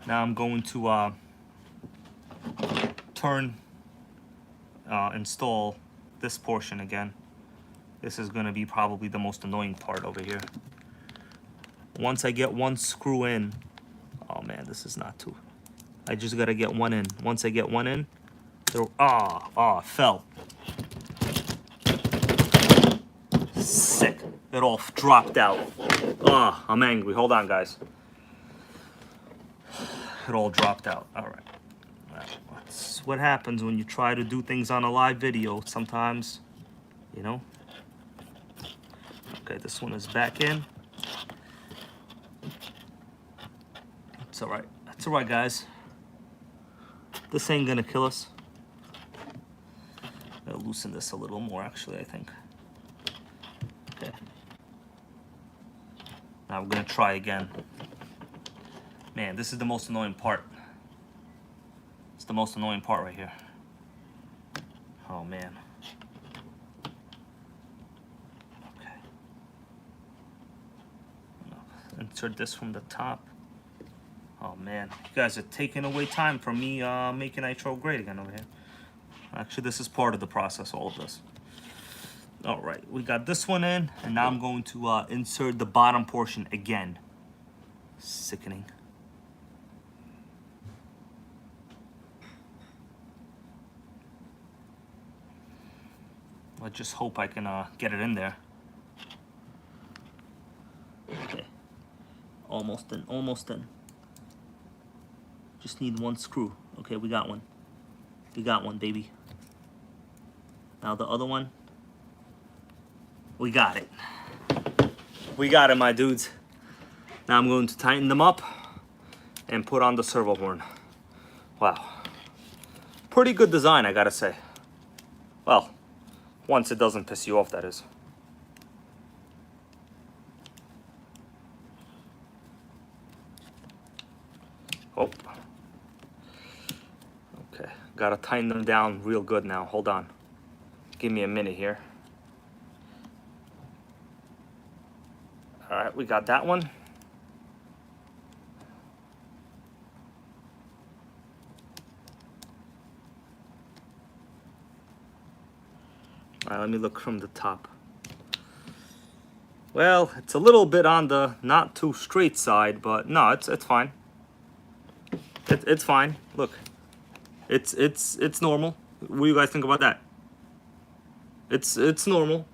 Now I'm going to install this portion again. This is going to be probably the most annoying part over here. Once I get one screw in, oh man, this is not too. I just got to get one in. Once I get one in, fell. Sick. It all dropped out. I'm angry. Hold on, guys. It all dropped out. All right. That's what happens when you try to do things on a live video. Sometimes, you know. Okay, this one is back in. It's all right. That's all right, guys. This ain't gonna kill us. I'll loosen this a little more, actually, I think. Okay. Now we're gonna try again. Man, this is the most annoying part. It's the most annoying part right here. Oh man. Okay. Insert this from the top. Oh man, you guys are taking away time from me making Nitro great again over here. Actually, this is part of the process, all of this. All right, we got this one in, and now I'm going to insert the bottom portion again. Sickening. I just hope I can get it in there. Okay, almost in, almost in. Just need one screw. Okay, we got one. We got one, baby. Now the other one. We got it. We got it, my dudes. Now I'm going to tighten them up and put on the servo horn. Wow. Pretty good design, I gotta say. Well, once it doesn't piss you off, that is. Oh. Okay, gotta tighten them down real good now. Hold on. Give me a minute here. All right, we got that one. All right, let me look from the top. Well, it's a little bit on the not too straight side, but no, it's fine. It's fine. Look, it's normal. What do you guys think about that? It's normal.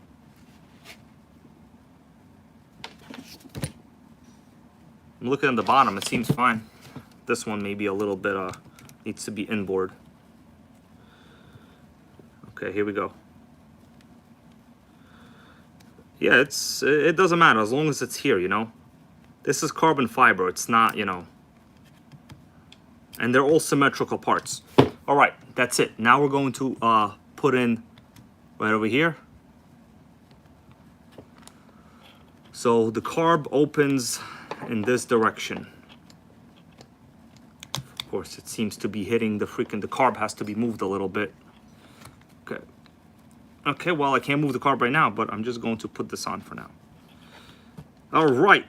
I'm looking at the bottom. It seems fine. This one maybe a little bit needs to be inboard. Okay, here we go. Yeah, it doesn't matter as long as it's here, you know. This is carbon fiber. It's not, you know. And they're all symmetrical parts. All right, that's it. Now we're going to put in right over here. So the carb opens in this direction. Of course, it seems to be hitting the carb has to be moved a little bit. Okay. Okay, well, I can't move the carb right now, but I'm just going to put this on for now. All right,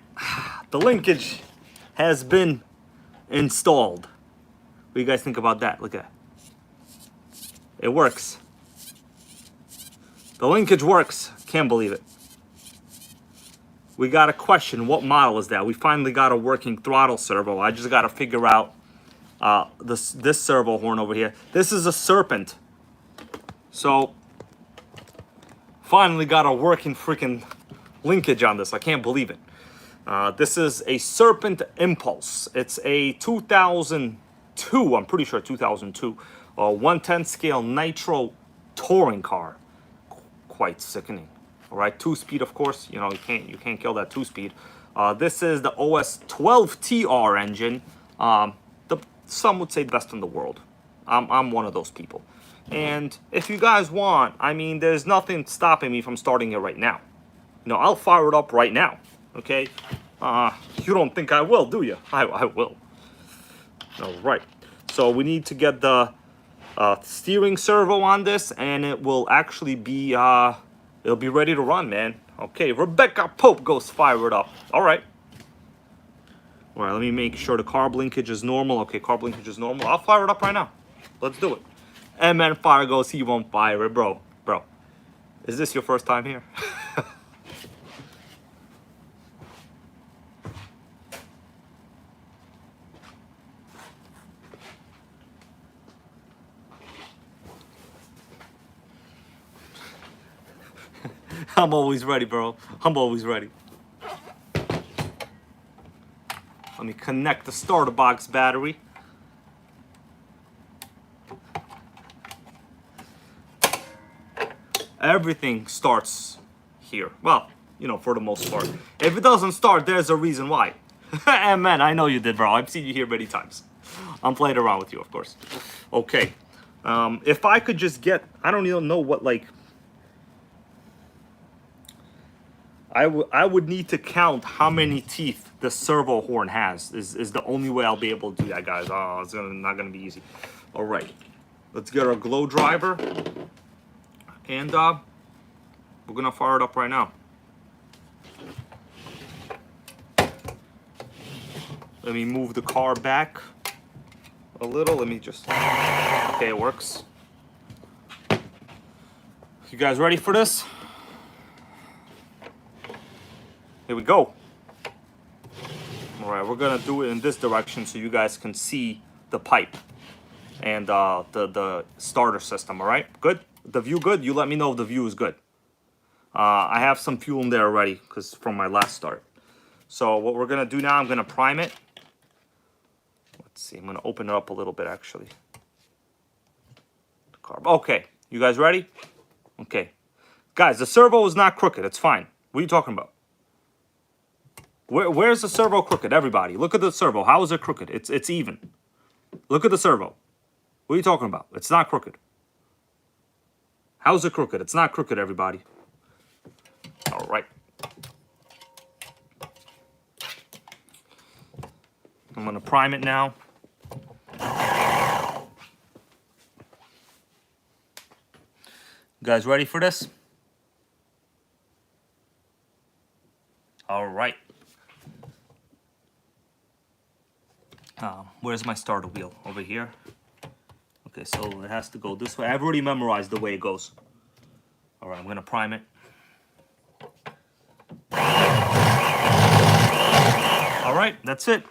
the linkage has been installed. What do you guys think about that? Look at that. It works. The linkage works. Can't believe it. We got a question. What model is that? We finally got a working throttle servo. I just got to figure out this servo horn over here. This is a Serpent. So finally got a working freaking linkage on this. I can't believe it. This is a Serpent Impulse. It's a 2002, I'm pretty sure 2002, 110 scale nitro touring car. Quite sickening. All right, 2-speed, of course. You know, you can't kill that 2-speed. This is the OS 12TR engine. Some would say best in the world. I'm one of those people. And if you guys want, I mean, there's nothing stopping me from starting it right now. You know, I'll fire it up right now. Okay? You don't think I will, do you? I will. All right. So we need to get the steering servo on this, and it will actually be it'll be ready to run, man. Okay, Rebecca Pope goes fire it up. All right. All right, let me make sure the carb linkage is normal. Okay, carb linkage is normal. I'll fire it up right now. Let's do it. And man, fire goes, he won't fire it, bro. Bro, is this your first time here? I'm always ready, bro. I'm always ready. Let me connect the starter box battery. Everything starts here. Well, you know, for the most part. If it doesn't start, there's a reason why. And man, I know you did, bro. I've seen you here many times. I'm playing around with you, of course. Okay. If I could just get, I don't even know what, like, I would need to count how many teeth the servo horn has. Is the only way I'll be able to do that, guys. Oh, it's not gonna be easy. All right, let's get our glow driver, and we're gonna fire it up right now. Let me move the car back a little. Let me just. Okay, it works. You guys ready for this? Here we go. All right, we're gonna do it in this direction so you guys can see the pipe and the starter system. All right, good. The view good. You let me know if the view is good. I have some fuel in there already because from my last start. So what we're gonna do now, I'm gonna prime it. Let's see. I'm gonna open it up a little bit actually. The carb. Okay, you guys ready? Okay, guys, the servo is not crooked. It's fine. What are you talking about? Where's the servo crooked? Everybody, look at the servo. How is it crooked? It's even. Look at the servo. What are you talking about? It's not crooked. How is it crooked? It's not crooked, everybody. All right. I'm gonna prime it now. You guys ready for this? All right. Where's my starter wheel? Over here. Okay, so it has to go this way. I've already memorized the way it goes. All right, I'm gonna prime it. All right, that's it.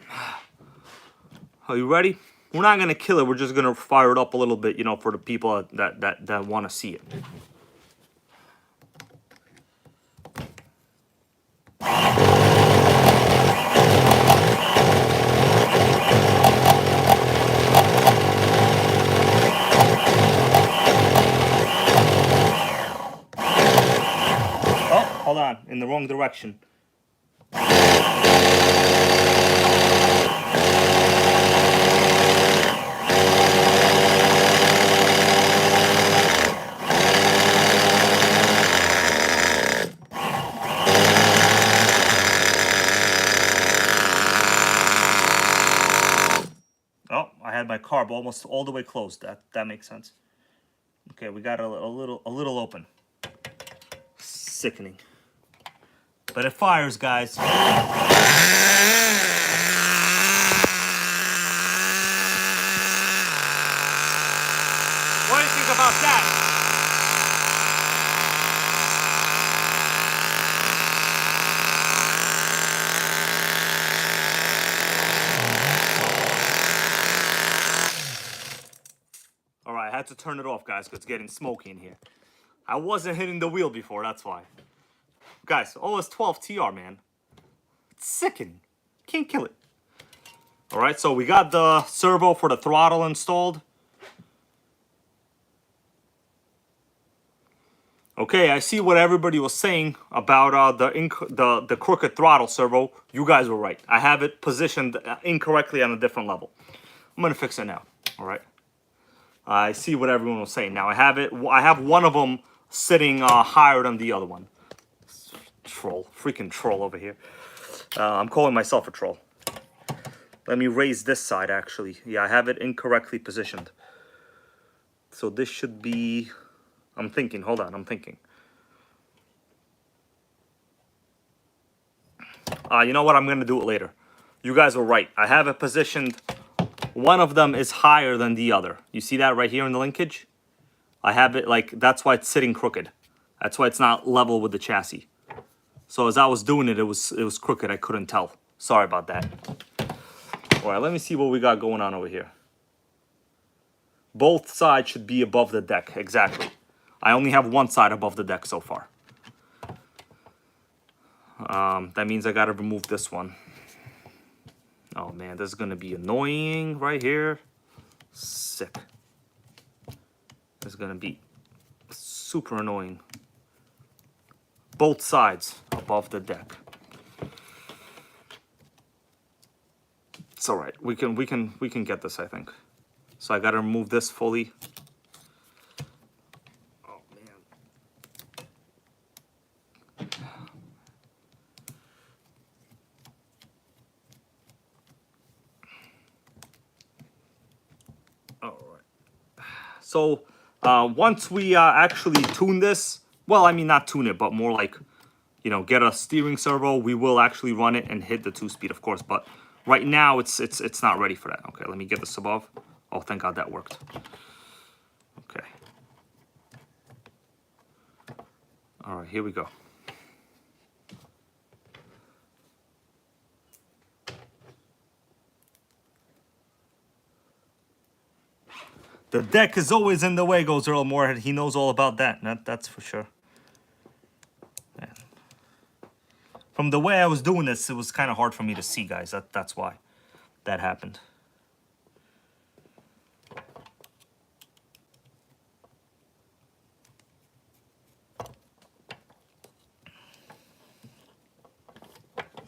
Are you ready? We're not gonna kill it. We're just gonna fire it up a little bit, you know, for the people that want to see it. Oh, hold on, in the wrong direction. Oh, I had my carb almost all the way closed. That makes sense. Okay, we got a little open. Sickening. But it fires, guys. What do you think about that? All right, I had to turn it off, guys, because it's getting smoky in here. I wasn't hitting the wheel before, that's why. Guys, OS 12 TR, man. It's sickening. Can't kill it. All right, so we got the servo for the throttle installed. Okay, I see what everybody was saying about the crooked throttle servo. You guys were right. I have it positioned incorrectly on a different level. I'm gonna fix it now. All right. I see what everyone was saying. Now I have one of them sitting higher than the other one. Troll, freaking troll over here. I'm calling myself a troll. Let me raise this side, actually. Yeah, I have it incorrectly positioned. So this should be... I'm thinking, hold on, I'm thinking. You know what, I'm gonna do it later. You guys were right. I have it positioned. One of them is higher than the other. You see that right here in the linkage? I have it like, that's why it's sitting crooked. That's why it's not level with the chassis. So as I was doing it, it was crooked. I couldn't tell. Sorry about that. All right, let me see what we got going on over here. Both sides should be above the deck, exactly. I only have one side above the deck so far. That means I gotta remove this one. Oh man, this is gonna be annoying right here. Sick. This is gonna be super annoying. Both sides above the deck. It's all right. We can get this, I think. So I gotta remove this fully. Oh man. All right. So once we actually tune this, well, I mean not tune it, but more like, you know, get a steering servo, we will actually run it and hit the 2-speed, of course. But right now, it's not ready for that. Okay, let me get this above. Oh, thank God that worked. Okay. All right, here we go. The deck is always in the way, goes Earl Moorhead. He knows all about that. That's for sure. Man. From the way I was doing this, it was kind of hard for me to see, guys. That's why that happened.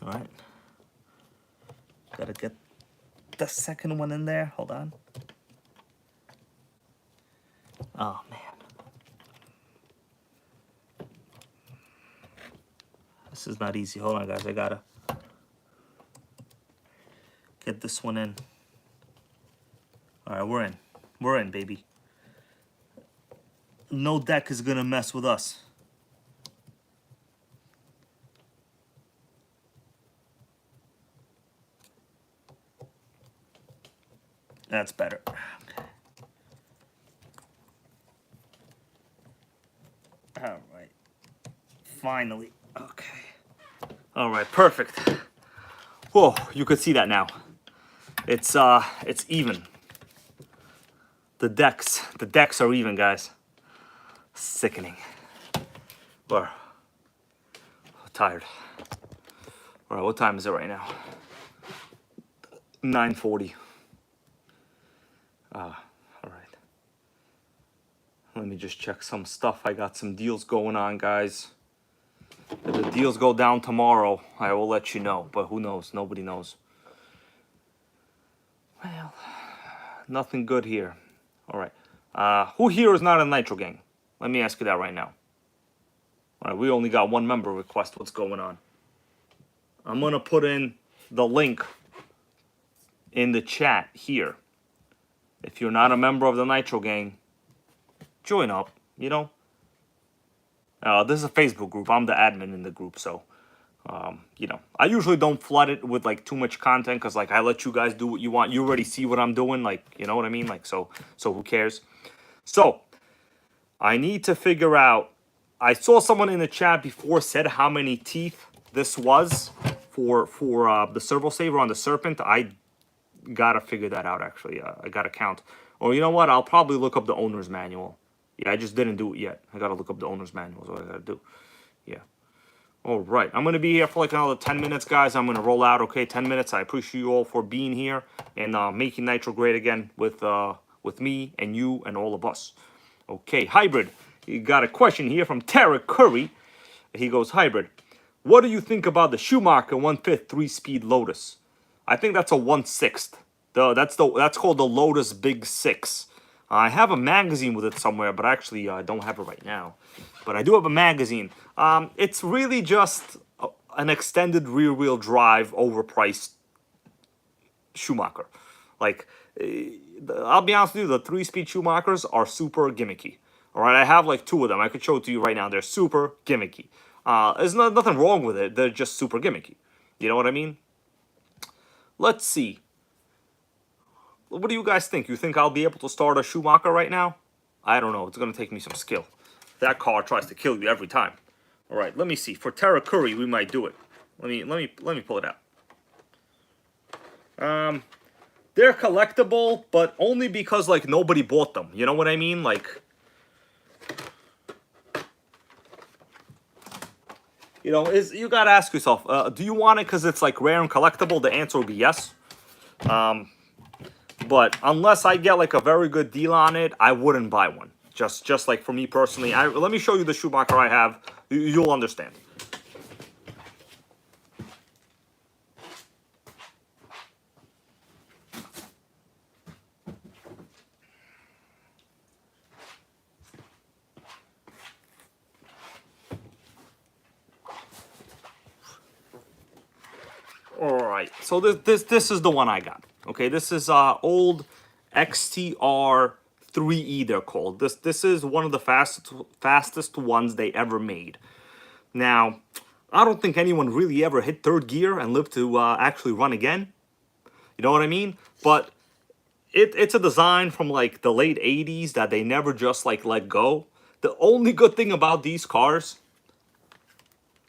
All right. Gotta get the second one in there. Hold on. Oh, man. This is not easy. Hold on, guys. I gotta get this one in. All right, we're in. We're in, baby. No deck is gonna mess with us. That's better. All right. Finally. Okay. All right, perfect. Whoa, you could see that now. It's even. The decks are even, guys. Sickening. We're tired. All right, what time is it right now? 9:40. All right. Let me just check some stuff. I got some deals going on, guys. If the deals go down tomorrow, I will let you know. But who knows? Nobody knows. Well, nothing good here. All right. Who here is not a NitroGang? Let me ask you that right now. All right, we only got one member request. What's going on? I'm going to put in the link in the chat here. If you're not a member of the NitroGang, join up, you know. This is a Facebook group. I'm the admin in the group, so, you know. I usually don't flood it with, like, too much content because, like, I let you guys do what you want. You already see what I'm doing, like, you know what I mean? Like, so who cares? So, I need to figure out. I saw someone in the chat before said how many teeth this was for the servo saver on the Serpent. I gotta figure that out, actually. I gotta count. Or you know what? I'll probably look up the owner's manual. Yeah, I just didn't do it yet. I gotta look up the owner's manual. Is what I gotta do. Yeah. All right. I'm gonna be here for like another 10 minutes, guys. I'm gonna roll out. Okay, 10 minutes. I appreciate you all for being here and making Nitro great again with me and you and all of us. Okay, Hybrid. You got a question here from Tara Curry. He goes, Hybrid, what do you think about the Schumacher 1/5 3-speed Lotus? I think that's a 1/6. That's called the Lotus Big 6. I have a magazine with it somewhere, but actually I don't have it right now. But I do have a magazine. It's really just an extended rear-wheel drive, overpriced Schumacher. Like, I'll be honest with you, the 3-speed Schumachers are super gimmicky. All right, I have like 2 of them. I could show it to you right now. They're super gimmicky. There's nothing wrong with it. They're just super gimmicky. You know what I mean? Let's see. What do you guys think? You think I'll be able to start a Schumacher right now? I don't know. It's going to take me some skill. That car tries to kill you every time. All right, let me see. For Terra Curry, we might do it. Let me pull it out. They're collectible, but only because like nobody bought them. You know what I mean? Like, you know, you gotta ask yourself, do you want it because it's like rare and collectible? The answer would be yes. But unless I get like a very good deal on it, I wouldn't buy one. Just like for me personally. Let me show you the Schumacher I have. You'll understand. Alright, so this is the one I got. Okay, this is old XTR 3E they're called. This is one of the fastest ones they ever made. Now, I don't think anyone really ever hit 3rd gear and lived to actually run again. You know what I mean? But it's a design from like the late 80s that they never just like let go. The only good thing about these cars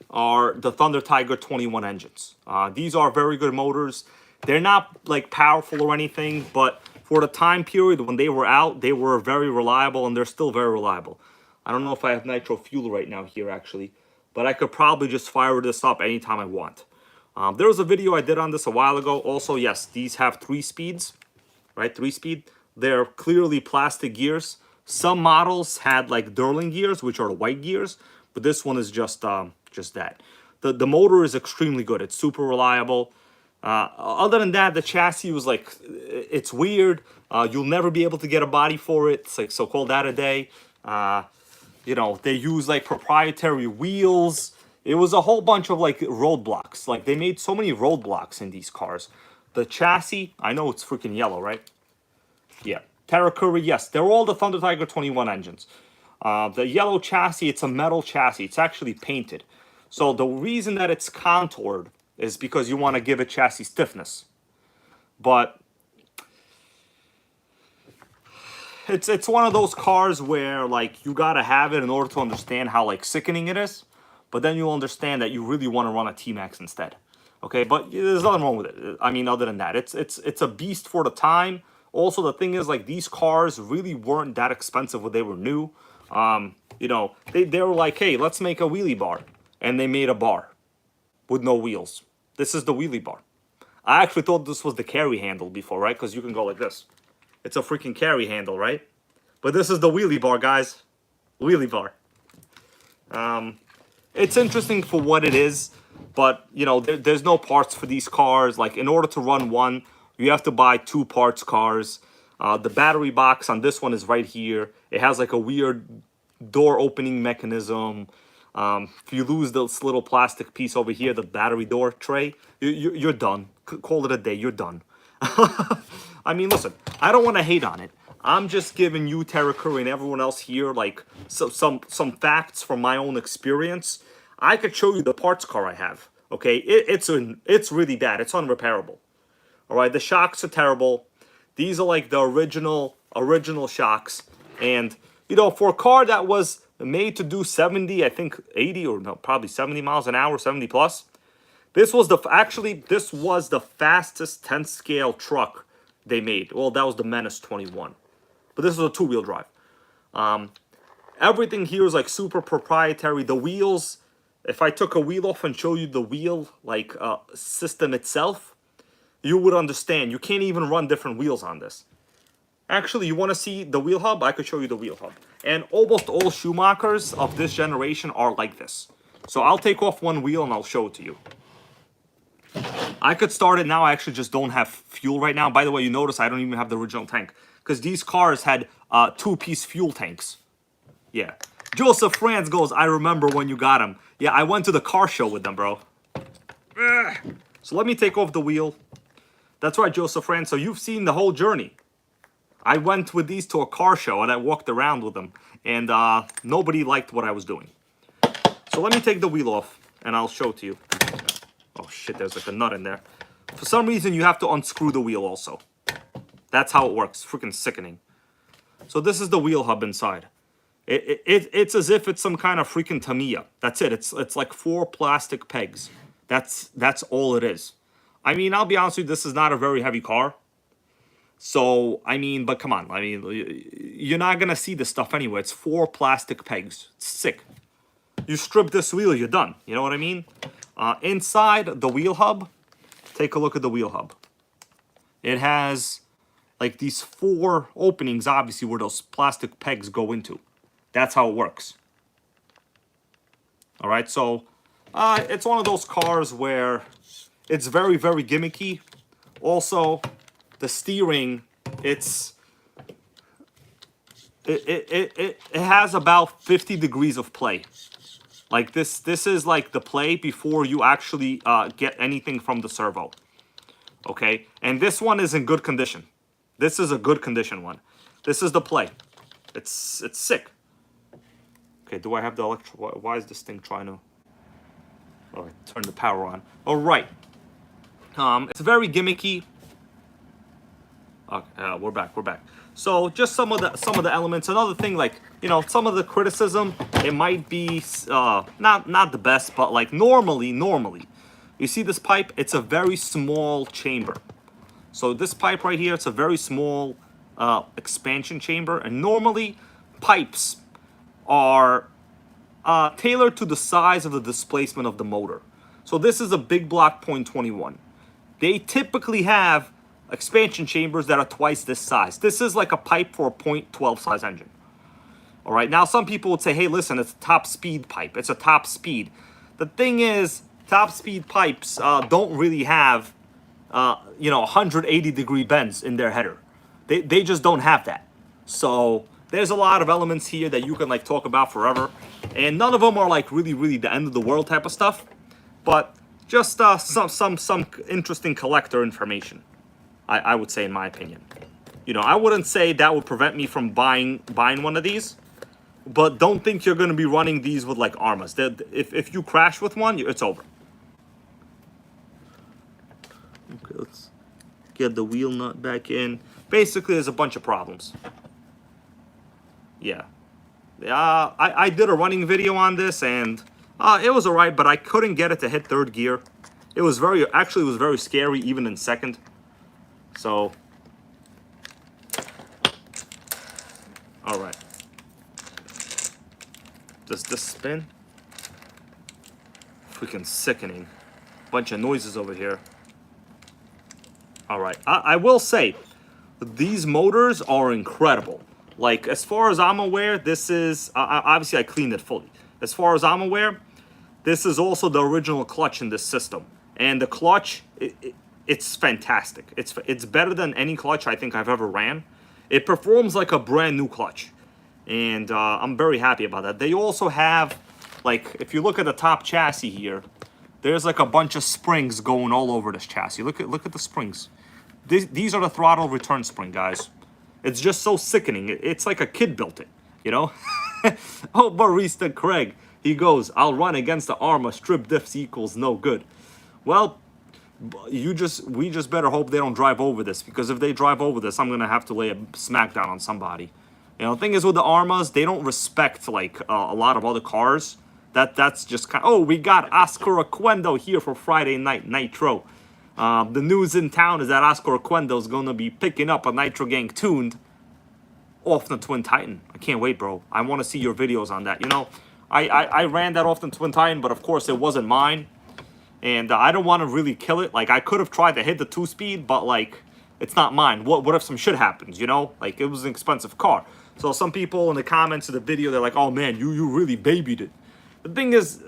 are the Thunder Tiger 21 engines. These are very good motors. They're not like powerful or anything, but for the time period when they were out, they were very reliable, and they're still very reliable. I don't know if I have nitro fuel right now here actually, but I could probably just fire this up anytime I want. There was a video I did on this a while ago. Also, yes, these have 3 speeds, right? 3-speed. They're clearly plastic gears. Some models had like Durlin gears, which are the white gears, but this one is just that. The motor is extremely good. It's super reliable. Other than that, the chassis was like, it's weird. You'll never be able to get a body for it. It's like so-called out-of-day. You know, they use like proprietary wheels. It was a whole bunch of like roadblocks. Like they made so many roadblocks in these cars. The chassis, I know it's freaking yellow, right? Yeah. Terra Curry, yes. They're all the Thunder Tiger 21 engines. The yellow chassis, it's a metal chassis. It's actually painted. So the reason that it's contoured is because you want to give it chassis stiffness. But it's one of those cars where like you gotta have it in order to understand how like sickening it is, but then you'll understand that you really want to run a T-Max instead. Okay, but there's nothing wrong with it. I mean, other than that, it's a beast for the time. Also, the thing is, like, these cars really weren't that expensive when they were new. You know, they were like, hey, let's make a wheelie bar, and they made a bar with no wheels. This is the wheelie bar. I actually thought this was the carry handle before, right? Because you can go like this. It's a freaking carry handle, right? But this is the wheelie bar, guys. Wheelie bar. It's interesting for what it is, but you know, there's no parts for these cars. Like, in order to run one, you have to buy 2 parts cars. The battery box on this one is right here. It has like a weird door opening mechanism. If you lose this little plastic piece over here, the battery door tray, you're done. Call it a day. You're done. I mean, listen, I don't want to hate on it. I'm just giving you, Terra Curry, and everyone else here, like, some facts from my own experience. I could show you the parts car I have, okay? It's really bad. It's unrepairable, all right? The shocks are terrible. These are, like, the original shocks. And, you know, for a car that was made to do 70, I think 80, or no, probably 70 miles an hour, 70 plus, this was the fastest 10 scale truck they made. Well, that was the Menace 21. But this is a 2-wheel drive. Everything here is like super proprietary. The wheels, if I took a wheel off and show you the wheel like system itself, you would understand. You can't even run different wheels on this. Actually, you want to see the wheel hub? I could show you the wheel hub. And almost all Schumachers of this generation are like this. So I'll take off one wheel and I'll show it to you. I could start it now. I actually just don't have fuel right now. By the way, you notice I don't even have the original tank, because these cars had 2-piece fuel tanks. Yeah. Joseph Franz goes, I remember when you got them. Yeah, I went to the car show with them, bro. So let me take off the wheel. That's right, Joseph Franz. So you've seen the whole journey. I went with these to a car show, and I walked around with them. And nobody liked what I was doing. So let me take the wheel off, and I'll show it to you. Oh, shit, there's like a nut in there. For some reason, you have to unscrew the wheel also. That's how it works. Freaking sickening. So this is the wheel hub inside. It's as if it's some kind of freaking Tamiya. That's it. It's like 4 plastic pegs. That's all it is. I mean, I'll be honest with you, this is not a very heavy car. So, I mean, but come on. I mean, you're not going to see this stuff anyway. It's 4 plastic pegs. It's sick. You strip this wheel, you're done. You know what I mean? Inside the wheel hub, take a look at the wheel hub. It has like these 4 openings, obviously, where those plastic pegs go into. That's how it works. All right, so it's one of those cars where it's very, very gimmicky. Also, the steering, it has about 50 degrees of play. Like this is like the play before you actually get anything from the servo. Okay, and this one is in good condition. This is a good condition one. This is the play. It's sick. Okay, do I have the why is this thing trying to... Oh, turn the power on. All right. It's very gimmicky. Okay, we're back. So just some of the elements. Another thing, like, you know, some of the criticism, it might be not the best, but like normally, you see this pipe? It's a very small chamber. So this pipe right here, it's a very small expansion chamber, and normally pipes are tailored to the size of the displacement of the motor. So this is a big block 0.21. They typically have expansion chambers that are twice this size. This is like a pipe for a 0.12 size engine. All right, now some people would say, hey, listen, it's a top speed pipe. It's a top speed. The thing is, top speed pipes don't really have, 180 degree bends in their header. They just don't have that. So there's a lot of elements here that you can like talk about forever. And none of them are like really the end of the world type of stuff. But just some interesting collector information. I would say, in my opinion. You know, I wouldn't say that would prevent me from buying one of these, but don't think you're going to be running these with like Armas. If you crash with one, it's over. Okay, let's get the wheel nut back in. Basically, there's a bunch of problems. Yeah. I did a running video on this, and it was alright, but I couldn't get it to hit third gear. It was actually, it was very scary, even in second. So, alright. Does this spin? Freaking sickening. Bunch of noises over here. Alright, I will say, these motors are incredible. Like, as far as I'm aware, this is, obviously I cleaned it fully. As far as I'm aware, this is also the original clutch in this system. And the clutch, it's fantastic. It's better than any clutch I think I've ever ran. It performs like a brand new clutch. And I'm very happy about that. They also have, like, if you look at the top chassis here, there's like a bunch of springs going all over this chassis. Look at the springs. These are the throttle return spring, guys. It's just so sickening. It's like a kid built it, you know? Oh, Barista Craig, he goes, I'll run against the Arma, strip diffs equals no good. Well, we just better hope they don't drive over this, because if they drive over this, I'm going to have to lay a smackdown on somebody. You know, the thing is with the Armas, they don't respect, like, a lot of other cars. That's just kind of, oh, we got Oscar Oquendo here for Friday Night Nitro. The news in town is that Oscar Oquendo is going to be picking up a NitroGang tuned off the Twin Titan. I can't wait, bro. I want to see your videos on that. You know, I ran that off the Twin Titan, but of course it wasn't mine. And I don't want to really kill it. Like, I could have tried to hit the 2-speed, but, like, it's not mine. What if some shit happens, you know? Like, it was an expensive car. So some people in the comments of the video, they're like, oh, man, you really babied it. The thing is,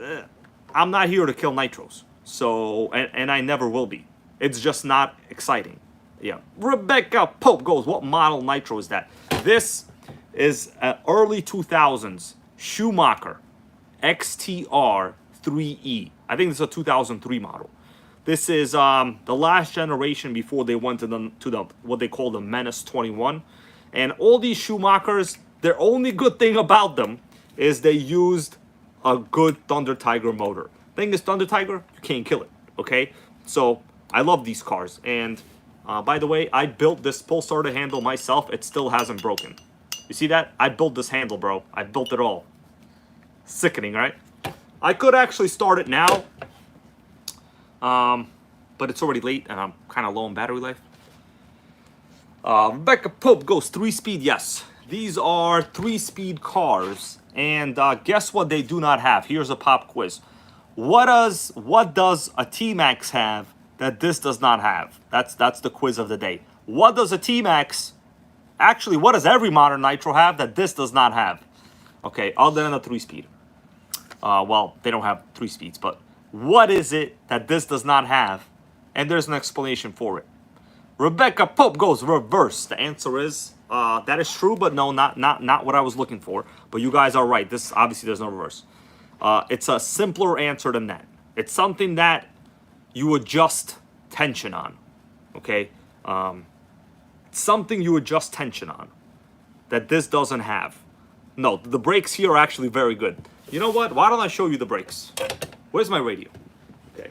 I'm not here to kill nitros. So, and I never will be. It's just not exciting. Yeah. Rebecca Pope goes, what model nitro is that? This is an early 2000s Schumacher XTR 3E. I think this is a 2003 model. This is the last generation before they went to the what they call the Menace 21. And all these Schumachers, their only good thing about them is they used a good Thunder Tiger motor. Thing is, Thunder Tiger, you can't kill it, okay? So, I love these cars. And, by the way, I built this pull starter handle myself. It still hasn't broken. You see that? I built this handle, bro. I built it all. Sickening, right? I could actually start it now. But it's already late, and I'm kind of low on battery life. Rebecca Pope goes 3-speed, yes. These are 3-speed cars. And guess what they do not have? Here's a pop quiz. What does a T-Max have that this does not have? That's the quiz of the day. What does a T-Max, actually, what does every modern Nitro have that this does not have? Okay, other than a 3-speed. Well, they don't have 3 speeds, but what is it that this does not have? And there's an explanation for it. Rebecca Pope goes reverse. The answer is that is true, but no, not what I was looking for. But you guys are right. This obviously there's no reverse. It's a simpler answer than that. It's something that you adjust tension on. Okay, something you adjust tension on that this doesn't have. No, the brakes here are actually very good. You know what? Why don't I show you the brakes? Where's my radio? Okay.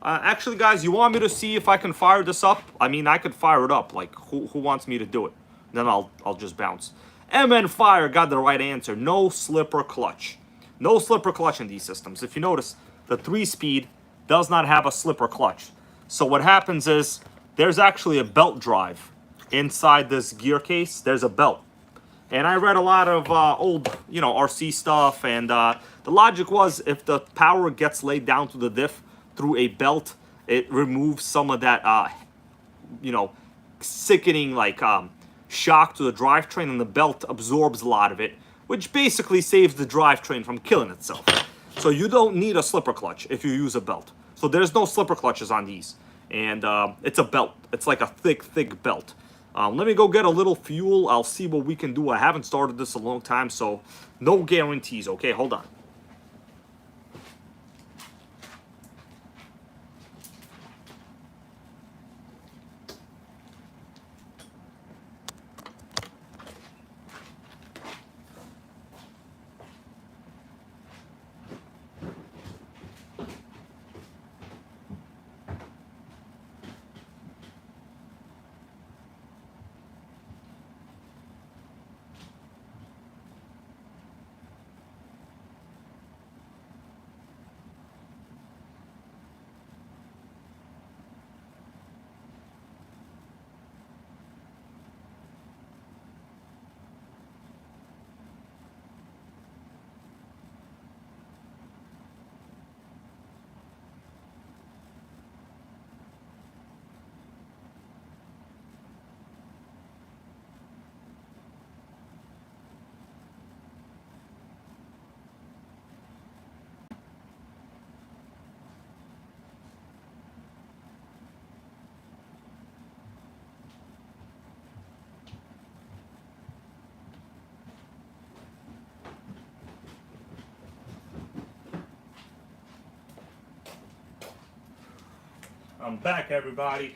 Actually, guys, you want me to see if I can fire this up? I mean, I could fire it up. Like, who wants me to do it? Then I'll just bounce. MN Fire got the right answer. No slipper clutch. No slipper clutch in these systems. If you notice, the 3-speed does not have a slipper clutch. So what happens is there's actually a belt drive inside this gear case. There's a belt. And I read a lot of old, you know, RC stuff, and the logic was if the power gets laid down to the diff through a belt, it removes some of that, you know, sickening, like, shock to the drivetrain, and the belt absorbs a lot of it, which basically saves the drivetrain from killing itself. So you don't need a slipper clutch if you use a belt. So there's no slipper clutches on these. And it's a belt. It's like a thick belt. Let me go get a little fuel. I'll see what we can do. I haven't started this a long time, so no guarantees. Okay, hold on. I'm back, everybody.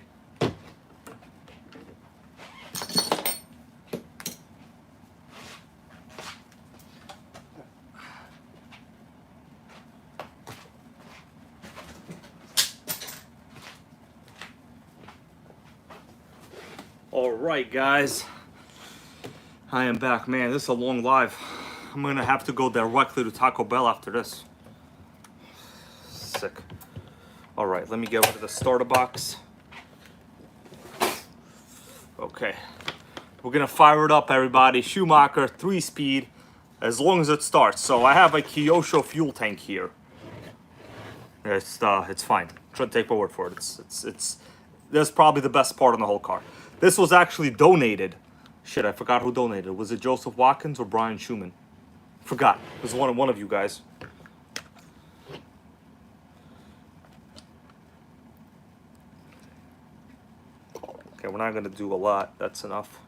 All right, guys. I am back. Man, this is a long live. I'm gonna have to go directly to Taco Bell after this. Sick. All right, let me get rid of the starter box. Okay. We're gonna fire it up, everybody. Schumacher, 3-speed, as long as it starts. So I have a Kyosho fuel tank here. It's fine. Shouldn't take my word for it. It's that's probably the best part on the whole car. This was actually donated. Shit, I forgot who donated. Was it Joseph Watkins or Brian Schumann? Forgot. It was one of you guys. Okay, we're not gonna do a lot. That's enough.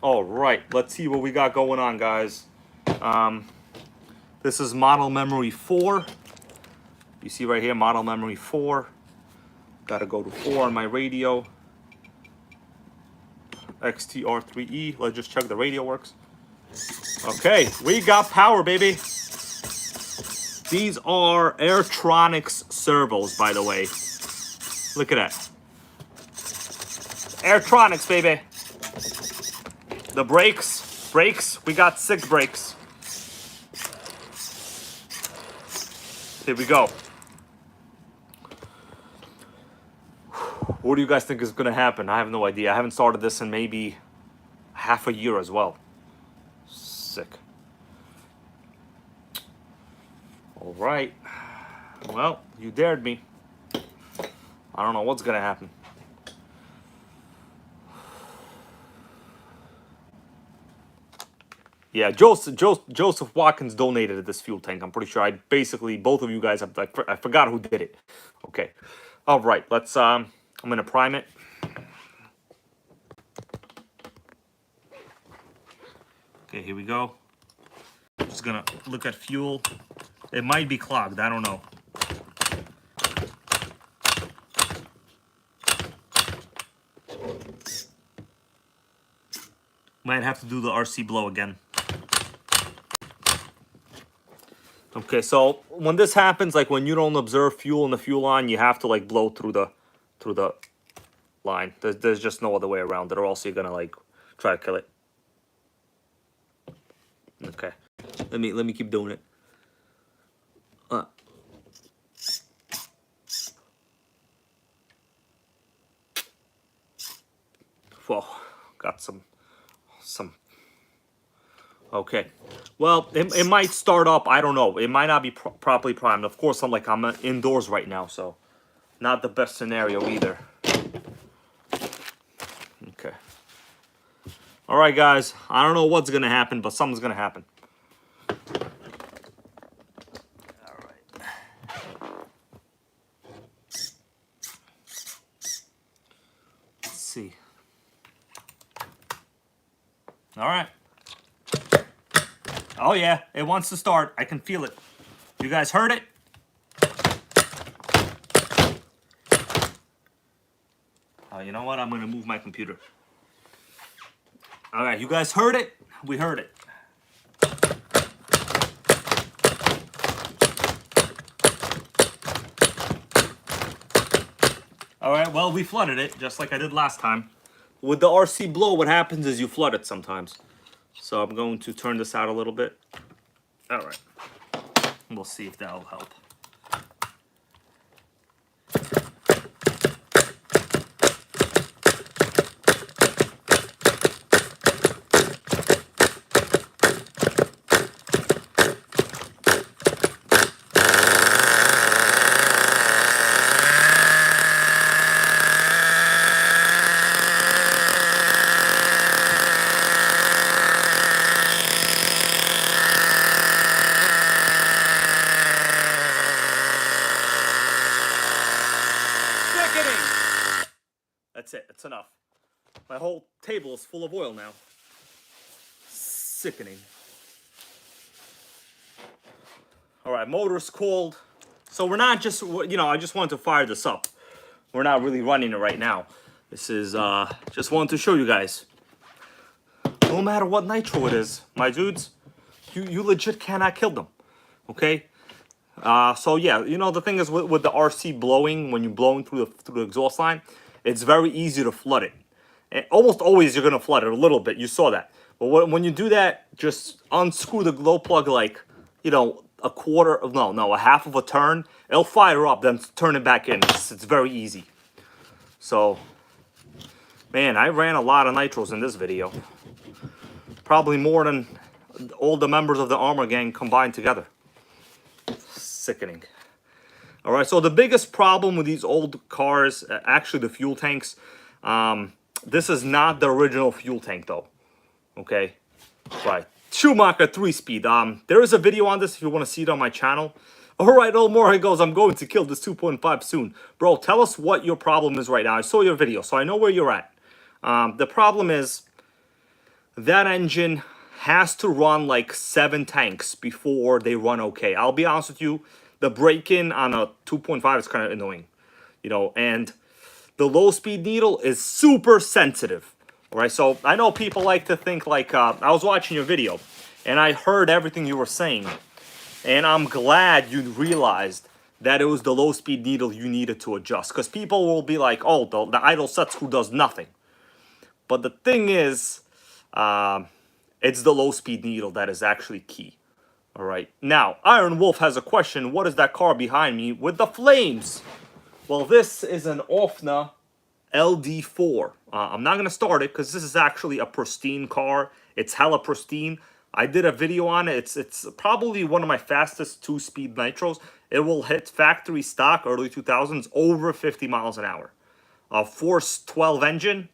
All right, let's see what we got going on, guys. This is model memory 4. You see right here, model memory 4. Gotta go to 4 on my radio. XTR3E. Let's just check the radio works. Okay, we got power, baby. These are Airtronics servos, by the way. Look at that. Airtronics, baby. The brakes, we got 6 brakes. Here we go. What do you guys think is gonna happen? I have no idea. I haven't started this in maybe half a year as well. Sick. All right. Well, you dared me. I don't know what's gonna happen. Yeah, Joseph Watkins donated this fuel tank. I'm pretty sure. Both of you guys have. I forgot who did it. Okay. All right. Let's. I'm gonna prime it. Okay, here we go. Just gonna look at fuel. It might be clogged. I don't know. Might have to do the RC blow again. Okay, so when this happens, like when you don't observe fuel in the fuel line, you have to like blow through the line. There's just no other way around it, or else you're gonna like try to kill it. Okay, let me keep doing it. Whoa, got some. Okay, well, it might start up. I don't know. It might not be properly primed. Of course, I'm indoors right now, so not the best scenario either. Okay. All right, guys. I don't know what's gonna happen, but something's gonna happen. All right. Let's see. All right. Oh yeah, it wants to start. I can feel it. You guys heard it? Oh, you know what? I'm gonna move my computer. All right, you guys heard it? We heard it. All right, well, we flooded it just like I did last time. With the RC blow, what happens is you flood it sometimes. So I'm going to turn this out a little bit. All right. We'll see if that'll help. That's it. That's enough. My whole table is full of oil now. Sickening. All right, motor's cold. So we're not just, you know, I just wanted to fire this up. We're not really running it right now. This is, just wanted to show you guys. No matter what nitro it is, my dudes, you legit cannot kill them, okay? So yeah, you know, the thing is with the RC blowing, when you're blowing through the exhaust line, it's very easy to flood it. And almost always you're gonna flood it a little bit. You saw that. But when you do that, just unscrew the glow plug like, you know, a half of a turn. It'll fire up, then turn it back in. It's very easy. So, man, I ran a lot of nitros in this video. Probably more than all the members of the Armor Gang combined together. Sickening. All right, so the biggest problem with these old cars, actually the fuel tanks, this is not the original fuel tank though, okay? Right, Schumacher 3-speed. There is a video on this if you want to see it on my channel. All right, old Moray goes, I'm going to kill this 2.5 soon. Bro, tell us what your problem is right now. I saw your video, so I know where you're at. The problem is that engine has to run like 7 tanks before they run okay. I'll be honest with you, the break-in on a 2.5 is kind of annoying, you know, and the low-speed needle is super sensitive, all right? So I know people like to think like, I was watching your video, and I heard everything you were saying, and I'm glad you realized that it was the low-speed needle you needed to adjust, because people will be like, oh, the idle set screw does nothing. But the thing is, it's the low-speed needle that is actually key. All right. Now, Iron Wolf has a question. What is that car behind me with the flames? Well, this is an OFNA LD4. I'm not going to start it because this is actually a pristine car. It's hella pristine. I did a video on it. It's probably one of my fastest 2-speed nitros. It will hit factory stock early 2000s over 50 miles an hour. Force 12 engine,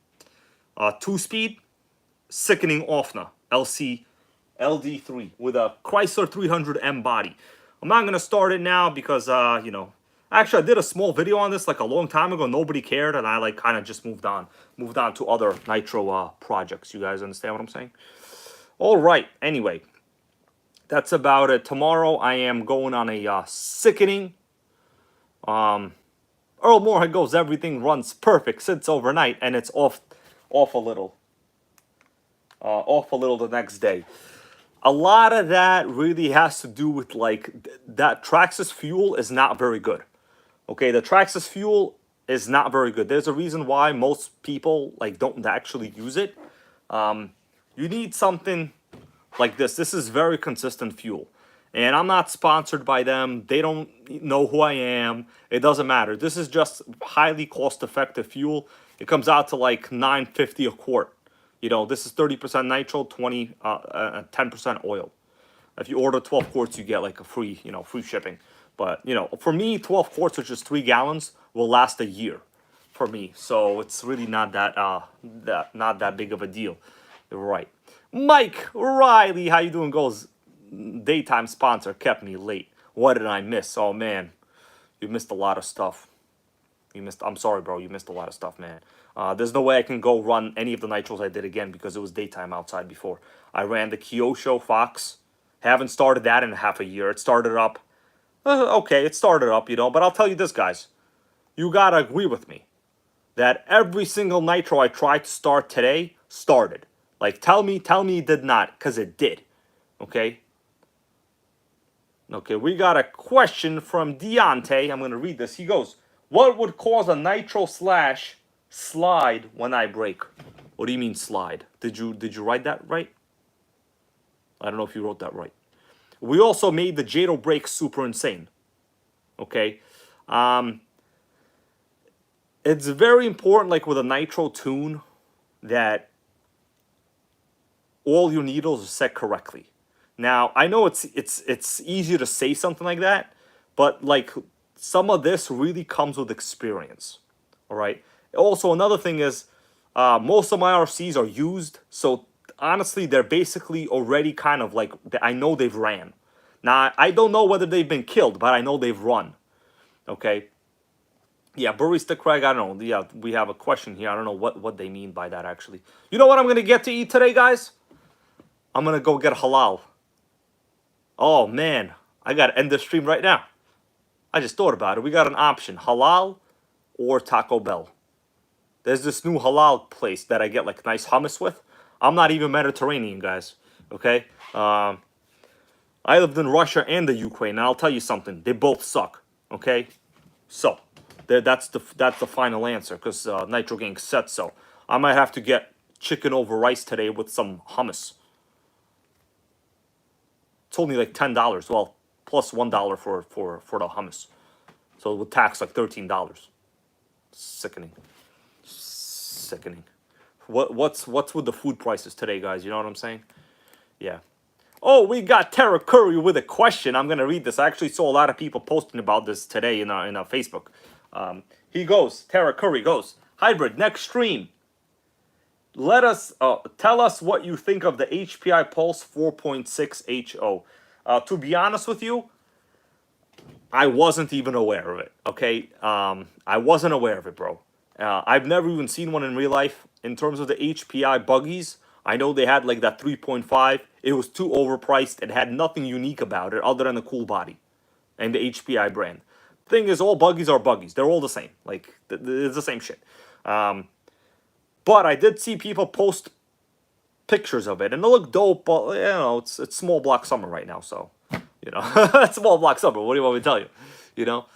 2-speed, sickening OFNA LC LD3 with a Chrysler 300M body. I'm not going to start it now because, you know, actually I did a small video on this like a long time ago. Nobody cared, and I like kind of just moved on to other nitro projects. You guys understand what I'm saying? All right. Anyway, that's about it. Tomorrow I am going on a sickening. Earl Moorhead goes, everything runs perfect since overnight, and it's off a little the next day. A lot of that really has to do with like that Traxxas fuel is not very good. Okay, the Traxxas fuel is not very good. There's a reason why most people like don't actually use it. You need something like this. This is very consistent fuel. And I'm not sponsored by them. They don't know who I am. It doesn't matter. This is just highly cost-effective fuel. It comes out to like $9.50 a quart. You know, this is 30% nitro, 10% oil. If you order 12 quarts, you get like a free shipping. But, you know, for me, 12 quarts, which is 3 gallons, will last a year for me. So it's really not that big of a deal. You're right. Mike Riley, how you doing? Goes, daytime sponsor kept me late. What did I miss? Oh, man, you missed a lot of stuff. I'm sorry, bro. You missed a lot of stuff, man. There's no way I can go run any of the nitros I did again because it was daytime outside before. I ran the Kyosho FOXX. Haven't started that in half a year. It started up. Okay, it started up, you know. But I'll tell you this, guys. You got to agree with me that every single nitro I tried to start today started. Like, tell me it did not, because it did. Okay? Okay, we got a question from Deontay. I'm going to read this. He goes, what would cause a nitro slash slide when I brake? What do you mean slide? Did you write that right? I don't know if you wrote that right. We also made the Jato Brakes super insane. Okay? It's very important, like with a nitro tune, that all your needles are set correctly. Now, I know it's easier to say something like that, but like some of this really comes with experience. All right. Also, another thing is most of my RCs are used, so honestly, they're basically already kind of like, I know they've ran. Now, I don't know whether they've been killed, but I know they've run. Okay. Yeah, Barista Craig, I don't know. Yeah, we have a question here. I don't know what they mean by that, actually. You know what I'm going to get to eat today, guys? I'm going to go get halal. Oh, man. I got to end the stream right now. I just thought about it. We got an option, halal or Taco Bell. There's this new halal place that I get like nice hummus with. I'm not even Mediterranean, guys. Okay? I lived in Russia and the Ukraine, and I'll tell you something. They both suck. Okay? So, that's the final answer, because NitroGang said so. I might have to get chicken over rice today with some hummus. It's only like $10. Well, plus $1 for the hummus. So with tax, like $13. Sickening. Sickening. What's with the food prices today, guys? You know what I'm saying? Yeah. Oh, we got Tara Curry with a question. I'm gonna read this. I actually saw a lot of people posting about this today in our Facebook. He goes, Tara Curry goes, Hybrid, next stream. Let us tell us what you think of the HPI Pulse 4.6 HO. To be honest with you, I wasn't even aware of it. Okay, I wasn't aware of it, bro. I've never even seen one in real life. In terms of the HPI buggies, I know they had like that 3.5. It was too overpriced. It had nothing unique about it other than a cool body and the HPI brand. Thing is, all buggies are buggies. They're all the same. Like, it's the same shit. But I did see people post pictures of it, and they look dope. But you know, it's small block summer right now, so you know, it's small block summer. What do you want me to tell you? You know.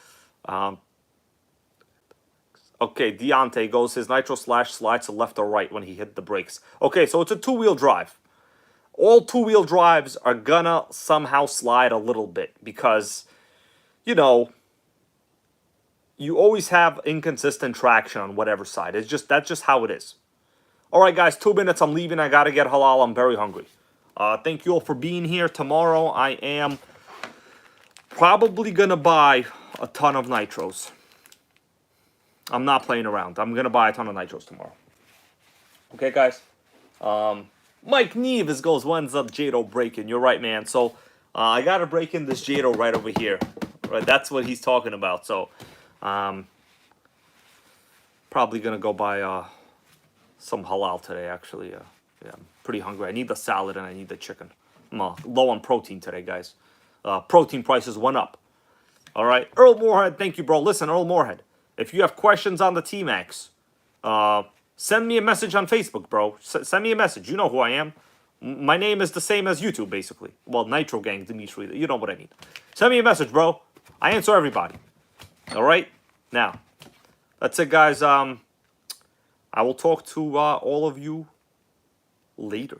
Okay, Deontay goes, his Nitro Slash slides to left or right when he hit the brakes. Okay, so it's a two-wheel drive. All two-wheel drives are gonna somehow slide a little bit because, you know, you always have inconsistent traction on whatever side. That's just how it is. All right, guys, 2 minutes. I'm leaving. I gotta get halal. I'm very hungry. Thank you all for being here. Tomorrow, I am probably gonna buy a ton of nitros. I'm not playing around. I'm gonna buy a ton of nitros tomorrow. Okay, guys. Mike Neves goes, when's up Jato break-in? You're right, man. So I gotta break in this Jato right over here. Right, that's what he's talking about. So probably gonna go buy some halal today. Actually, yeah, I'm pretty hungry. I need the salad and I need the chicken. I'm low on protein today, guys. Protein prices went up. All right, Earl Moorhead, thank you, bro. Listen, Earl Moorhead. If you have questions on the T-Max, send me a message on Facebook, bro. Send me a message. You know who I am. My name is the same as YouTube, basically. Well, NitroGang, Dimitri. You know what I mean. Send me a message, bro. I answer everybody. All right? Now, that's it, guys. I will talk to all of you later.